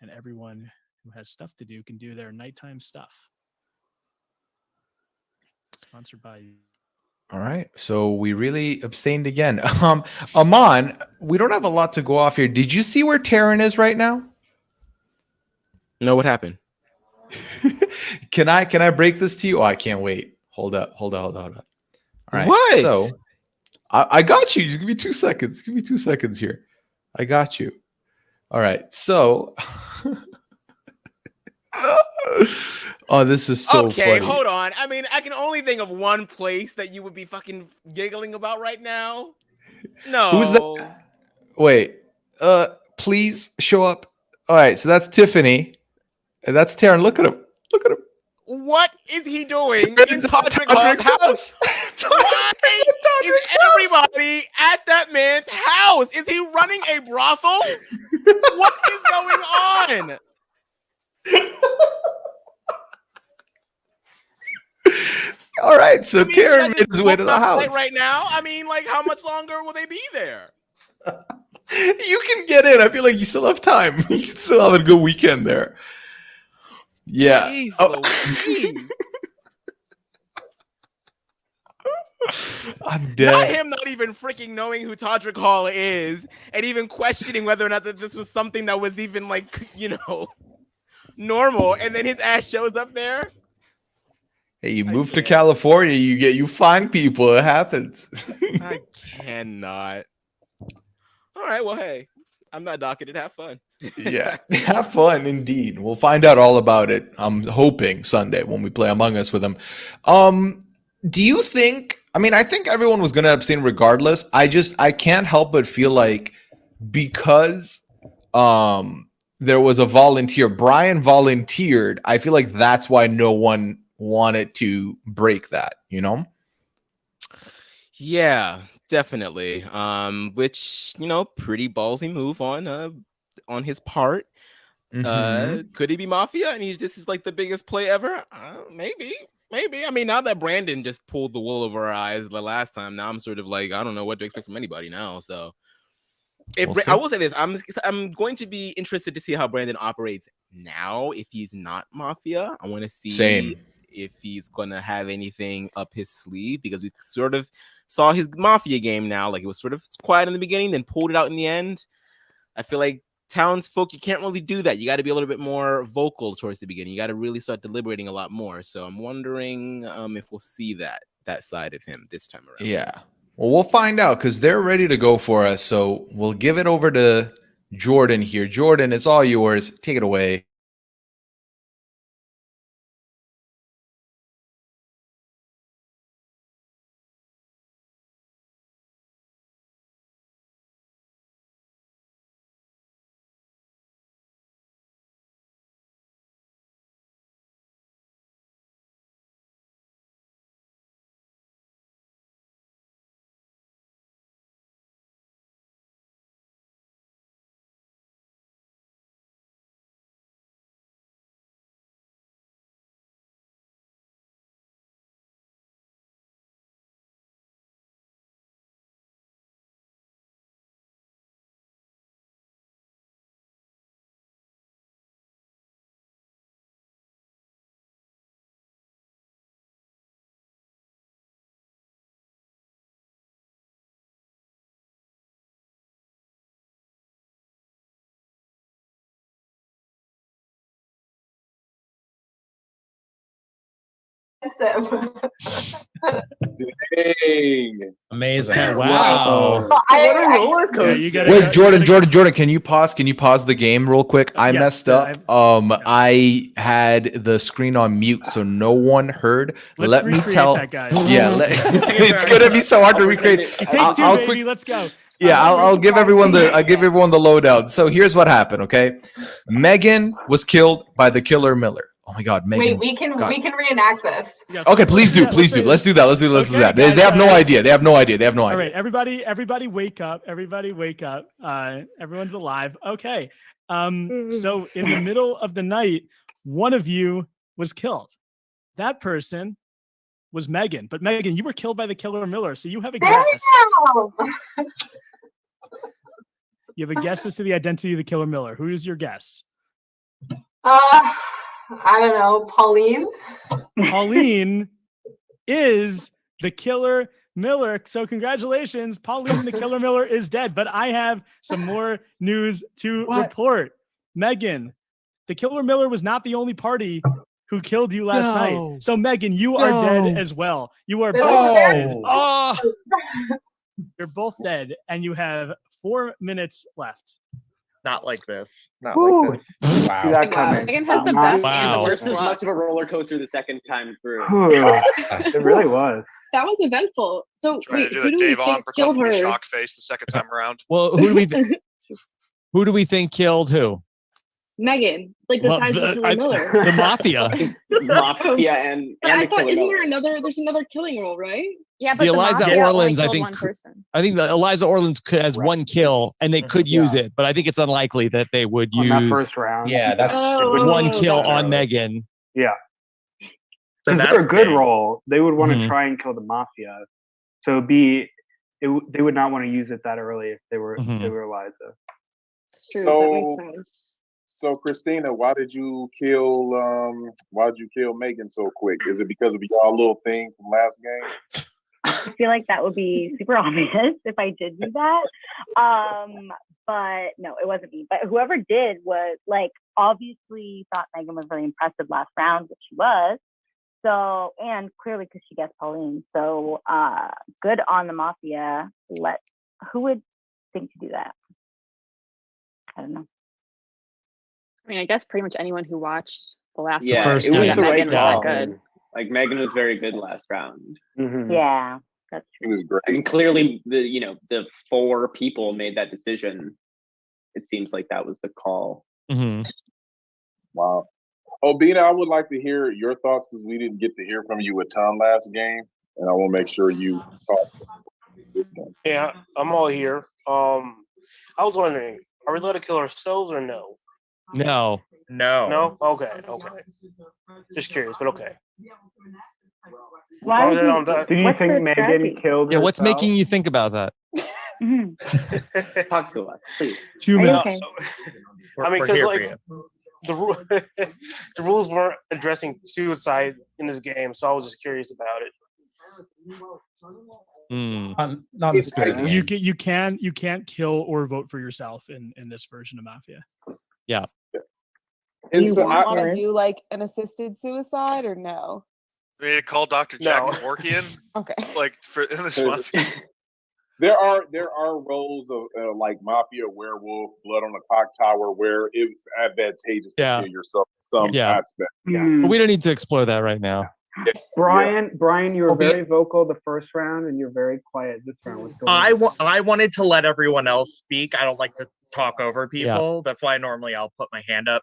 And everyone who has stuff to do can do their nighttime stuff. Sponsored by All right. So we really abstained again. Aman, we don't have a lot to go off here. Did you see where Taryn is right now? No, what happened? Can I break this to you? Oh, I can't wait. Hold up. All right. What? So I got you. Just give me 2 seconds. Give me 2 seconds here. I got you. All right. So oh, this is so Okay, funny. hold on. I mean, I can only think of one place that you would be fucking giggling about right now. No. Who's that? Wait. Please show up. All right. So that's Tiffany. And that's Taryn. Look at him. Look at him. What is he doing in Todrick Hall's house? Why is everybody at that man's house? Is he running a brothel? What is going on? All right, so Taryn Should I made just his way book to the my house. flight right now? I mean, like, how much longer will they be there? You can get in. I feel like you still have time. You can still have a good weekend there. Yeah. Jeez, Oh. Louise. I'm dead. Not him not even freaking knowing who Todrick Hall is and even questioning whether or not that this was something that was even like, normal. And then his ass shows up there. Hey, you move to California, you find people. It happens. I cannot. All right, well, hey, I'm not docketed. Have fun. Yeah, have fun indeed. We'll find out all about it. I'm hoping Sunday when we play Among Us with them. Do you think? I mean, I think everyone was going to abstain regardless. I can't help but feel like because there was a volunteer, Brian volunteered. I feel like that's why no one wanted to break that. Yeah, definitely. Which pretty ballsy move on his part. Could he be Mafia? And this is like the biggest play ever? Maybe. I mean, now that Brandon just pulled the wool over our eyes the last time, now I'm sort of like, I don't know what to expect from anybody now. So I will say this, I'm going to be interested to see how Brandon operates now if he's not Mafia. I want to see Same. if he's going to have anything up his sleeve, because we sort of saw his Mafia game now. Like, it was sort of quiet in the beginning, then pulled it out in the end. I feel like townsfolk, you can't really do that. You got to be a little bit more vocal towards the beginning. You got to really start deliberating a lot more. So I'm wondering if we'll see that side of him this time around. Yeah. Well, we'll find out because they're ready to go for us. So we'll give it over to Jordan here. Jordan, it's all yours. Take it away. Dang. Amazing. Wow. What a roller coaster. you gotta Wait, go- Jordan, can you pause? Can you pause the game real quick? I Yes, messed up. I had the screen on mute, so no one heard. Let's Let me recreate tell. that, guys. Yeah, it's gonna be so hard to recreate. You take two, baby. Let's go. Yeah, I'll give everyone the lowdown. So here's what happened. Okay, Megan was killed by the killer Miller. Oh my God, Megan. Wait, we can reenact this. Okay, please do. Let's do that. Let's do that. They have no idea. They have no idea. All right, everybody wake up. Everybody wake up. Everyone's alive. Okay. So in the middle of the night, one of you was killed. That person was Megan. But Megan, you were killed by the killer Miller, so you have a guess. You have a guess as to the identity of the killer Miller. Who is your guess? I don't know, Pauline. Pauline is the killer Miller. So congratulations, Pauline the Killer Miller is dead. But I have some more news to report. Megan, the Killer Miller was not the only party who killed you last night. So Megan, you are dead as well. You are both dead. You're both dead, and you have 4 minutes left. Not like this. Not like this. See that coming. Megan has the best and the Just worst as luck. much of a roller coaster the second time through. It really was. That was eventful. So Trying wait, to do who a do we Dave on think killed pretend to be her? shock face the second time around. Well, who do we think killed who? Megan, like besides the Killer Miller. The mafia. Mafia and I the thought Killer isn't Miller. there another? There's another killing role, right? Yeah, The Eliza Orleans, I think. I think that Eliza Orleans has one kill, and they could use it, but I think it's unlikely that they would On use that first round. Yeah, that's one kill on Megan. Yeah. So Because that's they're a good big. role. They would want to Mhm. try and kill the mafia. So they would not want to use it that early if they were Eliza. True, So- that makes sense. So Christina, why did you kill Megan so quick? Is it because of y'all little thing from last game? I feel like that would be super obvious if I did do that. But no, it wasn't me. But whoever did was like obviously thought Megan was really impressive last round, which she was. So, and clearly because she guessed Pauline. So good on the mafia. Who would think to do that? I don't know. I mean, I guess pretty much anyone who watched the last Yeah, one it knew was that the right Megan was call. that good. Like Megan was very good last round. Yeah, that's true. It was great. And clearly, the 4 people made that decision. It seems like that was the call. Wow. Obina, I would like to hear your thoughts because we didn't get to hear from you a ton last game, and I want to make sure you talk this game. Yeah, I'm all here. I was wondering, are we allowed to kill ourselves or no? No. No? Okay. Just curious, but okay. Why As long as I don't Do die- you think Megan killed Yeah, what's herself? making you think about that? Talk to us, please. 2 minutes. Okay. I mean, We're because here for like you. the rules weren't addressing suicide in this game, so I was just curious about it. Not in the spirit game. You can't kill or vote for yourself in this version of Mafia. Yeah. And you so want to do like an assisted suicide or no? We need to call Dr. Jack No. Kevorkian. Okay. Like for in this mafia. There are roles of like mafia, werewolf, blood on the clock tower where it's advantageous to kill yourself in some aspect. But we don't need to explore that right now. Brian, you were very vocal the first round, and you're very quiet this round. What's going on? I wanted to let everyone else speak. I don't like to talk over people. That's why normally I'll put my hand up.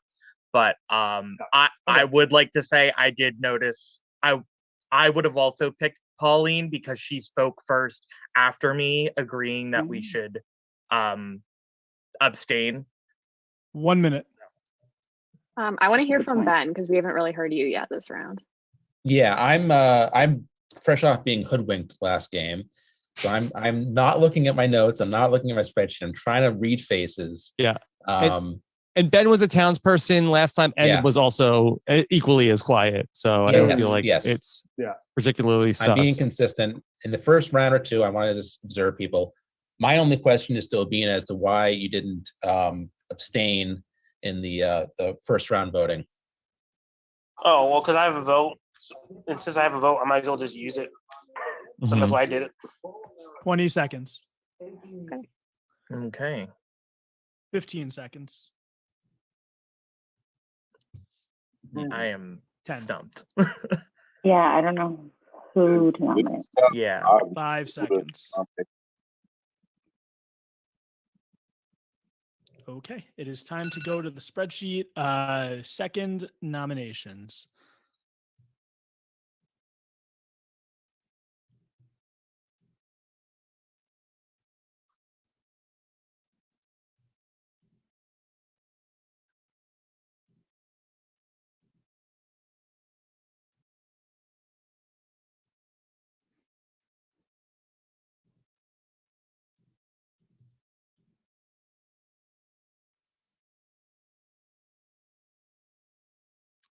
But I would like to say I did notice I would have also picked Pauline because she spoke first after me, agreeing that we should abstain. 1 minute. I want to hear from Ben because we haven't really heard you yet this round. Yeah, I'm fresh off being hoodwinked last game, so I'm not looking at my notes. I'm not looking at my spreadsheet. I'm trying to read faces. Yeah. And Ben was a townsperson last time and was also equally as quiet. So I don't feel like it's particularly sus. I'm being consistent. In the first round or two, I wanted to just observe people. My only question is still being as to why you didn't abstain in the first round voting. Oh, well, because I have a vote. And since I have a vote, I might as well just use it. So that's why I did it. 20 seconds. Okay. 15 seconds. I am 10. stumped. Yeah, I don't know who to nominate. Yeah. 5 seconds. Okay, it is time to go to the spreadsheet. Second nominations.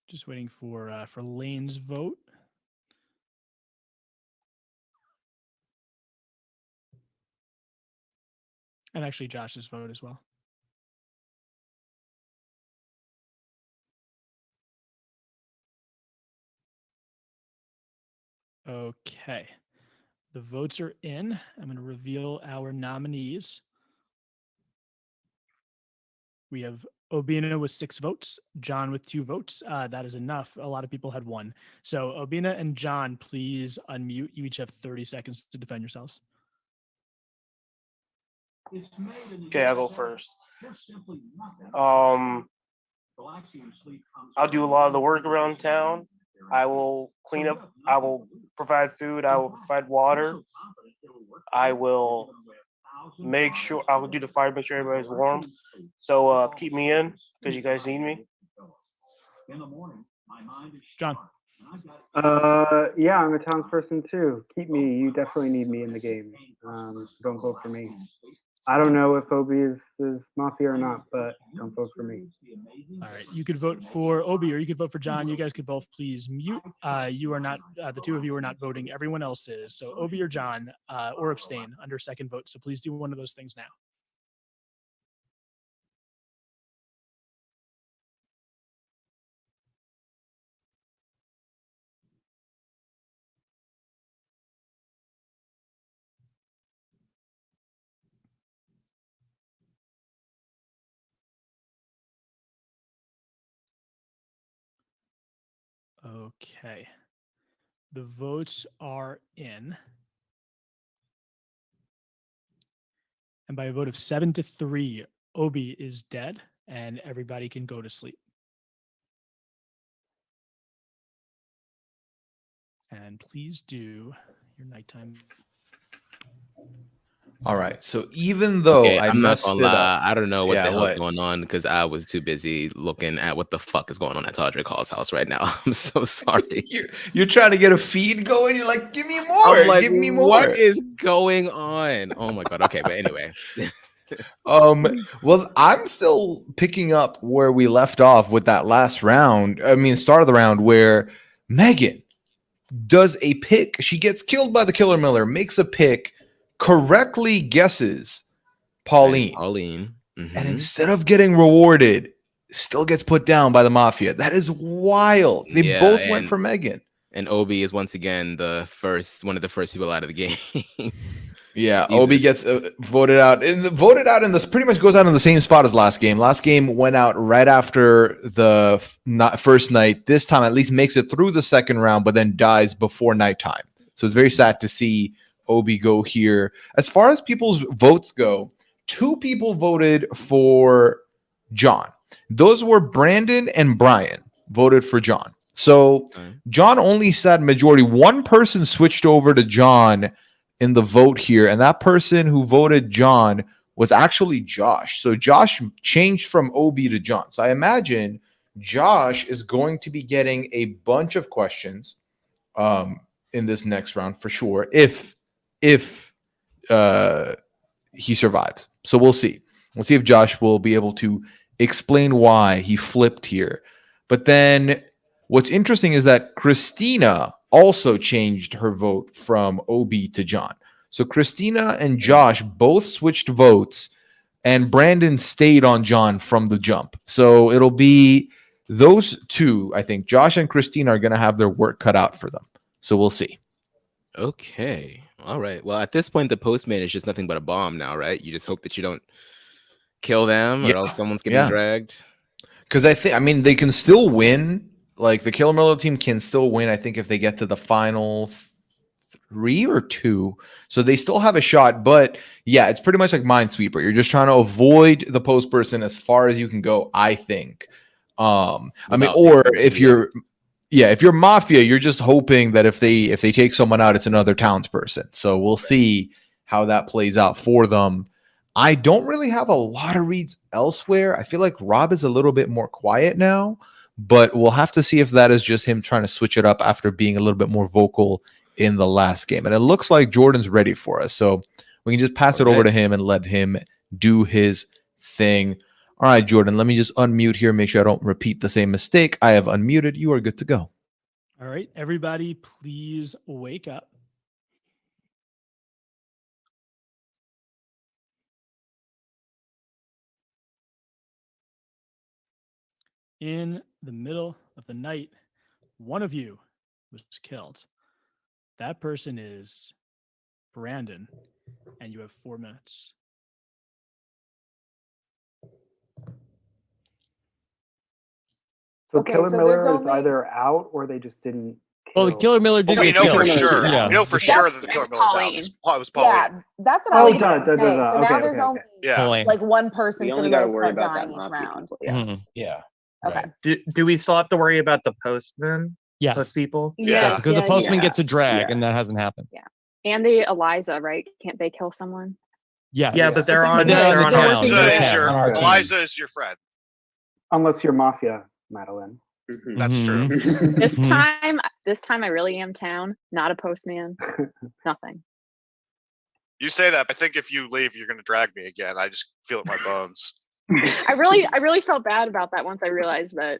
Just waiting for Lane's vote. And actually Josh's vote as well. Okay. The votes are in. I'm going to reveal our nominees. We have Obina with 6 votes, John with 2 votes. That is enough. A lot of people had 1. So Obina and John, please unmute. You each have 30 seconds to defend yourselves. Okay, I'll go first. I'll do a lot of the work around town. I will clean up. I will provide food. I will provide water. I will make sure. I will do the fire, make sure everybody's warm. So keep me in because you guys need me. John. Yeah, I'm a townsperson too. Keep me. You definitely need me in the game. Don't vote for me. I don't know if Obi is Mafia or not, but don't vote for me. All right. You could vote for Obi or you could vote for John. You guys could both please mute. You are not, the two of you are not voting. Everyone else is. So Obi or John or abstain under second vote. So please do one of those things now. Okay. The votes are in. And by a vote of 7-3, Obi is dead and everybody can go to sleep. And please do your nighttime. All right. So even though Okay, I I'm not messed gonna it lie. up, I don't know what yeah, the hell's what? going on because I was too busy looking at what the fuck is going on at Todrick Hall's house right now. I'm so sorry. You're trying to get a feed going. You're like, give me more. I'm like, Give me more. what is going on? Oh my god. Okay, but anyway. Well, I'm still picking up where we left off with that last round. I mean, start of the round where Megan does a pick. She gets killed by the Killer Miller, makes a pick, correctly guesses Pauline. And instead of getting rewarded, still gets put down by the Mafia. That is wild. They both went for Megan. And Obi is once again one of the first people out of the game. Yeah, Obi gets voted out. Voted out in this pretty much goes out in the same spot as last game. Last game went out right after the first night. This time at least makes it through the second round, but then dies before nighttime. So it's very sad to see Obi go here. As far as people's votes go, 2 people voted for John. Those were Brandon and Brian voted for John. So John only said majority. 1 person switched over to John in the vote here, and that person who voted John was actually Josh. So Josh changed from Obi to John. So I imagine Josh is going to be getting a bunch of questions in this next round for sure if he survives. So we'll see. We'll see if Josh will be able to explain why he flipped here. But then what's interesting is that Christina also changed her vote from Obi to John. So Christina and Josh both switched votes, and Brandon stayed on John from the jump. So it'll be those 2, I think. Josh and Christina are going to have their work cut out for them. So we'll see. Okay. All right. Well, at this point, the postman is just nothing but a bomb now, right? You just hope that you don't kill them or else someone's getting dragged. Because I mean, they can still win. Like the Killer Miller team can still win, I think, if they get to the final 3 or 2. So they still have a shot. But yeah, it's pretty much like Minesweeper. You're just trying to avoid the post person as far as you can go, I think. I mean, or if you're Mafia, you're just hoping that if they take someone out, it's another townsperson. So we'll see how that plays out for them. I don't really have a lot of reads elsewhere. I feel like Rob is a little bit more quiet now, but we'll have to see if that is just him trying to switch it up after being a little bit more vocal in the last game. And it looks like Jordan's ready for us. So we can just pass it over to him and let him do his thing. All right, Jordan, let me just unmute here. Make sure I don't repeat the same mistake. I have unmuted. You are good to go. All right, everybody, please wake up. in the middle of the night, one of you was killed. That person is Brandon, and you have 4 minutes. So Okay, Killer so Miller there's is only- either out or they just didn't. Well, the Killer Miller did We get know killed. for sure. Yeah. We know for sure that the Killer That's Miller's out. Pauline. It was Pauline. Yeah, that's what Oh, I was about duh, to duh, say. duh, So duh. now Okay, there's okay, only okay. Yeah. Pauline. like one person We for only the got to most worry part about that dying each mafia round. people. Yeah. Mhm. Yeah. Okay. Right. Do we still have to worry about the postman? Yes. Post people? Yes, because the Yeah, postman yeah. gets a drag, and that hasn't happened. Yeah. And the Eliza, right? Can't they kill someone? Yes. Yeah, but they're on. But they're on the our town. team. They're Eliza is town. your, On our team. Eliza is your friend. Unless you're Mafia, Madeline. That's true. This Mhm. time I really am town, not a postman. Nothing. You say that, but I think if you leave, you're going to drag me again. I just feel it in my bones. I really felt bad about that once I realized that.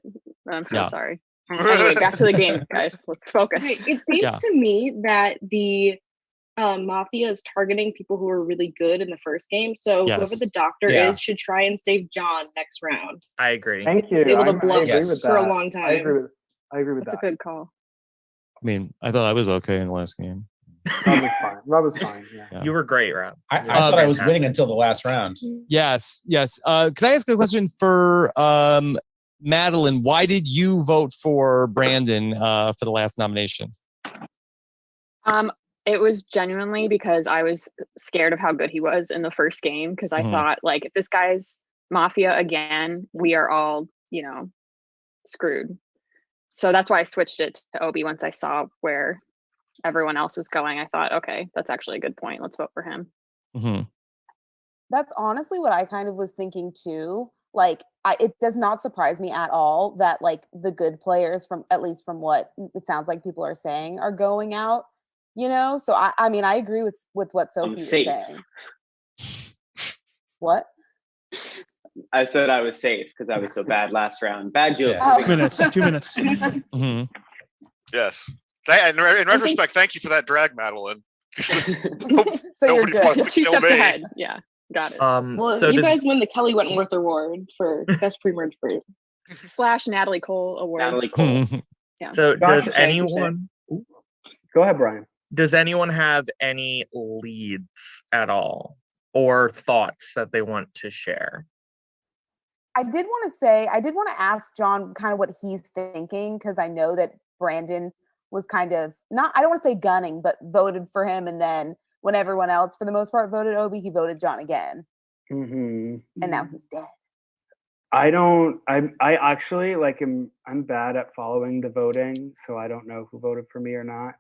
I'm so Yeah. sorry. Anyway, back to the game, guys. Let's focus. Right. It seems Yeah. to me that the Mafia is targeting people who were really good in the first game. So whoever Yes. the doctor Yeah. is should try and save John next round. I agree. Thank you. He's able to I bluff agree with for a that. long time. I agree with That's a that. good call. I mean, I thought I was okay in the last game. Rob was fine. Rob was fine. Yeah. Yeah. You were great, Rob. I You were thought I was fantastic. winning until the last round. Yes, yes. Can I ask a question for Madeline? Why did you vote for Brandon for the last nomination? It was genuinely because I was scared of how good he was in the first game because I Mhm. thought like if this guy's Mafia again, we are all, screwed. So that's why I switched it to Obi once I saw where everyone else was going. I thought, okay, that's actually a good point. Let's vote for him. Mm-hmm. That's honestly what I kind of was thinking too. Like, it does not surprise me at all that like the good players, from at least from what it sounds like people are saying, are going out. So I mean, I agree with what Sophie was safe. saying. What? I said I was safe because I was so bad last round. Bad joke. Oh. 2 minutes. 2 minutes. Mm-hmm. Yes. In retrospect, thank you for that drag, Madeline. So you're Nobody's wants good. to 2 kill steps me. ahead. Yeah, got it. Well, So you does, guys win the Kelly Wentworth Award for best pre-merge fruit. / Natalie Cole award. Natalie Cole. Yeah. so Gotcha. does anyone Go ahead, Brian. have any leads at all or thoughts that they want to share? I did want to ask John kind of what he's thinking, because I know that Brandon was kind of not, I don't want to say gunning, but voted for him. And then when everyone else, for the most part, voted Obi, he voted John again. Mm-hmm. And now he's dead. I actually I'm bad at following the voting, so I don't know who voted for me or not.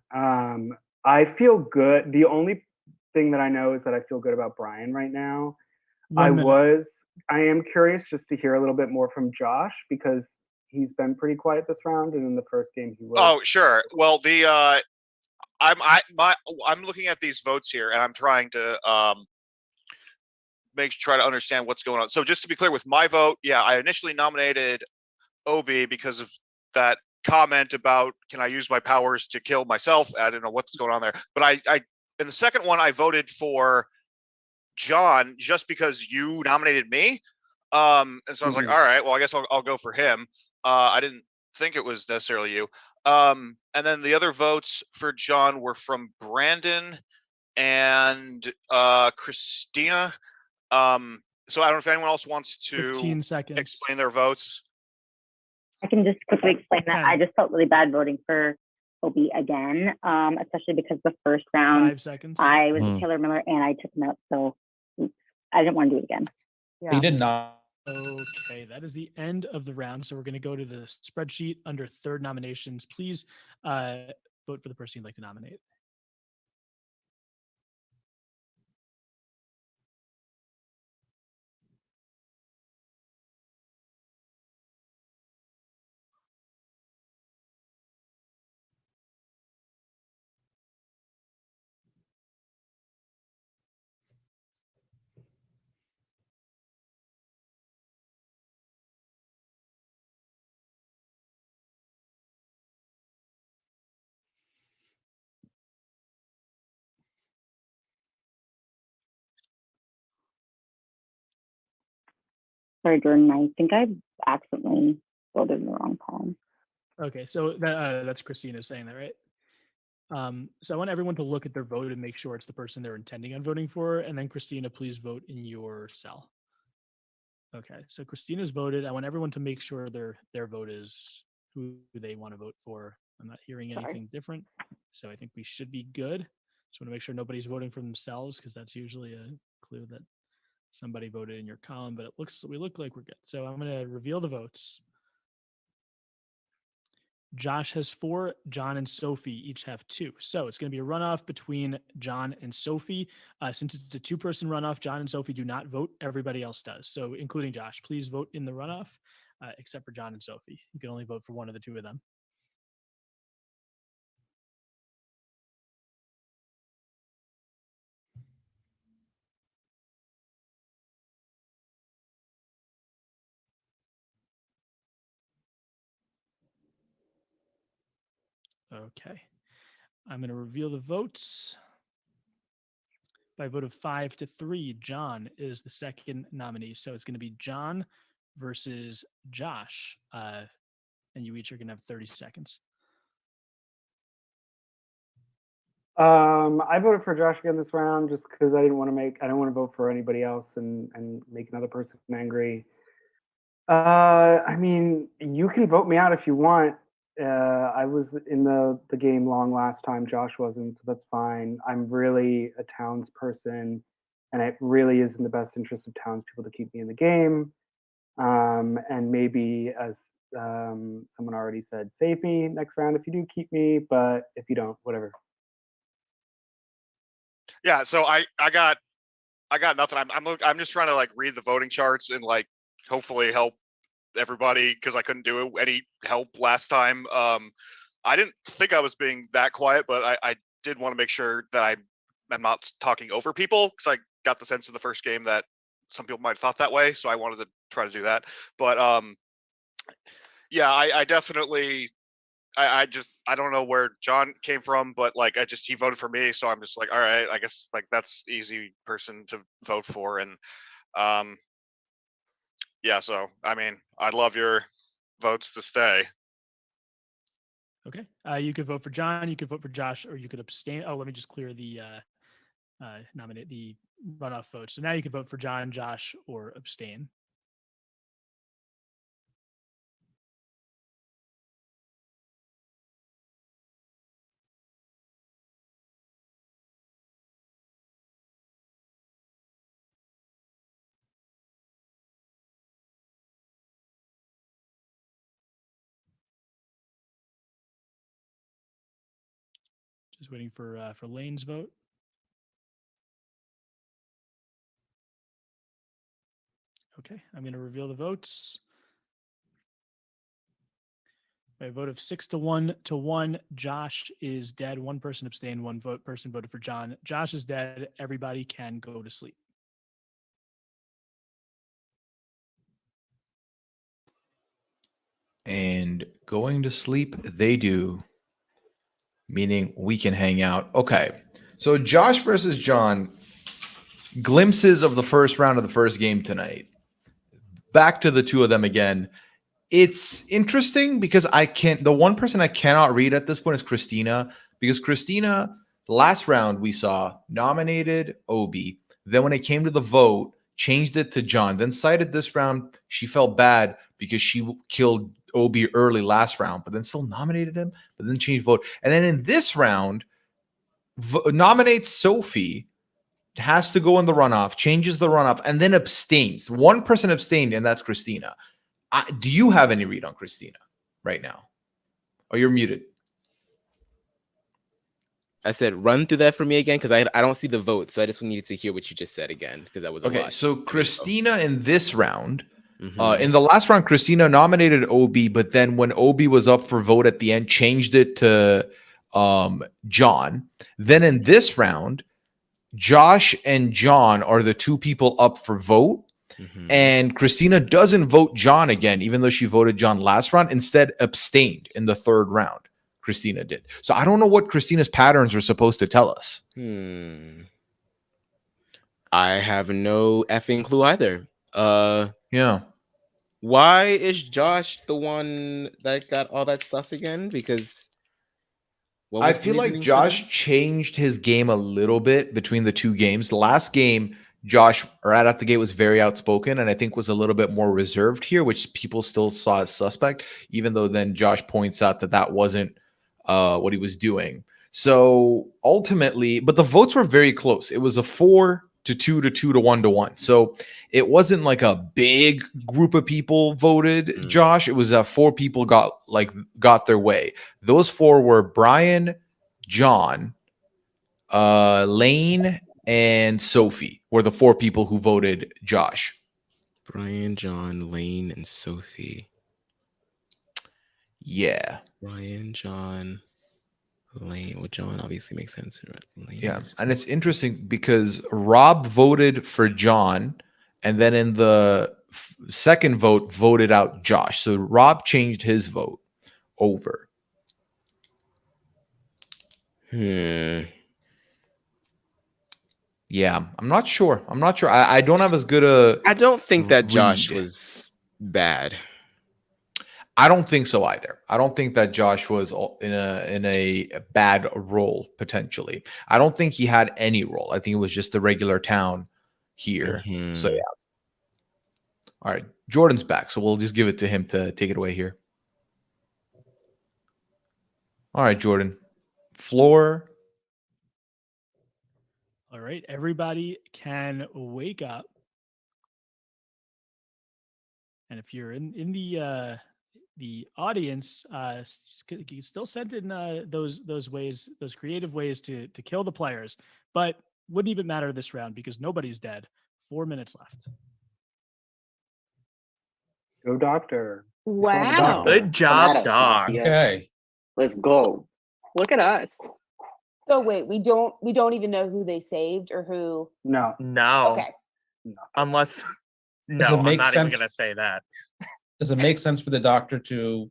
I feel good. The only thing that I know is that I feel good about Brian right now. 1 minute. I am curious just to hear a little bit more from Josh, because he's been pretty quiet this round, and in the first game he was. Oh, sure. Well, I'm looking at these votes here, and I'm trying to try to understand what's going on. So just to be clear, with my vote, yeah, I initially nominated Obi because of that comment about can I use my powers to kill myself? I don't know what's going on there, but I in the second one I voted for John just because you nominated me. And so I was like, all right, well, I guess I'll go for him. I didn't think it was necessarily you. And then the other votes for John were from Brandon and Christina. So I don't know if anyone else wants to 15 seconds. explain their votes. I can just quickly explain that. Okay. I just felt really bad voting for Obi again, especially because the first round 5 seconds. I was a Killer Miller and I took him out, so I didn't want to do it again. You did not. Okay, that is the end of the round. So we're going to go to the spreadsheet under third nominations. Please vote for the person you'd like to nominate. Sorry, Jordan, I think I accidentally voted in the wrong column. Okay, so that's Christina saying that, right? So I want everyone to look at their vote and make sure it's the person they're intending on voting for. And then Christina, please vote in your cell. Okay, so Christina's voted. I want everyone to make sure their vote is who they want to vote for. I'm not hearing anything different. So I think we should be good. Just want to make sure nobody's voting for themselves, because that's usually a clue that somebody voted in your column, but we look like we're good. So I'm going to reveal the votes. Josh has 4, John and Sophie each have 2. So it's going to be a runoff between John and Sophie. Since it's a 2-person runoff, John and Sophie do not vote. Everybody else does. So including Josh, please vote in the runoff, except for John and Sophie. You can only vote for one of the 2 of them. Okay. I'm going to reveal the votes. By a vote of 5-3, John is the second nominee. So it's going to be John versus Josh. And you each are going to have 30 seconds. I voted for Josh again this round just because I didn't want to vote for anybody else and make another person angry. I mean, you can vote me out if you want. I was in the game long last time. Josh wasn't, so that's fine. I'm really a townsperson, and it really is in the best interest of townspeople to keep me in the game. And maybe, as someone already said, save me next round if you do keep me, but if you don't, whatever. Yeah, so I got nothing. I'm just trying to like read the voting charts and like hopefully help everybody, because I couldn't do any help last time. I didn't think I was being that quiet, but I did want to make sure that I'm not talking over people, because I got the sense in the first game that some people might have thought that way, so I wanted to try to do that. But yeah, I definitely I don't know where John came from, but like he voted for me, so I'm just like, all right, I guess like that's easy person to vote for. And yeah, so I mean, I'd love your votes to stay. Okay. You could vote for John, you could vote for Josh, or you could abstain. Oh, let me just clear the nominate the runoff votes. So now you can vote for John, Josh, or abstain. Just waiting for Lane's vote. Okay, I'm going to reveal the votes. By a vote of 6-1, Josh is dead. 1 person abstained. 1 person voted for John. Josh is dead. Everybody can go to sleep. And going to sleep, they do. Meaning we can hang out. Okay. So Josh versus John, glimpses of the first round of the first game tonight. Back to the 2 of them again. It's interesting because the one person I cannot read at this point is Christina, because Christina, last round we saw nominated Obi. Then when it came to the vote, changed it to John. Then cited this round, she felt bad because she killed Obi early last round, but then still nominated him, but then changed vote. And then in this round, nominates Sophie, has to go in the runoff, changes the runoff, and then abstains. 1 person abstained, and that's Christina. Do you have any read on Christina right now? Oh, you're muted. I said, run through that for me again, because I don't see the vote. So I just needed to hear what you just said again, because that was a lot. Okay, so Christina in this round, in the last round, Christina nominated Obi, but then when Obi was up for vote at the end, changed it to John. Then in this round, Josh and John are the 2 people up for vote. And Christina doesn't vote John again, even though she voted John last round. Instead, abstained in the 3rd round. Christina did. So I don't know what Christina's patterns are supposed to tell us. I have no effing clue either. Yeah. Why is Josh the one that got all that stuff again? Because what I was the feel like reasoning for Josh that? changed his game a little bit between the two games. The last game, Josh right out the gate was very outspoken and I think was a little bit more reserved here, which people still saw as suspect, even though then Josh points out that that wasn't what he was doing. So ultimately, but the votes were very close. It was a 4-2 to 2 to 1 to 1. So it wasn't like a big group of people voted Josh. It was 4 people got their way. Those 4 were Brian, John, Lane, and Sophie were the 4 people who voted Josh. Brian, John, Lane, and Sophie. Yeah. Brian, John, Lane. Well, John obviously makes sense. Lane Yeah. And it's interesting because Rob voted for John, and then in the second vote voted out Josh. So Rob changed his vote over. Yeah, I'm not sure. I don't have as good a. I don't think that Josh read. was bad. I don't think so either. I don't think that Josh was in a bad role potentially. I don't think he had any role. I think it was just a regular town here. So yeah. All right, Jordan's back, so we'll just give it to him to take it away here. All right, Jordan. Floor. All right, everybody can wake up. And if you're in the audience, you can still send in those ways, those creative ways to kill the players, but wouldn't even matter this round because nobody's dead. 4 minutes left. Go doctor. Wow. Good job, Doc. Okay. Let's go. Look at us. So wait, we don't even know who they saved or who. No. No. Okay. Unless Does no, it I'm make not sense? even gonna say that. Does it make sense for the doctor to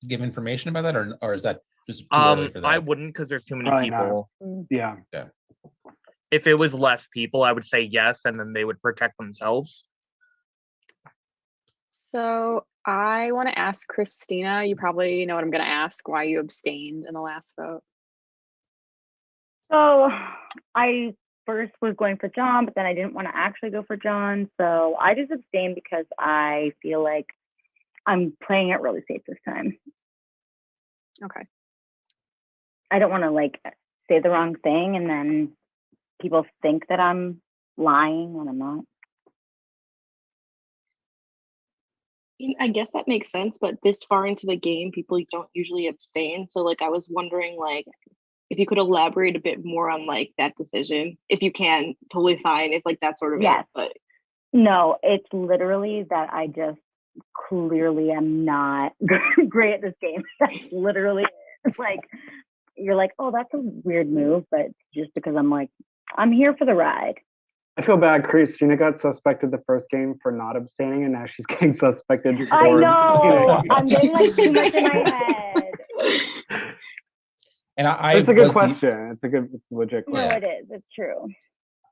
give information about that, or is that just too early for that? I wouldn't because there's too many Probably not. people. Yeah. Yeah. If it was less people, I would say yes, and then they would protect themselves. So I want to ask Christina, you probably know what I'm going to ask, why you abstained in the last vote. So I first was going for John, but then I didn't want to actually go for John. So I just abstained because I feel like I'm playing it really safe this time. Okay. I don't want to say the wrong thing and then people think that I'm lying when I'm not. I guess that makes sense, but this far into the game, people don't usually abstain. So I was wondering if you could elaborate a bit more on that decision. If you can, totally fine. If that's sort of Yes. it. But No, it's literally that I just clearly am not great at this game. That's literally it. You're like, oh, that's a weird move, but just because I'm here for the ride. I feel bad. Christina got suspected the first game for not abstaining, and now she's getting suspected for. I know. abstaining. I'm getting too much in my head. And I It's a good was the- question. It's a legit No, question. it is. It's true.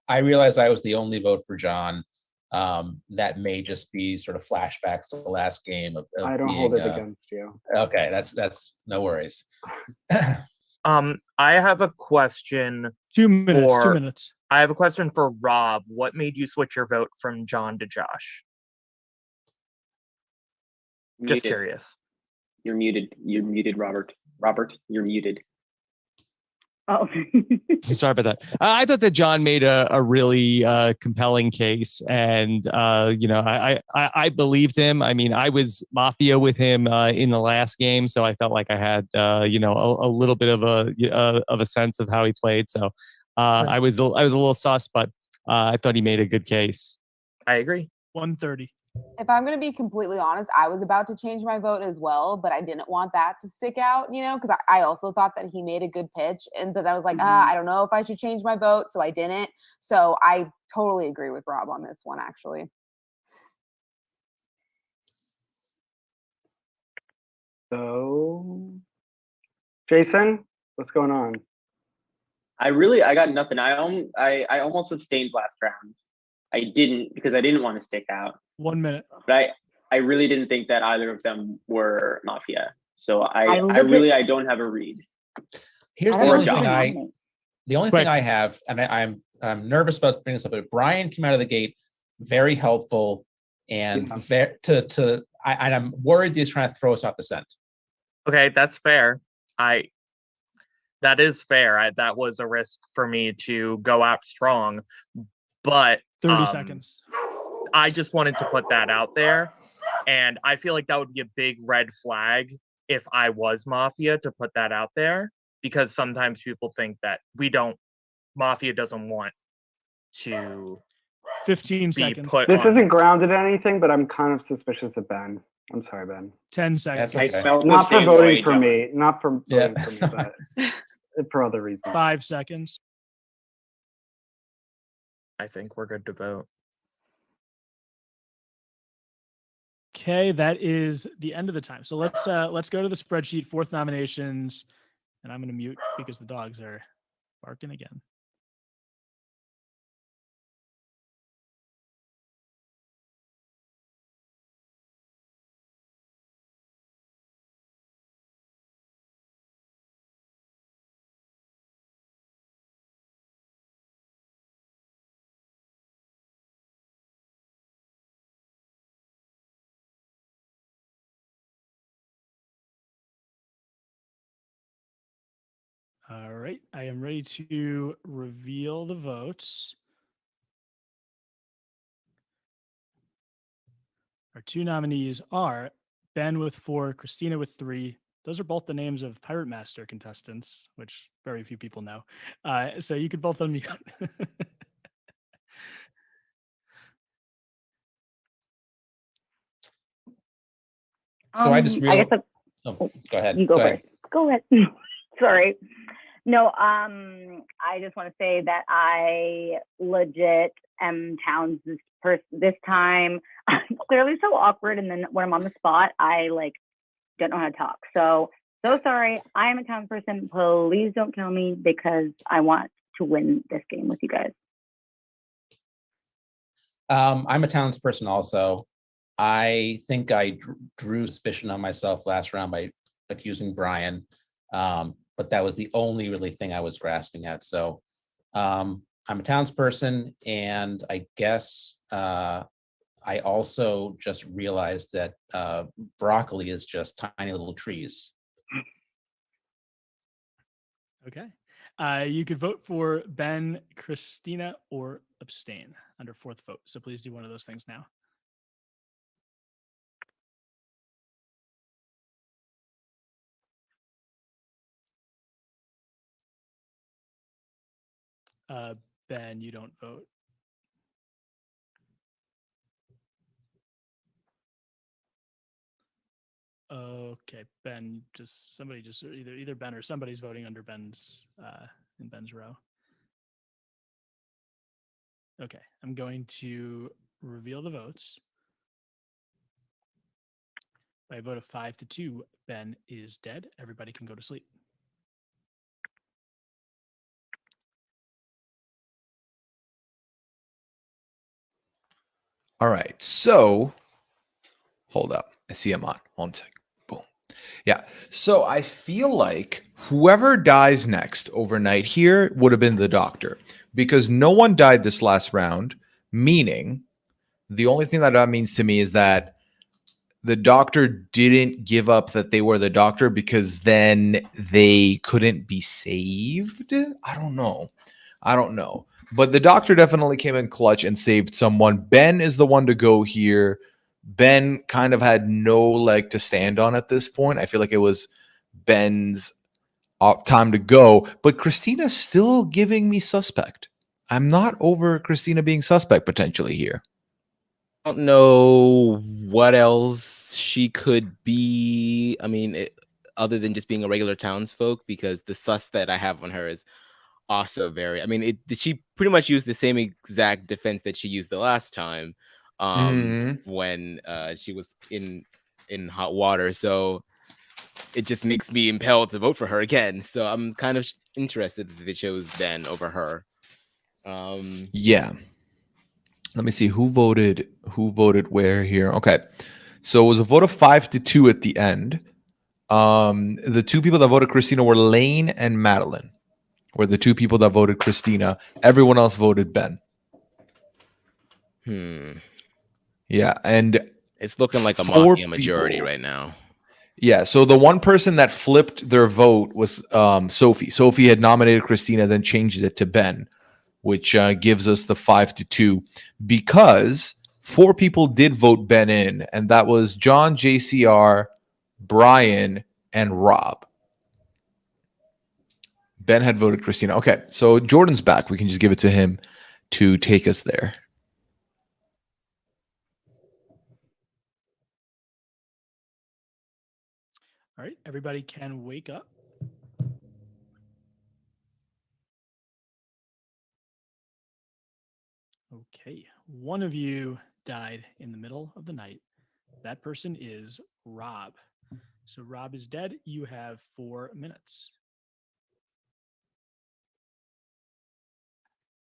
I realized I was the only vote for John. That may just be sort of flashbacks to the last game of I don't being, hold it against you. Okay, that's no worries. I have a question. 2 minutes. 2 minutes. I have a question for Rob. What made you switch your vote from John to Josh? Just Muted. curious. You're muted. You're muted, Robert. Robert, you're muted. Oh, Sorry about that. I thought that John made a really compelling case, and I believed him. I mean, I was Mafia with him in the last game, so I felt like I had a little bit of a sense of how he played. So I was a little sus, but I thought he made a good case. I agree. 1:30. If I'm going to be completely honest, I was about to change my vote as well, but I didn't want that to stick out, because I also thought that he made a good pitch. And that I was like, I don't know if I should change my vote. So I didn't. So I totally agree with Rob on this one, actually. So, Jason, what's going on? I got nothing. I almost abstained last round. I didn't because I didn't want to stick out. 1 minute. But I really didn't think that either of them were Mafia. So I legit- I don't have a read. Here's I the don't only know thing who to I nominate. the only thing I have, and I'm nervous about bringing this up, but Brian came out of the gate very helpful, and I'm worried that he's trying to throw us off the scent. Okay, that's fair. That is fair. That was a risk for me to go out strong, but 30 seconds. I just wanted to put that out there, and I feel like that would be a big red flag if I was Mafia to put that out there, because sometimes people think that Mafia doesn't want to 15 be seconds. put This on. isn't grounded in anything, but I'm kind of suspicious of Ben. I'm sorry, Ben. 10 seconds. I felt the Not for same voting way, for John. me. Not for Yeah. voting for me, but for other reasons. 5 seconds. I think we're good to vote. Okay, that is the end of the time. So let's go to the spreadsheet. 4th nominations, and I'm going to mute because the dogs are barking again. All right, I am ready to reveal the votes. Our 2 nominees are Ben with 4, Christina with 3. Those are both the names of Pirate Master contestants, which very few people know. So you could both unmute. So I just realized. guess Oh, go ahead. you go ahead. first. Go ahead. Sorry. No, I just want to say that I legit am Towns this time. I'm clearly so awkward, and then when I'm on the spot, I don't know how to talk. So sorry. I am a Towns person. Please don't kill me because I want to win this game with you guys. I'm a Towns person also. I think I drew suspicion on myself last round by accusing Brian, but that was the only really thing I was grasping at. So I'm a Towns person, and I guess I also just realized that broccoli is just tiny little trees. Okay. You could vote for Ben, Christina, or abstain under 4th vote. So please do one of those things now. Ben, you don't vote. Okay, Ben, somebody either Ben or somebody's voting under Ben's in Ben's row. Okay, I'm going to reveal the votes. By a vote of 5-2, Ben is dead. Everybody can go to sleep. All right. So hold up. I see him on. 1 sec. Boom. Yeah. So I feel like whoever dies next overnight here would have been the doctor, because no one died this last round, meaning the only thing that means to me is that the doctor didn't give up that they were the doctor because then they couldn't be saved. I don't know. But the doctor definitely came in clutch and saved someone. Ben is the one to go here. Ben kind of had no leg to stand on at this point. I feel like it was Ben's time to go. But Christina's still giving me suspect. I'm not over Christina being suspect potentially here. I don't know what else she could be. I mean, other than just being a regular townsfolk, because the sus that I have on her is also very. I mean, she pretty much used the same exact defense that she used the last time, when she was in hot water. So it just makes me impelled to vote for her again. So I'm kind of interested that they chose Ben over her. Yeah. Let me see who voted where here. Okay. So it was a vote of 5-2 at the end. The two people that voted Christina were Lane and Madeline. Were the two people that voted Christina. Everyone else voted Ben. Yeah, and it's looking like a 4 Mafia majority people. right now. Yeah, so the one person that flipped their vote was Sophie. Sophie had nominated Christina, then changed it to Ben, which gives us the 5-2 because 4 people did vote Ben in, and that was John, JCR, Brian, and Rob. Ben had voted Christina. Okay, so Jordan's back. We can just give it to him to take us there. All right, everybody can wake up. Okay, one of you died in the middle of the night. That person is Rob. So Rob is dead. You have 4 minutes.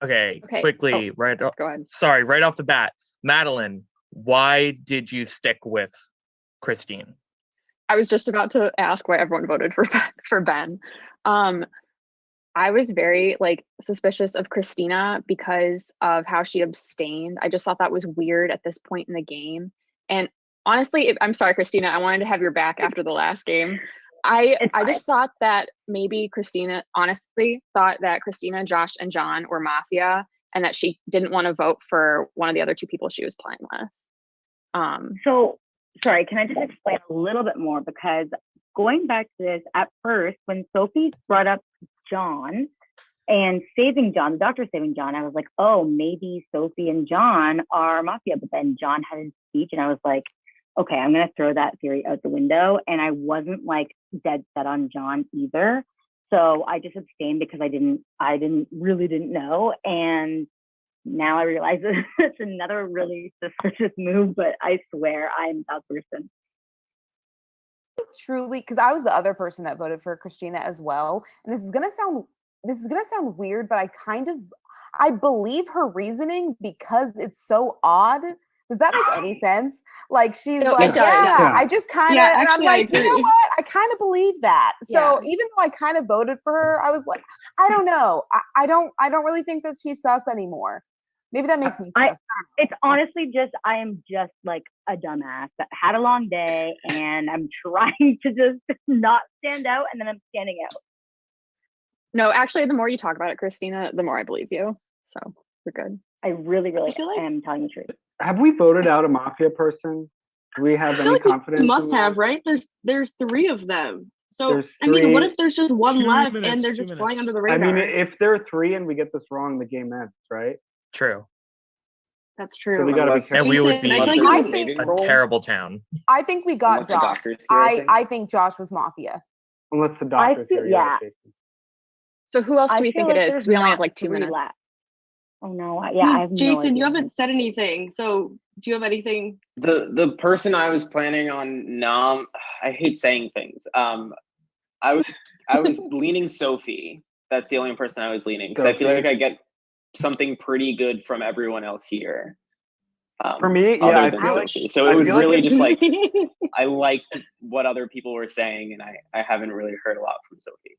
Okay, Okay. quickly, Oh, right off, go ahead. Sorry, right off the bat. Madeline, why did you stick with Christine? I was just about to ask why everyone voted for Ben. I was very suspicious of Christina because of how she abstained. I just thought that was weird at this point in the game. And honestly, I'm sorry, Christina, I wanted to have your back after the last game. I just thought that maybe Christina honestly thought that Christina, Josh, and John were Mafia and that she didn't want to vote for one of the other 2 people she was playing with. So, sorry, can I just explain a little bit more? Because going back to this, at first, when Sophie brought up John and saving John, the doctor saving John, I was like, oh, maybe Sophie and John are Mafia. But then John had his speech, and I was like, okay, I'm going to throw that theory out the window. And I wasn't dead set on John either. So I just abstained because I really didn't know. And now I realize it's another really suspicious move, but I swear I'm that person. Truly, because I was the other person that voted for Christina as well. And this is gonna sound weird, but I believe her reasoning because it's so odd. Does that make any sense? She's like, yeah, I just kind of, Yeah, and I'm actually, I like, you know agree. what? I kind of believe that. So Yeah. even though I kind of voted for her, I was like, I don't know. I don't really think that she's sus anymore. Maybe that makes me sus. It's honestly just, I am just like a dumbass that had a long day and I'm trying to just not stand out, and then I'm standing out. No, actually, the more you talk about it, Christina, the more I believe you. So we're good. I really feel like- am telling the truth. Have we voted out a Mafia person? Do we have I feel any like we confidence? must in have, that? right? There's 3 of them. So There's I mean, what 3. if there's just one 2 left minutes, and they're 2 just flying minutes. under the I radar? mean, if there are 3 and we get this wrong, the game ends, right? True. That's So true. we gotta be Unless- careful. And we would Jason, be I feel like Unless you the would- saving a roll, terrible town. I think we got Unless the Josh. doctor's here, I think. I think Josh was Mafia. Unless the doctor's feel- here, yeah. Jason. So who else do I we feel think it like is? there's Because we only have not 2 3 minutes. left. Oh no, I have no Jason, you idea. haven't said anything. So do you have anything? The person I was planning on I hate saying things. I was leaning Sophie. That's the only person I was leaning because I feel Sophie. like I get something pretty good from everyone else here. For me, yeah, other I than feel like Sophie. So it I was feel like really it- just like I liked what other people were saying, and I haven't really heard a lot from Sophie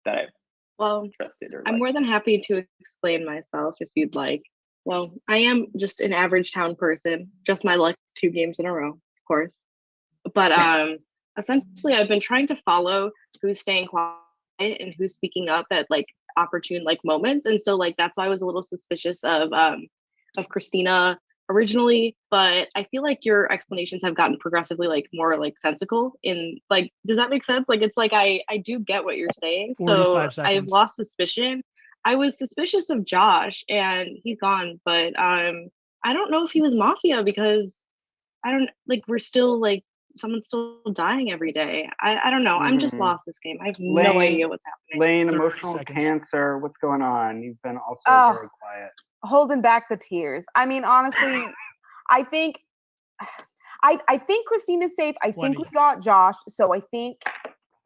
that I've Well, trusted or I'm liked. more than happy to explain myself if you'd like. Well, I am just an average town person, just my luck 2 games in a row, of course. But essentially I've been trying to follow who's staying quiet and who's speaking up at opportune moments. And so that's why I was a little suspicious of Christina originally, but I feel like your explanations have gotten progressively more sensical in does that make sense? It's I do get what you're saying. So 45 I've seconds. lost suspicion. I was suspicious of Josh and he's gone, but I don't know if he was Mafia because I don't we're still someone's still dying every day. I don't know. I'm just Mhm. lost this game. I have no Lane- idea what's happening. Lane, 30 emotional seconds. cancer. What's going on? You've been also Oh. very quiet. Holding back the tears. I mean, honestly, I think Christina's safe. I think 20. we got Josh. So I think I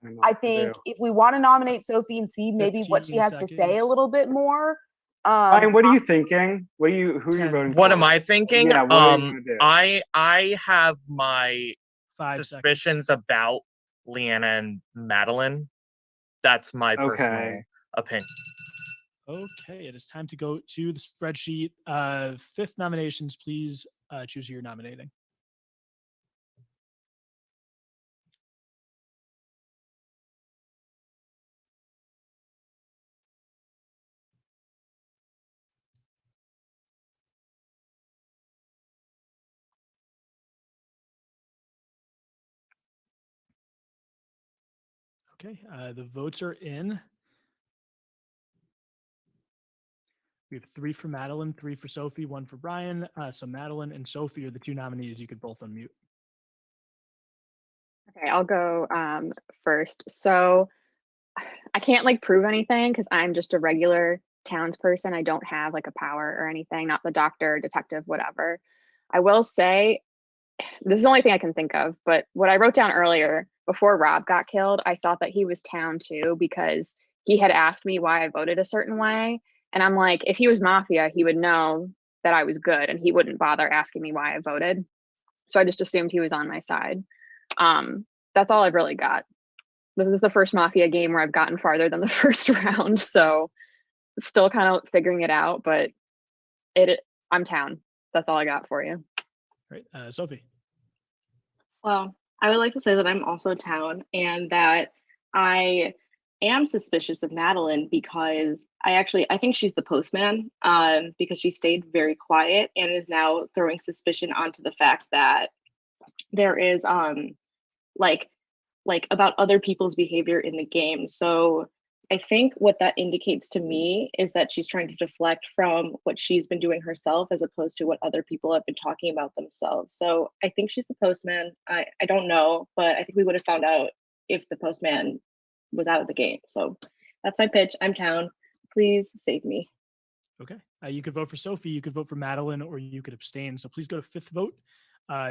don't know what to do. if we want to nominate Sophie and see maybe what she has to say a 15 little bit more, Ryan, what are you thinking? Who are you voting What for? am I thinking? Yeah, what are you gonna do? I have my 5 suspicions about Leanna and Madeline. That's my personal Okay. opinion. Okay, it is time to go to the spreadsheet. Fifth nominations, please choose who you're nominating. Okay, the votes are in. We have 3 for Madeline, 3 for Sophie, 1 for Brian. So Madeline and Sophie are the 2 nominees. You could both unmute. Okay, I'll go first. So I can't like prove anything because I'm just a regular townsperson. I don't have like a power or anything, not the doctor, detective, whatever. I will say this is the only thing I can think of, but what I wrote down earlier before Rob got killed, I thought that he was town too because he had asked me why I voted a certain way. And I'm like, if he was mafia, he would know that I was good and he wouldn't bother asking me why I voted. So I just assumed he was on my side. That's all I've really got. This is the first mafia game where I've gotten farther than the first round. So still kind of figuring it out, but I'm town. That's all I got for you. Right, Sophie. Well, I would like to say that I'm also town and that I am suspicious of Madeline because I think she's the postman because she stayed very quiet and is now throwing suspicion onto the fact that there is like about other people's behavior in the game. So I think what that indicates to me is that she's trying to deflect from what she's been doing herself as opposed to what other people have been talking about themselves. So I think she's the postman. I don't know, but I think we would have found out if the postman was out of the game. So that's my pitch. I'm town. Please save me. Okay. You could vote for Sophie, you could vote for Madeline, or you could abstain. So please go to fifth vote.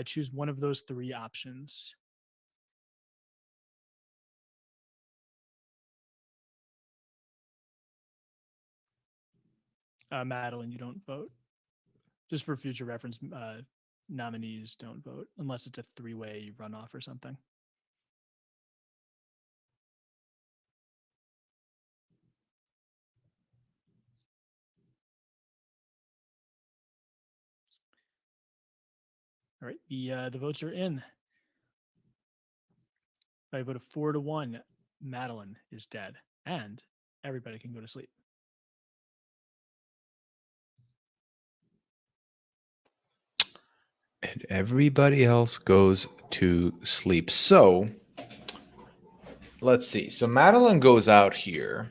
Choose one of those 3 options. Madeline, you don't vote. Just for future reference, nominees don't vote unless it's a 3-way runoff or something. All right, the votes are in. By a vote of 4-1, Madeline is dead, and everybody can go to sleep. And everybody else goes to sleep. So let's see. So Madeline goes out here.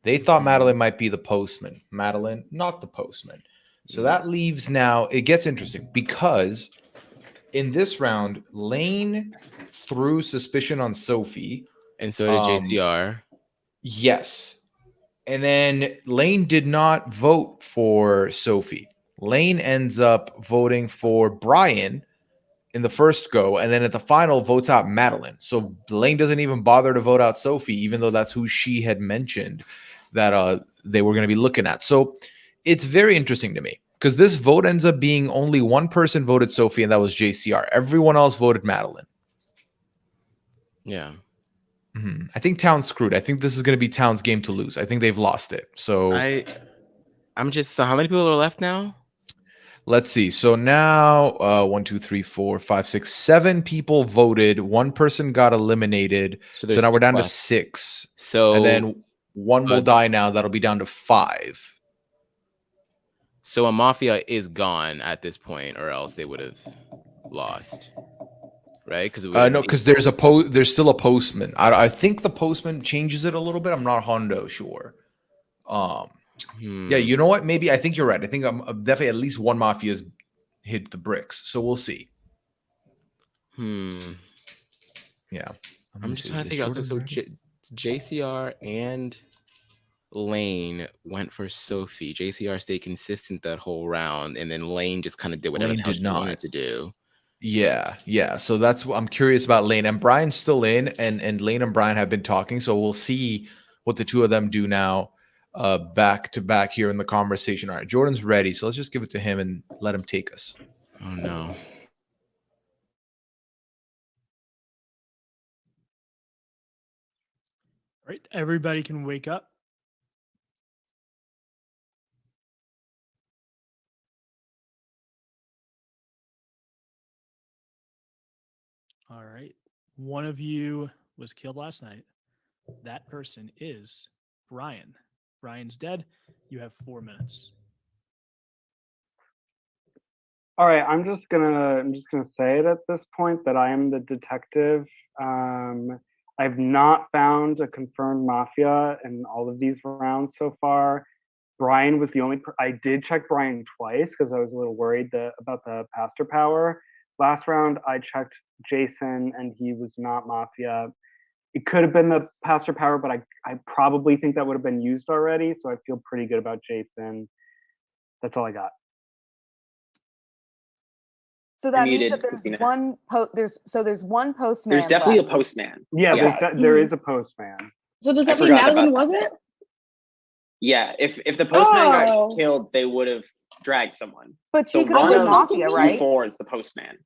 They thought Madeline might be the postman. Madeline, not the postman. So that leaves now, it gets interesting because in this round, Lane threw suspicion on Sophie. And so did JCR. Yes. And then Lane did not vote for Sophie. Lane ends up voting for Brian in the first go, and then at the final votes out Madeline. So Lane doesn't even bother to vote out Sophie, even though that's who she had mentioned that they were going to be looking at. So it's very interesting to me because this vote ends up being only one person voted Sophie, and that was JCR. Everyone else voted Madeline. Yeah. Mm-hmm. I think Town's screwed. I think this is going to be Town's game to lose. I think they've lost it. So I'm just, so how many people are left now? Let's see. So now 1, 2, 3, 4, 5, 6, 7 people voted. 1 person got eliminated. So there's now we're 6 down left. to 6. So and then 1 will die now. That'll be down to 5. So a mafia is gone at this point, or else they would have lost, right? Because no, because there's there's still a postman. I think the postman changes it a little bit. I'm not hondo sure. Yeah, you know what? Maybe I think you're right. I think I'm definitely at least one mafia's hit the bricks. So we'll see. Yeah. I'm just trying to think out. So JCR and Lane went for Sophie. JCR stayed consistent that whole round, and then Lane just kind of did whatever Lane the hell did she not. wanted to do. Yeah. So that's what I'm curious about Lane. And Brian's still in, and Lane and Brian have been talking. So we'll see what the two of them do now. back to back here in the conversation. All right, Jordan's ready, so let's just give it to him and let him take us. Oh no. All right, everybody can wake up. All right. One of you was killed last night. That person is Brian. Brian's dead. You have 4 minutes. All right, I'm just gonna say it at this point that I am the detective. I've not found a confirmed mafia in all of these rounds so far. Brian was the only. I did check Brian twice because I was a little worried about the pastor power. Last round, I checked Jason and he was not mafia. It could have been the pastor power, but I probably think that would have been used already. So I feel pretty good about Jason. That's all I got. So that means muted, that there's Christina. there's one postman. There's definitely a left. postman. Yeah, there is a postman. So does I that mean forgot Madeline about wasn't? Yeah, if the postman got Oh. killed, they would have dragged someone. But she So could have one been of mafia, you right? four is the postman.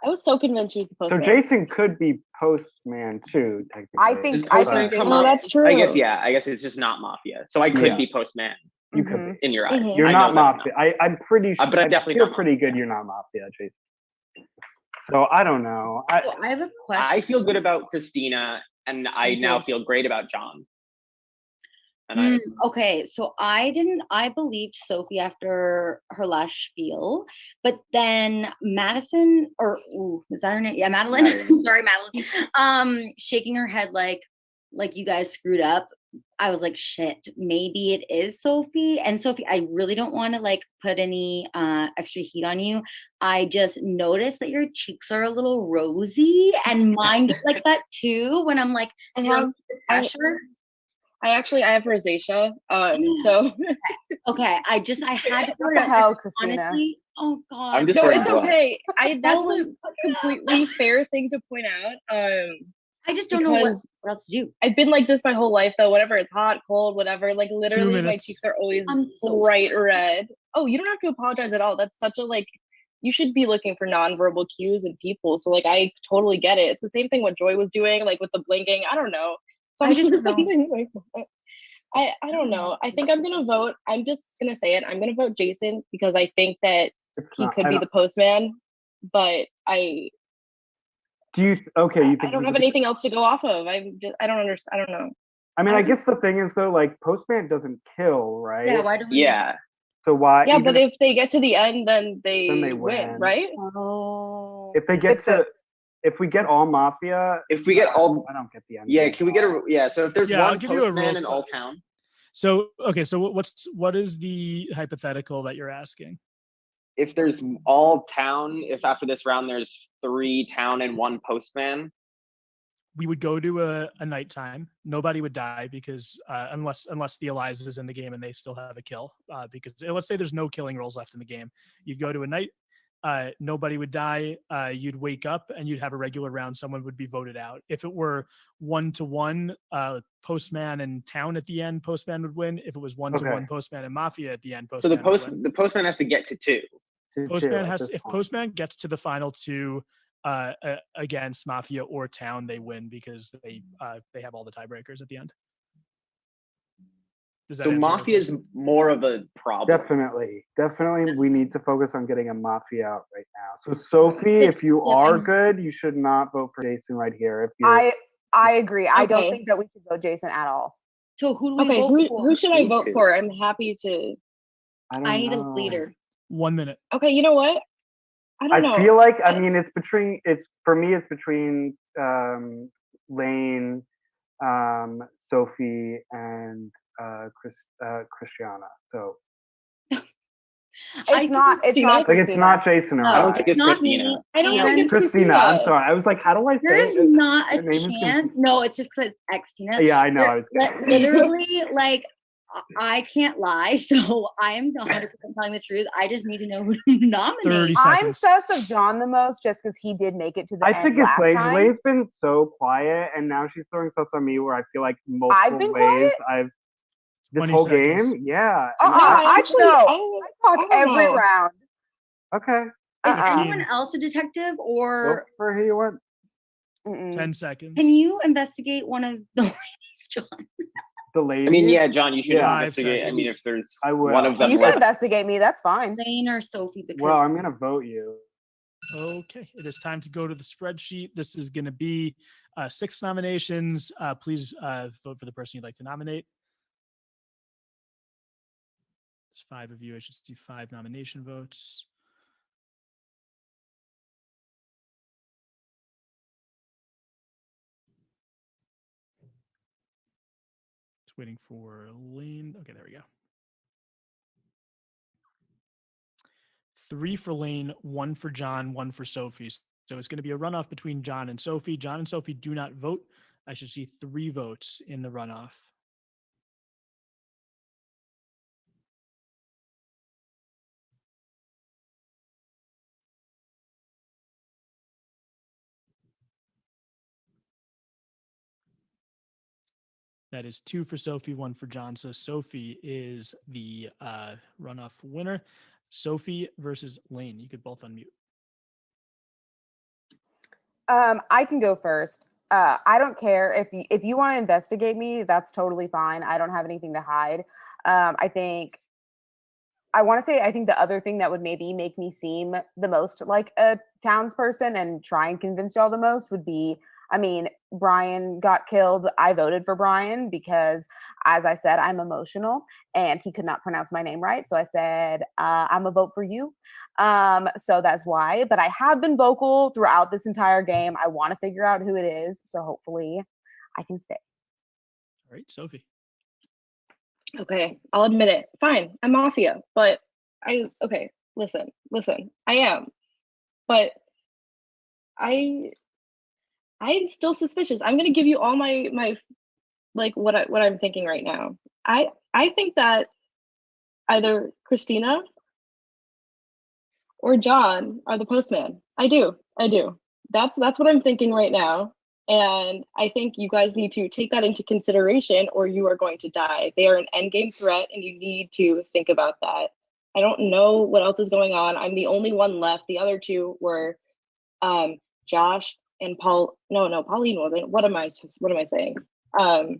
I was so convinced she was the So postman. Jason could be postman too, technically. I think. Does postman come Oh, up? that's true. I guess it's just not mafia. So I could Yeah. be postman You could be. in your eyes. You're I not know that I'm mafia. I'm pretty sure. but I'm definitely feel not pretty good. You're not mafia, Jason. So I don't know. I have a question. I feel good about Christina, and I now feel great about John. And Okay, so I believed Sophie after her last spiel, but then Madison, is that her name? Yeah, Madeline. Sorry, Madeline. Shaking her head like you guys screwed up. I was like, shit, maybe it is Sophie. And Sophie, I really don't want to like put any extra heat on you. I just noticed that your cheeks are a little rosy, and mine get like that too when I'm like feeling pressure. I have rosacea. So okay, I had to What the hell, Christina? honestly. Oh God, I'm just no, wearing it's gloves. okay. That's a completely fair thing to point out. I just don't know what else to do. I've been like this my whole life though. Whenever it's hot, cold, whatever, like literally my minutes. cheeks are always I'm so bright red. Oh, you don't have to apologize at all. That's such a like. You should be looking for nonverbal cues in people. So like, I totally get it. It's the same thing what Joy was doing, like with the blinking. I don't know. I just don't know. Something like that. I don't know. I think I'm gonna vote. I'm just gonna say it. I'm gonna vote Jason because I think that he could be the postman. But I You think don't have anything else to go off of. I don't understand. I don't know. I mean, I guess the thing is though, like postman doesn't kill, right? Yeah, why do we- Yeah. So why? Yeah, even but if they get to the end, then they win. win, right? Oh. if they get to, if we get all mafia, If we get all, I don't get the end. yeah, can we get a So if there's Yeah, I'll one give you a postman rules in all town, So okay, so what is the hypothetical that you're asking? if there's all town, if after this round there's 3 town and 1 postman, We would go to a nighttime. Nobody would die because unless the Eliza is in the game and they still have a kill. Because let's say there's no killing rolls left in the game, you'd go to a night. Nobody would die. You'd wake up and you'd have a regular round. Someone would be voted out. If it were 1-1, postman and town at the end, postman would win. If it was 1-1, postman and mafia at the end, so the postman would win. the postman has to get to 2. Postman has, if postman gets to the final 2 against mafia or town, they win because they have all the tiebreakers at the end. Does that So answer your mafia is more of a problem. Definitely, we need to focus on getting a mafia out right now. So Sophie, if you are good, you should not vote for Jason right here. If you're, I agree. I don't Okay. think that we should vote Jason at all. So who do we Okay, vote for? who should I vote for? I'm happy to. I need a leader. 1 minute. Okay, you know what? I don't know. I feel like it's between Lane, Sophie, and Christiana. So It's not like Christina. it's not Jason or I don't think it's not Christina. me. I don't think it's Christina. I'm sorry. I was like, how do I say There's it? not Her a name is chance. No, it's just because it's Xtina. Yeah, I know. I was Literally, like, I can't lie. So I am 100% telling the truth. I just need to know who to nominate. I'm sus of John the most just because he did make it to the I end think it's last Lane. time. Lane's been so quiet, and now she's throwing sus on me where I feel like multiple I've been ways quiet? This 20 whole seconds. game? Yeah. Actually, No. I talk every know. round. Okay. Is 15. anyone else a detective, Go or for who you want. 10 seconds. can you investigate one of the ladies, John? The lady. I mean, yeah, John, you should 5 investigate. I mean, seconds. if there's I will. one of them You can left. investigate me. That's fine. Lane or Sophie? Because Well, I'm gonna vote you. Okay, it is time to go to the spreadsheet. This is going to be 6 nominations. Please vote for the person you'd like to nominate. There's 5 of you. I should see 5 nomination votes. Just waiting for Lane. Okay, there we go. 3 for Lane, 1 for John, 1 for Sophie. So it's going to be a runoff between John and Sophie. John and Sophie do not vote. I should see 3 votes in the runoff. That is 2 for Sophie, 1 for John. So Sophie is the runoff winner. Sophie versus Lane. You could both unmute. I can go first. I don't care if you want to investigate me. That's totally fine. I don't have anything to hide. I think the other thing that would maybe make me seem the most like a townsperson and try and convince y'all the most would be, I mean, Brian got killed. I voted for Brian because, as I said, I'm emotional and he could not pronounce my name right. So I said, I'm a vote for you. So that's why. But I have been vocal throughout this entire game. I want to figure out who it is. So hopefully I can stay. All right, Sophie. Okay, I'll admit it. Fine, I'm Mafia, but listen, I am. But I'm still suspicious. I'm gonna give you all my like what I'm thinking right now. I think that either Christina or John are the postman. I do. That's what I'm thinking right now. And I think you guys need to take that into consideration or you are going to die. They are an endgame threat and you need to think about that. I don't know what else is going on. I'm the only one left. The other 2 were Josh and Paul. No, Pauline wasn't. What am I saying? And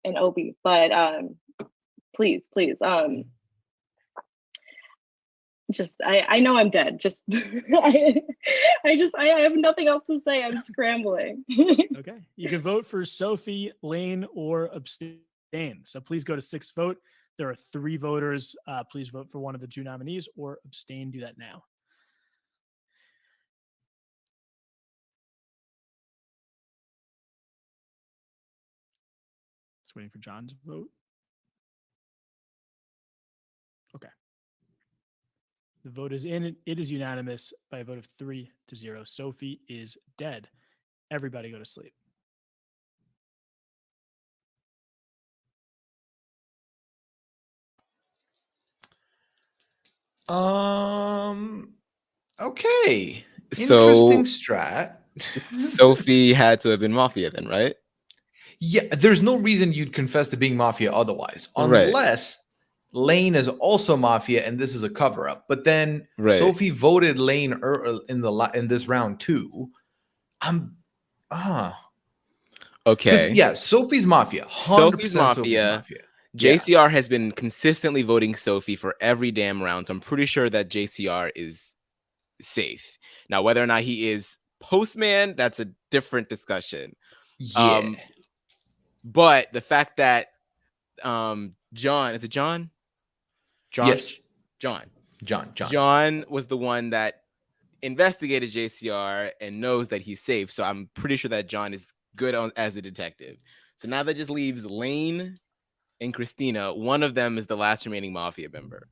Obi. But please. I know I'm dead. Just I have nothing else to say. I'm scrambling. Okay. You can vote for Sophie, Lane, or abstain. So please go to 6 vote. There are 3 voters. Please vote for one of the 2 nominees or abstain. Do that now. Just waiting for John's vote. Okay. The vote is in. It is unanimous by a vote of 3-0. Sophie is dead. Everybody go to sleep. Okay. So- Interesting strat. Sophie had to have been Mafia then, right? Yeah, there's no reason you'd confess to being Mafia otherwise, Right. unless Lane is also Mafia and this is a cover up. But then Right. Sophie voted Lane in this round too. Okay. Yeah, Sophie's Mafia. 100% Sophie's Sophie's Mafia. Mafia. JCR has been consistently voting Sophie for every damn round. So I'm pretty sure that JCR is safe. Now, whether or not he is postman, that's a different discussion. Yeah. But the fact that John, is it John? Yes. John. John. John was the one that investigated JCR and knows that he's safe. So I'm pretty sure that John is good as a detective. So now that just leaves Lane and Christina. One of them is the last remaining Mafia member.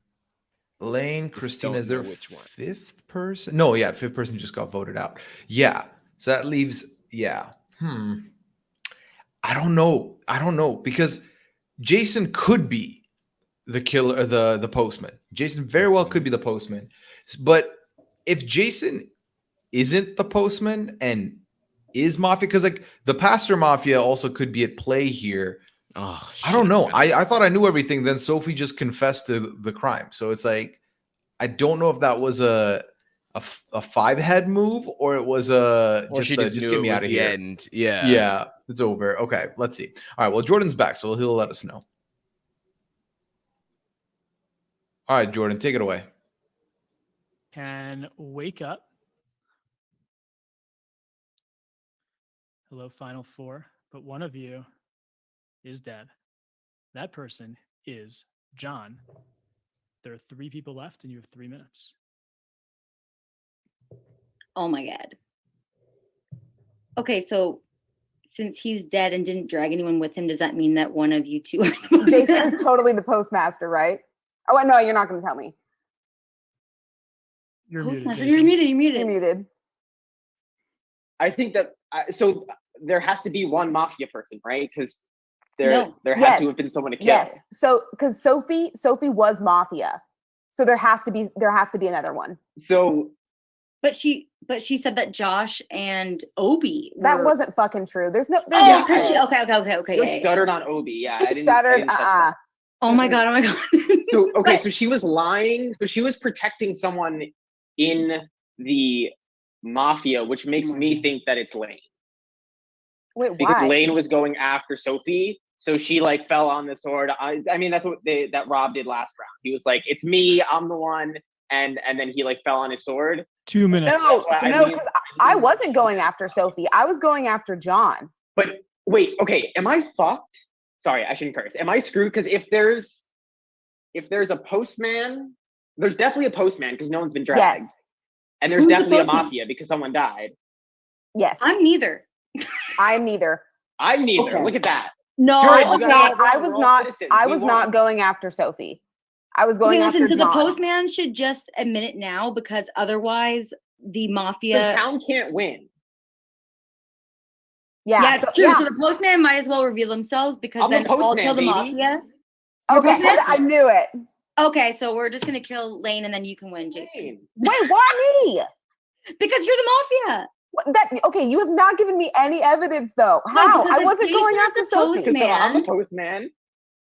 Lane, Just Christina don't is their know which one. 5th person? No, yeah, 5th person just got voted out. Yeah. So that leaves, yeah. I don't know because Jason could be the killer, the postman. Jason very well could be the postman. But if Jason isn't the postman and is Mafia, because like the Pastor Mafia also could be at play here. Oh, I don't shit. know. I thought I knew everything. Then Sophie just confessed to the crime. So it's like, I don't know if that was a 5-head move or it was Or she just knew get it me was out of the here. end. Yeah. Yeah, it's over. Okay, let's see. All right, well, Jordan's back, so he'll let us know. All right, Jordan, take it away. Can wake up. Hello, Final Four. But one of you is dead. That person is John. There are 3 people left, and you have 3 minutes. Oh my God. Okay, so since he's dead and didn't drag anyone with him, does that mean that one of you two are the most Jason is totally the postmaster, right? Oh, no, you're not going to tell me. You're Postmaster? muted. You're Jason. muted. You're muted. You're muted. I think that so there has to be one mafia person, right? Because there No. had Yes. to have been someone to kill. Yes. So, because Sophie was mafia, so there has to be another one. So, But she said that Josh and Obi were... That wasn't fucking true. There's no. Oh, Yeah, Chris, I- okay. you like stuttered on Obi. Yeah, I didn't. Stuttered. I didn't catch that. Oh my God. Oh my God. So okay, so she was lying. So she was protecting someone in the mafia, which makes me think that it's Lane. Wait, Because why? Lane was going after Sophie, so she like fell on the sword. I mean that's what that Rob did last round. He was like, "It's me, I'm the one," and then he like fell on his sword. 2 minutes. No, I no, mean- because I wasn't going after Sophie. I was going after John. But wait, okay, am I fucked? Sorry, I shouldn't curse. Am I screwed? Because if there's a postman, there's definitely a postman because no one's been dragged, Yes. and there's Who's the definitely a postman? mafia because someone died. Yes. I'm neither. I'm neither. I'm neither. Okay. Look at that. No, Sure, I you was got it not. all wrong. I was We're all not. citizens. I We was won. not going after Sophie. I was going Okay, after listen, so the John. postman should just admit it now because otherwise the The mafia... town can't win. Yeah. it's true. So the postman might as well reveal themselves because I'm the then I'll postman, kill the baby. mafia. You're Okay, postman? I knew it. Okay, so we're just gonna kill Lane and then you can win, Jason. Lane. Wait, why me? Because you're the mafia. Okay, you have not given me any evidence though. How? because I if wasn't going Jason's after the Sophie. postman- Because I'm the postman.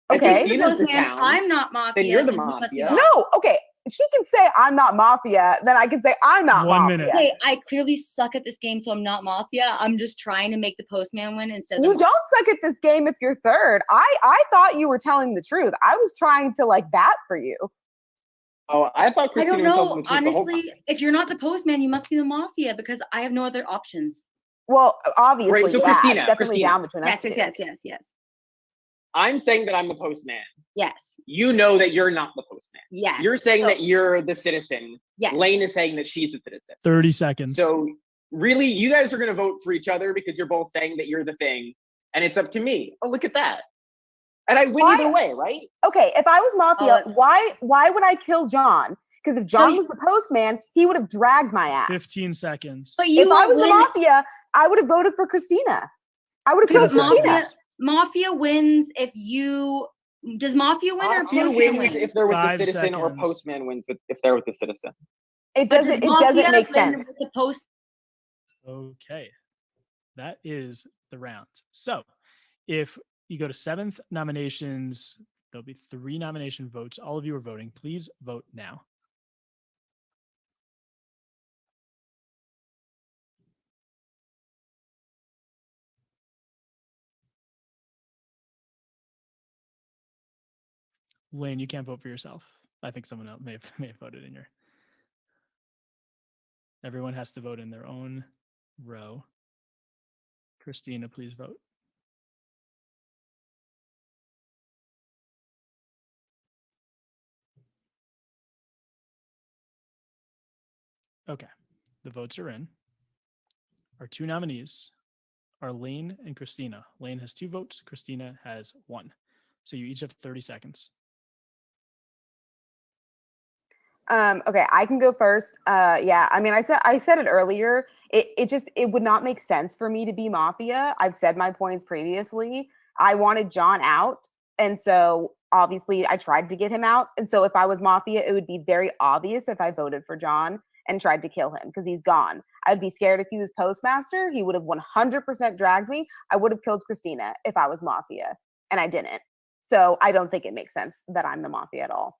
and Okay. If he's the Christina's the postman, town. I'm not mafia. Then you're the he must be mafia. No, okay. She can say I'm not mafia, then I can say I'm not 1 mafia. minute. Hey, I clearly suck at this game, so I'm not mafia. I'm just trying to make the postman win instead of You the don't suck at this game if you're third. I thought you were telling the truth. I was trying to like bat for you. Oh, I thought I Christina don't was telling know. the truth the whole time. Honestly, if you're not the postman, you must be the mafia because I have no other options. Well, obviously, Right, so yeah, Christina, it's definitely Christina. down between us. Yes. I'm saying that I'm the postman. Yes. You know that you're not the postman. Yes. You're saying So- that you're the citizen. Yes. Lane is saying that she's the citizen. 30 seconds. So really, you guys are going to vote for each other because you're both saying that you're the thing, and it's up to me. Oh, look at that. And I win Why- either way, right? Okay, if I was mafia, why would I kill John? Because if John was the postman, he would have dragged my ass. 15 seconds. But you If I was the win- mafia, I would have voted for Christina. I would have killed Christina. Mafia wins if you... Does Mafia win or Mafia postman wins win? if they're with 5 the citizen, or seconds. postman wins if they're with the citizen. It But doesn't. does It doesn't Mafia make win sense. with the post... Okay. That is the round. So if you go to 7th nominations, there'll be 3 nomination votes. All of you are voting. Please vote now. Lane, you can't vote for yourself. I think someone else may have voted in your... Everyone has to vote in their own row. Christina, please vote. Okay, the votes are in. Our 2 nominees are Lane and Christina. Lane has 2 votes. Christina has 1. So you each have 30 seconds. Okay, I can go first. Yeah, I mean, I said it earlier. It would not make sense for me to be mafia. I've said my points previously. I wanted John out, and so obviously I tried to get him out. And so if I was mafia, it would be very obvious if I voted for John and tried to kill him because he's gone. I'd be scared if he was postmaster. He would have 100% dragged me. I would have killed Christina if I was mafia. and I didn't. So I don't think it makes sense that I'm the Mafia at all.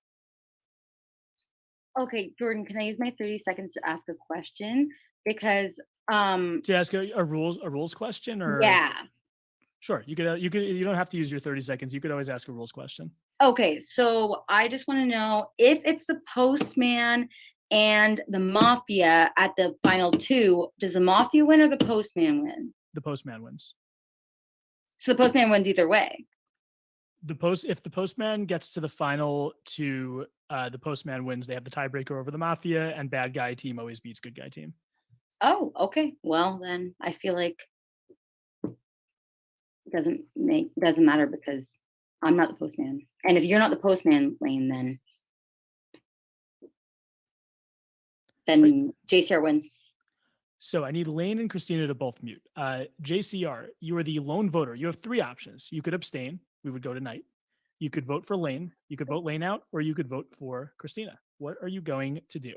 Okay, Jordan, can I use my 30 seconds to ask a question? Because To ask a rules question, or yeah. Sure, you don't have to use your 30 seconds. You could always ask a rules question. Okay, so I just want to know if it's the Postman and the Mafia at the final two, does the Mafia win or the Postman win? The Postman wins. So the Postman wins either way. If the Postman gets to the final two, the Postman wins. They have the tiebreaker over the Mafia, and bad guy team always beats good guy team. Oh, okay. Well, then I feel like it doesn't matter because I'm not the Postman. And if you're not the Postman, Lane, then JCR wins. So I need Lane and Christina to both mute. JCR, you are the lone voter. You have three options. You could abstain. We would go tonight. You could vote for Lane. You could vote Lane out, or you could vote for Christina. What are you going to do?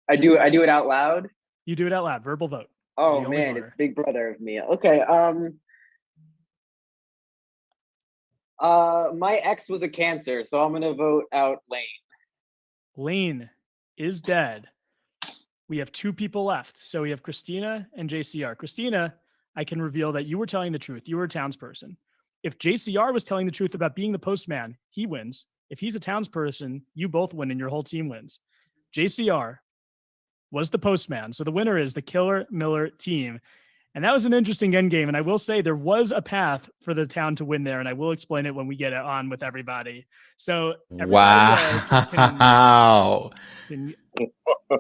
I do it out loud. You do it out loud. Verbal vote. Oh man, it's big brother of me. Okay. My ex was a Cancer, so I'm gonna vote out Lane. Lane is dead. We have two people left. So we have Christina and JCR. Christina, I can reveal that you were telling the truth. You were a townsperson. If JCR was telling the truth about being the Postman, he wins. If he's a townsperson, you both win and your whole team wins. JCR was the Postman. So the winner is the Killer Miller team. And that was an interesting end game. And I will say there was a path for the town to win there. And I will explain it when we get it on with everybody. So wow. Can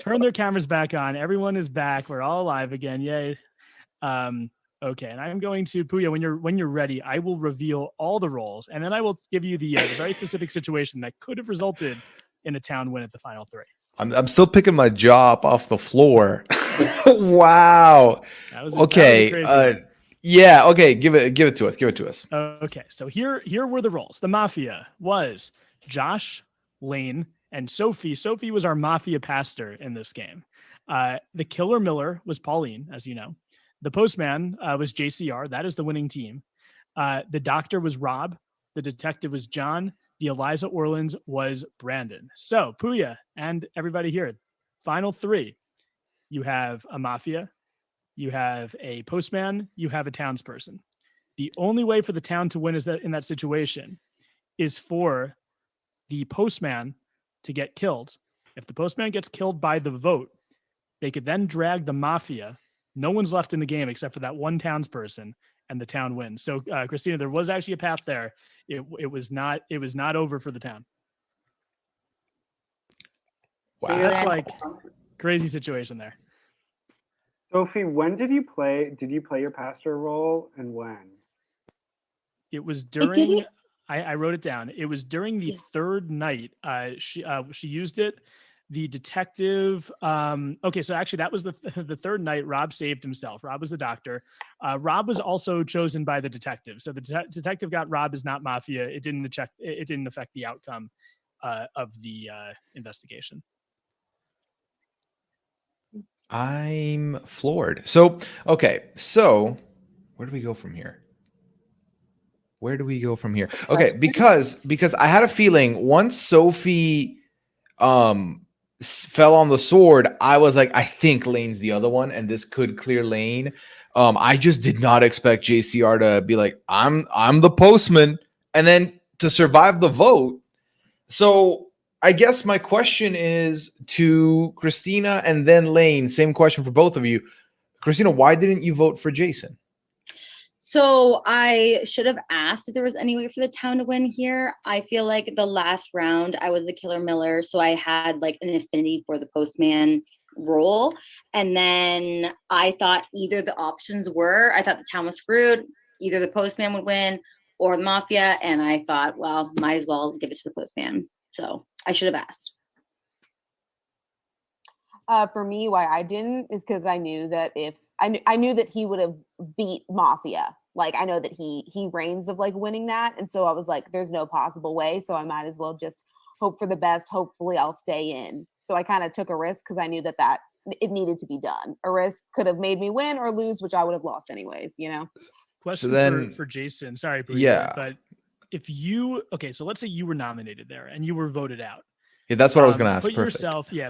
turn their cameras back on. Everyone is back. We're all alive again. Yay. Okay. And I'm going to, Puya, when you're ready, I will reveal all the roles. And then I will give you the very specific situation that could have resulted in a town win at the final three. I'm still picking my jaw up off the floor. Wow. Okay. Yeah. Okay. Give it to us. Give it to us. Okay. So here were the roles. The Mafia was Josh, Lane, and Sophie. Sophie was our Mafia pastor in this game. The Killer Miller was Pauline, as you know. The Postman was JCR. That is the winning team. The Doctor was Rob. The Detective was John. The Eliza Orleans was Brandon. So, Puya and everybody here, final three. You have a Mafia, you have a Postman, you have a townsperson. The only way for the town to win is that in that situation is for the Postman to get killed. If the Postman gets killed by the vote, they could then drag the Mafia. No one's left in the game except for that one townsperson, and the town wins. So, Christina, there was actually a path there. It was not over for the town. Wow. That's like crazy situation there. Sophie, when did you play your pastor role, and when? It was during, I wrote it down. It was during the third night. She used it. The detective. Okay, so actually that was the third night. Rob saved himself. Rob was the doctor. Rob was also chosen by the detective. So the detective got Rob as not Mafia. It didn't affect the outcome of the investigation. I'm floored. So, okay. So where do we go from here? Okay, because I had a feeling once Sophie fell on the sword, I was like, I think Lane's the other one, and this could clear Lane. I just did not expect JCR to be like, I'm the Postman, and then to survive the vote. So I guess my question is to Christina and then Lane. Same question for both of you. Christina, why didn't you vote for Jason? So I should have asked if there was any way for the town to win here. I feel like the last round I was the Killer Miller, so I had like an affinity for the Postman role. And then I thought either the options were, I thought the town was screwed. Either the Postman would win or the Mafia. And I thought, well, might as well give it to the Postman. So I should have asked. For me, why I didn't is because I knew that if I knew that he would have beat Mafia. Like I know that he reigns of like winning that, and so I was like, there's no possible way. So I might as well just hope for the best. Hopefully, I'll stay in. So I kind of took a risk because I knew that it needed to be done. A risk could have made me win or lose, which I would have lost anyways. You know. Question then, for Jason. Sorry, Breezer, yeah. but if you so let's say you were nominated there and you were voted out. Yeah, that's what I was going to ask. Put Perfect.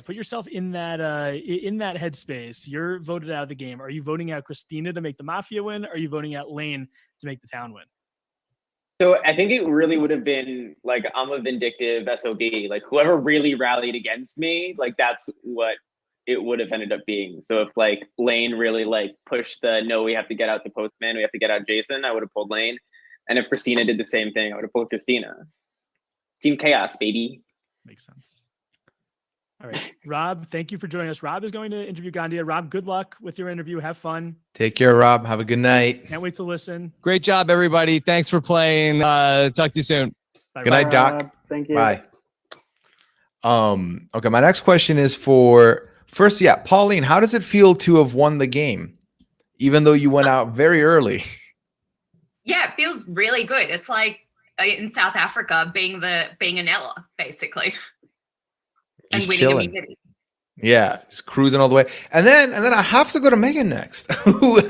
yourself in that headspace. You're voted out of the game. Are you voting out Christina to make the Mafia win? Or are you voting out Lane to make the town win? So I think it really would have been like, I'm a vindictive SOB. Like whoever really rallied against me, like that's what it would have ended up being. So if like Lane really like pushed the no, we have to get out the postman, we have to get out Jason, I would have pulled Lane. And if Christina did the same thing, I would have pulled Christina. Team Chaos, baby. Makes sense. All right, Rob, thank you for joining us. Rob is going to interview Gandia. Rob, good luck with your interview. Have fun. Take care, Rob. Have a good night. Can't wait to listen. Great job, everybody. Thanks for playing. Talk to you soon. Bye, Good night, Doc. Thank you. Bye. Okay, my next question is for first, Pauline, how does it feel to have won the game, even though you went out very early? Yeah, it feels really good. It's like in South Africa being an Ella, basically. And Just winning chilling. immediately. Yeah, just cruising all the way. And then I have to go to Megan next, who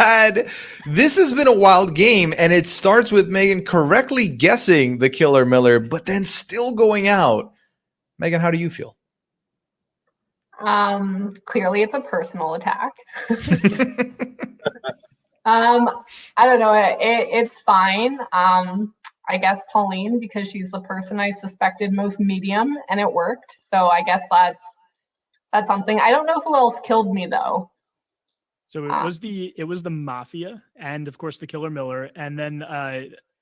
this has been a wild game, and it starts with Megan correctly guessing the killer Miller, but then still going out. Megan, how do you feel? Clearly it's a personal attack. I don't know. It's fine. I guess Pauline, because she's the person I suspected most medium, and it worked. So I guess that's something. I don't know who else killed me though. So it was the Mafia, and of course the killer Miller, and then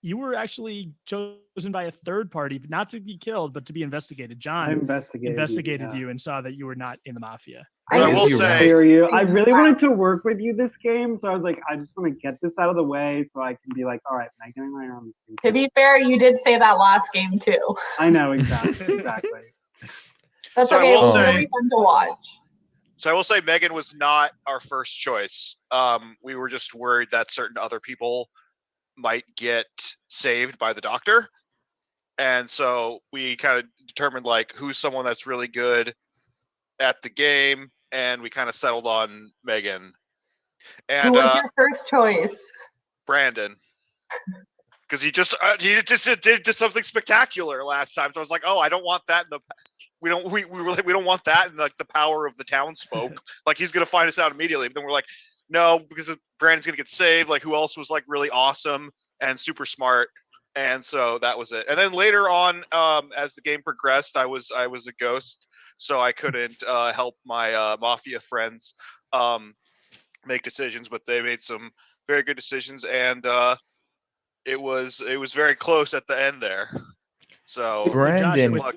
you were actually chosen by a third party, not to be killed, but to be investigated. John investigated you and saw that you were not in the Mafia. I will say, I really wanted to work with you this game, so I was like, I just want to get this out of the way so I can be like, all right, Megan and I are on the same To be fair, you did say that last game too. I know, exactly. That's So I okay. It will was say- really fun to watch. So I will say Megan was not our first choice. We were just worried that certain other people might get saved by the doctor. And so we kind of determined like who's someone that's really good at the game, and we kind of settled on Megan. And Who was your first choice? Brandon. Because he just did something spectacular last time. So I was like, oh, I don't want that in the we don't want that in like the power of the townsfolk. Like he's gonna find us out immediately. But then we're like, no, because Brandon's gonna get saved. Like who else was like really awesome and super smart? And so that was it. And then later on, as the game progressed, I was a ghost, so I couldn't help my Mafia friends make decisions, but they made some very good decisions, and it was very close at the end there. So Brandon, good luck.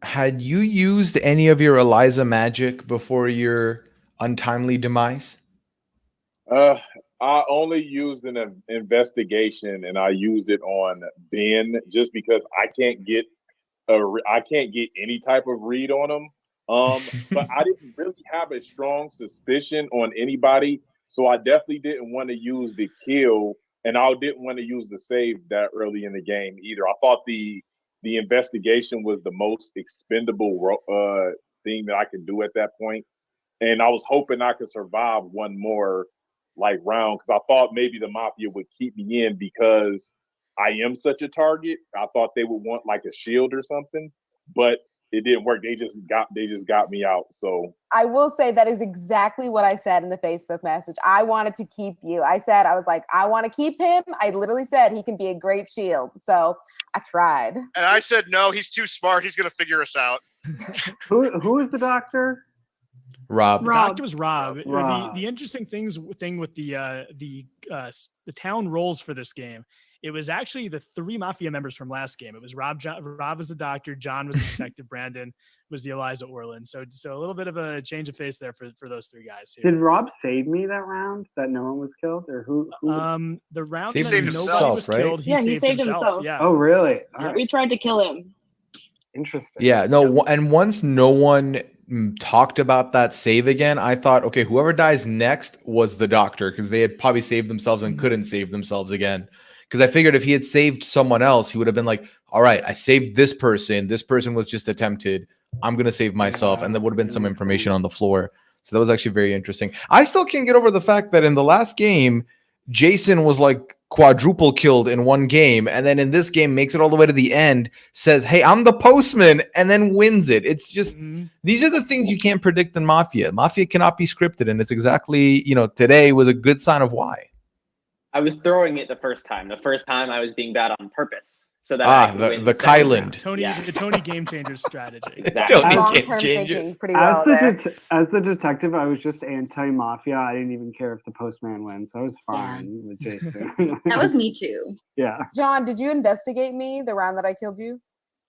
had you used any of your Eliza magic before your untimely demise? I only used an investigation, and I used it on Ben just because I can't get any type of read on him. But I didn't really have a strong suspicion on anybody, so I definitely didn't want to use the kill, and I didn't want to use the save that early in the game either. I thought the investigation was the most expendable thing that I could do at that point, and I was hoping I could survive one more round, because I thought maybe the Mafia would keep me in because I am such a target. I thought they would want like a shield or something, but it didn't work. They just got me out. So I will say that is exactly what I said in the Facebook message. I wanted to keep you. I was like, I want to keep him. I literally said he can be a great shield. So I tried. And I said, no, he's too smart. He's gonna figure us out. Who is the doctor? Rob. The doctor was Rob. Rob. The interesting thing with the town roles for this game, it was actually the three Mafia members from last game. It was Rob was the doctor, John was the detective, Brandon was the Eliza Orland. So a little bit of a change of face there for those three guys here. Did Rob save me that round that no one was killed, or who? The round Saved that himself, nobody was right? killed, he saved himself. Yeah. Oh, really? All right. We tried to kill him. Interesting. Yeah, no, and once no one talked about that save again, I thought, okay, whoever dies next was the doctor, because they had probably saved themselves and couldn't save themselves again. Because I figured if he had saved someone else, he would have been like, all right, I saved this person. This person was just attempted. I'm going to save myself. And there would have been some information on the floor. So that was actually very interesting. I still can't get over the fact that in the last game, Jason was like quadruple killed in one game, and then in this game makes it all the way to the end, says, "Hey, I'm the postman," and then wins it. It's just these are the things you can't predict in Mafia. Mafia cannot be scripted, and it's exactly, today was a good sign of why. I was throwing it the first time. The first time I was being bad on purpose, so that I could win the second Kyland. round. Tony, Yeah. the Tony game changer strategy. Exactly. Long-term thinking pretty well there. As the detective, I was just anti-mafia. I didn't even care if the postman wins. I was fine with Jason. That was me too. Yeah. John, did you investigate me the round that I killed you?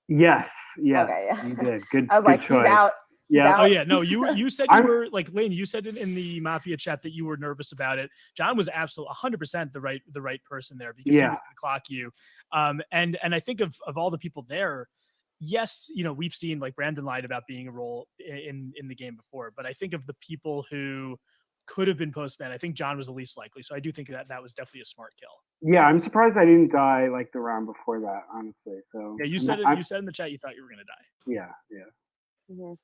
Yes. Yeah. Okay, yeah. You did. Good. I was good like, choice. he's out. Yeah. Oh yeah, no, you said you were like Lane. You said in the Mafia chat that you were nervous about it. John was absolutely 100% the right person there because he was going to clock you. And I think of all the people there, yes, we've seen like Brandon lied about being a role in the game before, but I think of the people who could have been postman, I think John was the least likely. So I do think that was definitely a smart kill. Yeah, I'm surprised I didn't die like the round before that, honestly. So yeah, you said it. You said in the chat you thought you were going to die. Yeah, yeah. Mm-hmm.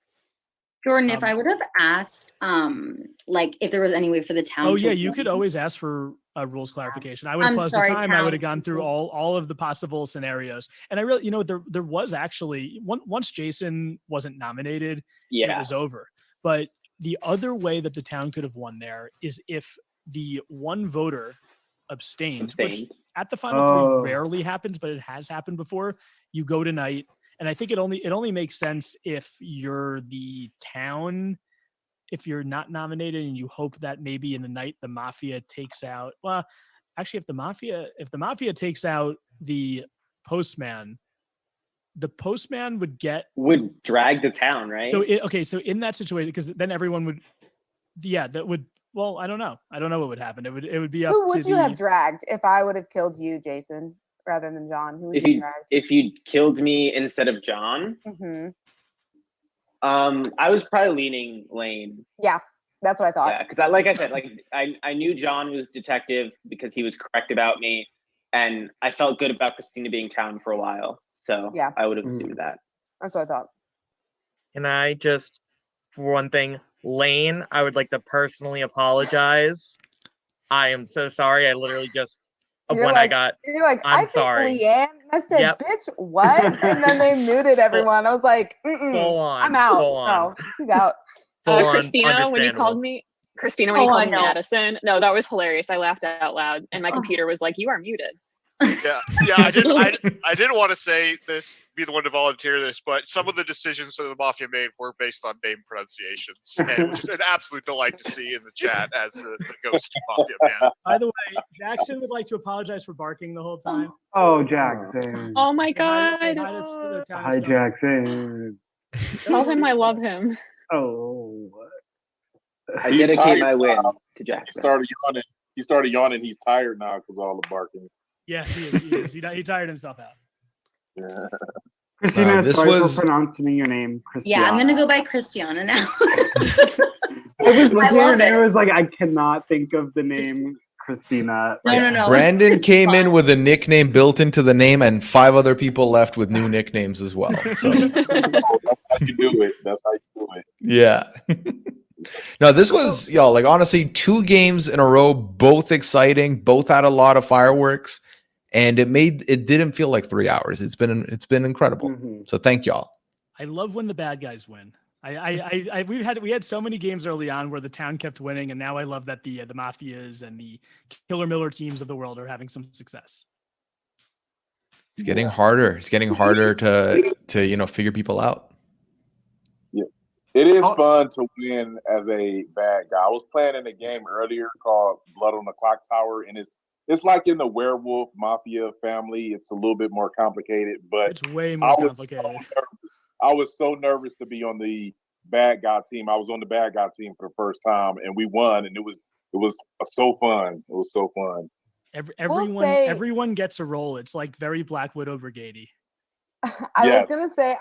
Jordan, if I would have asked, like if there was any way for the town. Oh to yeah, you win. could always ask for a rules clarification. I would have I'm paused sorry, the time. I would have town. gone through all of the possible scenarios. And I really, there was actually once Jason wasn't nominated, it was over. But the other way that the town could have won there is if the one voter abstained. Which at the final three rarely happens, but it has happened before. You go to night. And I think it only makes sense if you're the town, if you're not nominated and you hope that maybe in the night the Mafia takes out. Well, actually, if the Mafia takes out the postman would drag the town, right? So so in that situation, because then everyone would, that would. Well, I don't know what would happen. It would be up. Who would to you the, have dragged if I would have killed you, Jason, rather than John? Who would you dragged? If you killed me instead of John, I was probably leaning Lane. Yeah, that's what I thought. Yeah, because like I said, I knew John was detective because he was correct about me, and I felt good about Christina being town for a while. So yeah, I would have assumed that. That's what I thought. And I just, for one thing, Lane, I would like to personally apologize. I am so sorry. I literally just You're like, I'm I think sorry. Leanne. I said, bitch, what? And then they muted everyone. I was like, I'm out. No, he's out. Christina, when you called me Madison, no, that was hilarious. I laughed out loud, and my computer was like, "You are muted." Yeah. I didn't want to say this, be the one to volunteer this, but some of the decisions that the Mafia made were based on name pronunciations, and it was just an absolute delight to see in the chat as the ghost Mafia man. By the way, Jackson would like to apologize for barking the whole time. Oh, Jackson. Oh my god! Hi, Jackson. Tell him I love him. Oh. I dedicate my win to Jackson. He started yawning. He's tired now because of all the barking. Yeah, he is. He tired himself out. Yeah. Christina, sorry for pronouncing your name, Christiana. Yeah, I'm gonna go by Christiana now. I was looking at her name. I was like, I cannot think of the name Christina. No. Brandon came in with a nickname built into the name, and 5 other people left with new nicknames as well. So that's how you do it. Yeah. No, this was like honestly 2 games in a row, both exciting, both had a lot of fireworks, and it didn't feel like 3 hours. It's been incredible. So thank y'all. I love when the bad guys win. We had so many games early on where the town kept winning, and now I love that the Mafias and the Killer Miller teams of the world are having some success. It's getting harder. It's getting harder to figure people out. It is fun to win as a bad guy. I was playing in a game earlier called Blood on the Clock Tower, and it's like in the Werewolf Mafia family. It's a little bit more complicated, but it's way more complicated. I was so nervous to be on the bad guy team. I was on the bad guy team for the first time, and we won, and it was so fun. It was so fun. Everyone gets a role. It's like very Black Widow Brigade-y. I was gonna say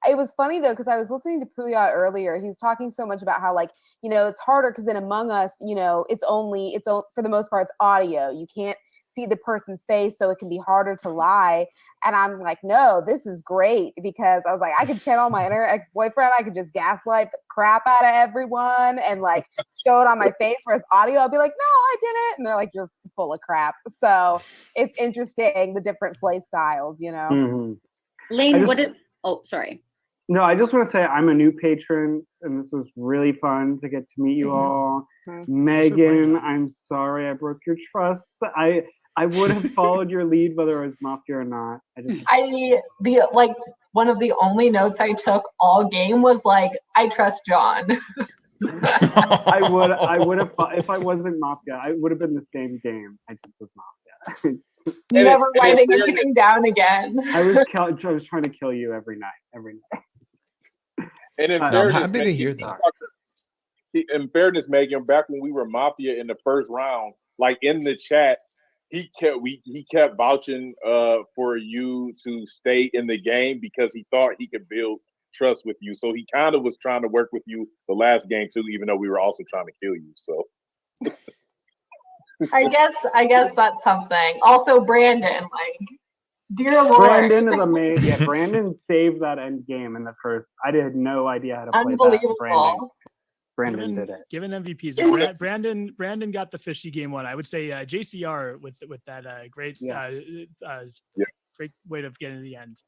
it was funny though, because I was listening to Puya earlier. He was talking so much about how it's harder because in Among Us, it's for the most part it's audio. You can't see the person's face, so it can be harder to lie. And I'm like, no, this is great, because I was like, I could channel my inner ex-boyfriend. I could just gaslight the crap out of everyone and show it on my face. Whereas audio, I'll be like, no, I didn't. And they're like, you're full of crap. So it's interesting, the different play styles, you know. Mhm. Lane, oh, sorry. No, I just want to say I'm a new patron, and this was really fun to get to meet you all. Megan, I'm sorry I broke your trust. I would have followed your lead whether it was Mafia or not. One of the only notes I took all game was like, I trust John. I would have if I wasn't Mafia, I would have been the same game. I just was Mafia. Never writing everything down again. I was trying to kill you every night. And in I'm fairness, happy to Megan, hear that. in fairness, Megan, back when we were Mafia in the first round, like in the chat, he kept vouching for you to stay in the game because he thought he could build trust with you. So he kind of was trying to work with you the last game too, even though we were also trying to kill you. So I guess that's something. Also, Brandon, like, dear Lord. Brandon is amazing. Yeah, Brandon saved that end game in the first. I had no idea how to play Unbelievable. that. Brandon did it. Given MVPs, Brandon got the fishy game one. I would say JCR with that great great way of getting to the end.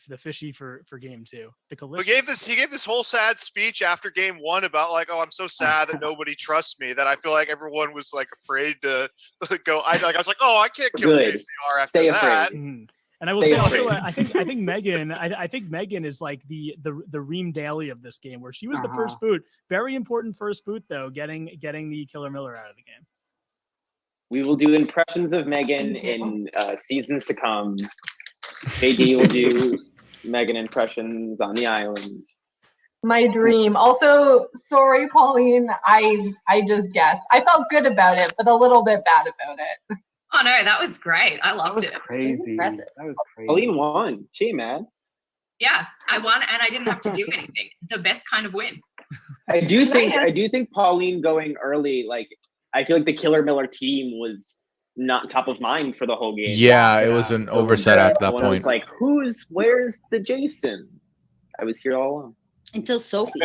The fishy for game 2. The Kalish. He gave this whole sad speech after game 1 about like, oh, I'm so sad that nobody trusts me, that I feel like everyone was like afraid to go. I was like, oh, I can't kill JCR after that. Mm-hmm. And I will say also, I think Megan. I think Megan is like the Reem Daly of this game, where she was the first boot. Very important first boot though, getting the Killer Miller out of the game. We will do impressions of Megan in seasons to come. JD will do Megan impressions on the island. My dream. Also, sorry, Pauline. I just guessed. I felt good about it, but a little bit bad about it. Oh no, that was great. I loved it. Crazy. That was crazy. Pauline won. She ain't mad. Yeah, I won, and I didn't have to do anything. The best kind of win. I do think Pauline going early, like, I feel like the Killer Miller team was not top of mind for the whole game. Yeah, it was an oversight at that point. It's like, where's the Jason? I was here all along. Until Sophie.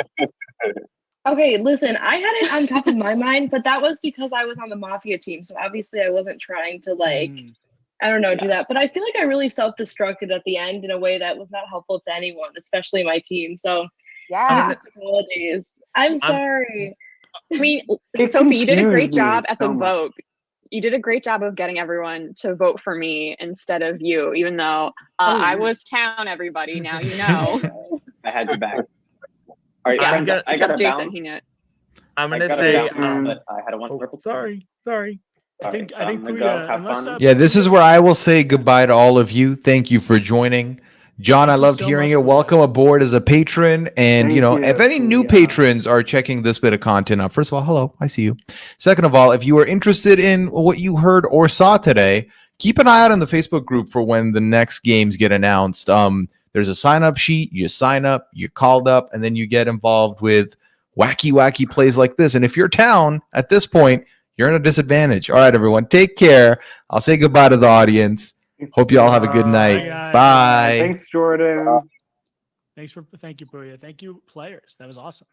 Okay, listen, I had it on top of my mind, but that was because I was on the Mafia team. So obviously I wasn't trying to I don't know, do that. But I feel like I really self-destructed at the end in a way that was not helpful to anyone, especially my team. So apologies. I'm sorry. I mean, Sophie, you did a great job at the vote. You did a great job of getting everyone to vote for me instead of you, even though I was town, everybody. Now you know. I had your back. All right, I got a Jason. bounce. He knew it. I'm I gonna got a say. bounce, but I had a wonderful. Sorry. I think I'm gonna Puya, go. Have unless fun. Yeah, this is where I will say goodbye to all of you. Thank you for joining. John, I loved hearing it. Welcome aboard as a patron. And, Thank you, if any new patrons are checking this bit of content out, first of all, hello, I see you. Second of all, if you are interested in what you heard or saw today, keep an eye out on the Facebook group for when the next games get announced. There's a sign-up sheet. You sign up, you're called up, and then you get involved with wacky plays like this. And if you're town at this point, you're in a disadvantage. All right, everyone, take care. I'll say goodbye to the audience. Hope you all have a good night. Bye. Thanks, Jordan. Thank you, Puya. Thank you, players. That was awesome.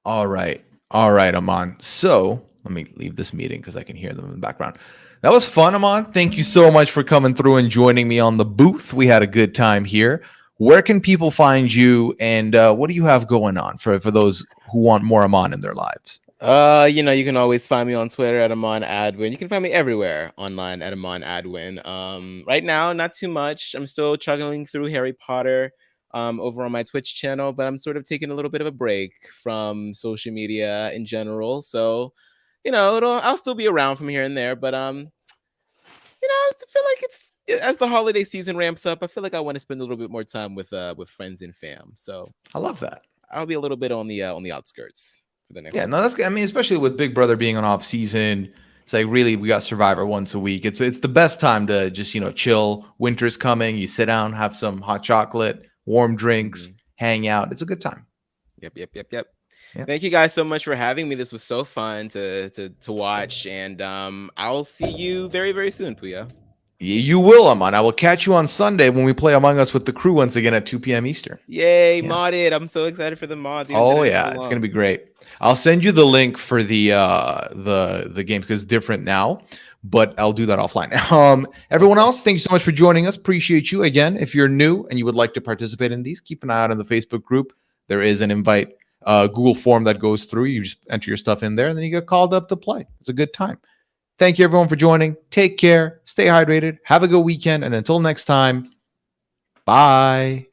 All right, Aman. So let me leave this meeting because I can hear them in the background. That was fun, Aman. Thank you so much for coming through and joining me on the booth. We had a good time here. Where can people find you, and what do you have going on for those who want more Aman in their lives? You can always find me on Twitter at Aman Adwin. You can find me everywhere online at Aman Adwin. Right now, not too much. I'm still chugging through Harry Potter over on my Twitch channel, but I'm sort of taking a little bit of a break from social media in general. So, I'll still be around from here and there, but I feel like it's as the holiday season ramps up, I feel like I want to spend a little bit more time with friends and fam. So I love that. I'll be a little bit on the outskirts. Yeah, no, that's good. I mean, especially with Big Brother being on off season, it's like really we got Survivor once a week. It's the best time to just chill. Winter's coming. You sit down, have some hot chocolate, warm drinks, hang out. It's a good time. Yep. Thank you guys so much for having me. This was so fun to watch, and I'll see you very, very soon, Puya. You will, Aman. I will catch you on Sunday when we play Among Us with the crew once again at 2 p.m. Eastern. Yay, modded. I'm so excited for the mods. even Oh today yeah, so it's long. gonna be great. I'll send you the link for the game because it's different now, but I'll do that offline. Everyone else, thank you so much for joining us. Appreciate you. Again, if you're new and you would like to participate in these, keep an eye out on the Facebook group. There is an invite Google form that goes through. You just enter your stuff in there, and then you get called up to play. It's a good time. Thank you everyone for joining. Take care, stay hydrated, have a good weekend, and until next time, bye.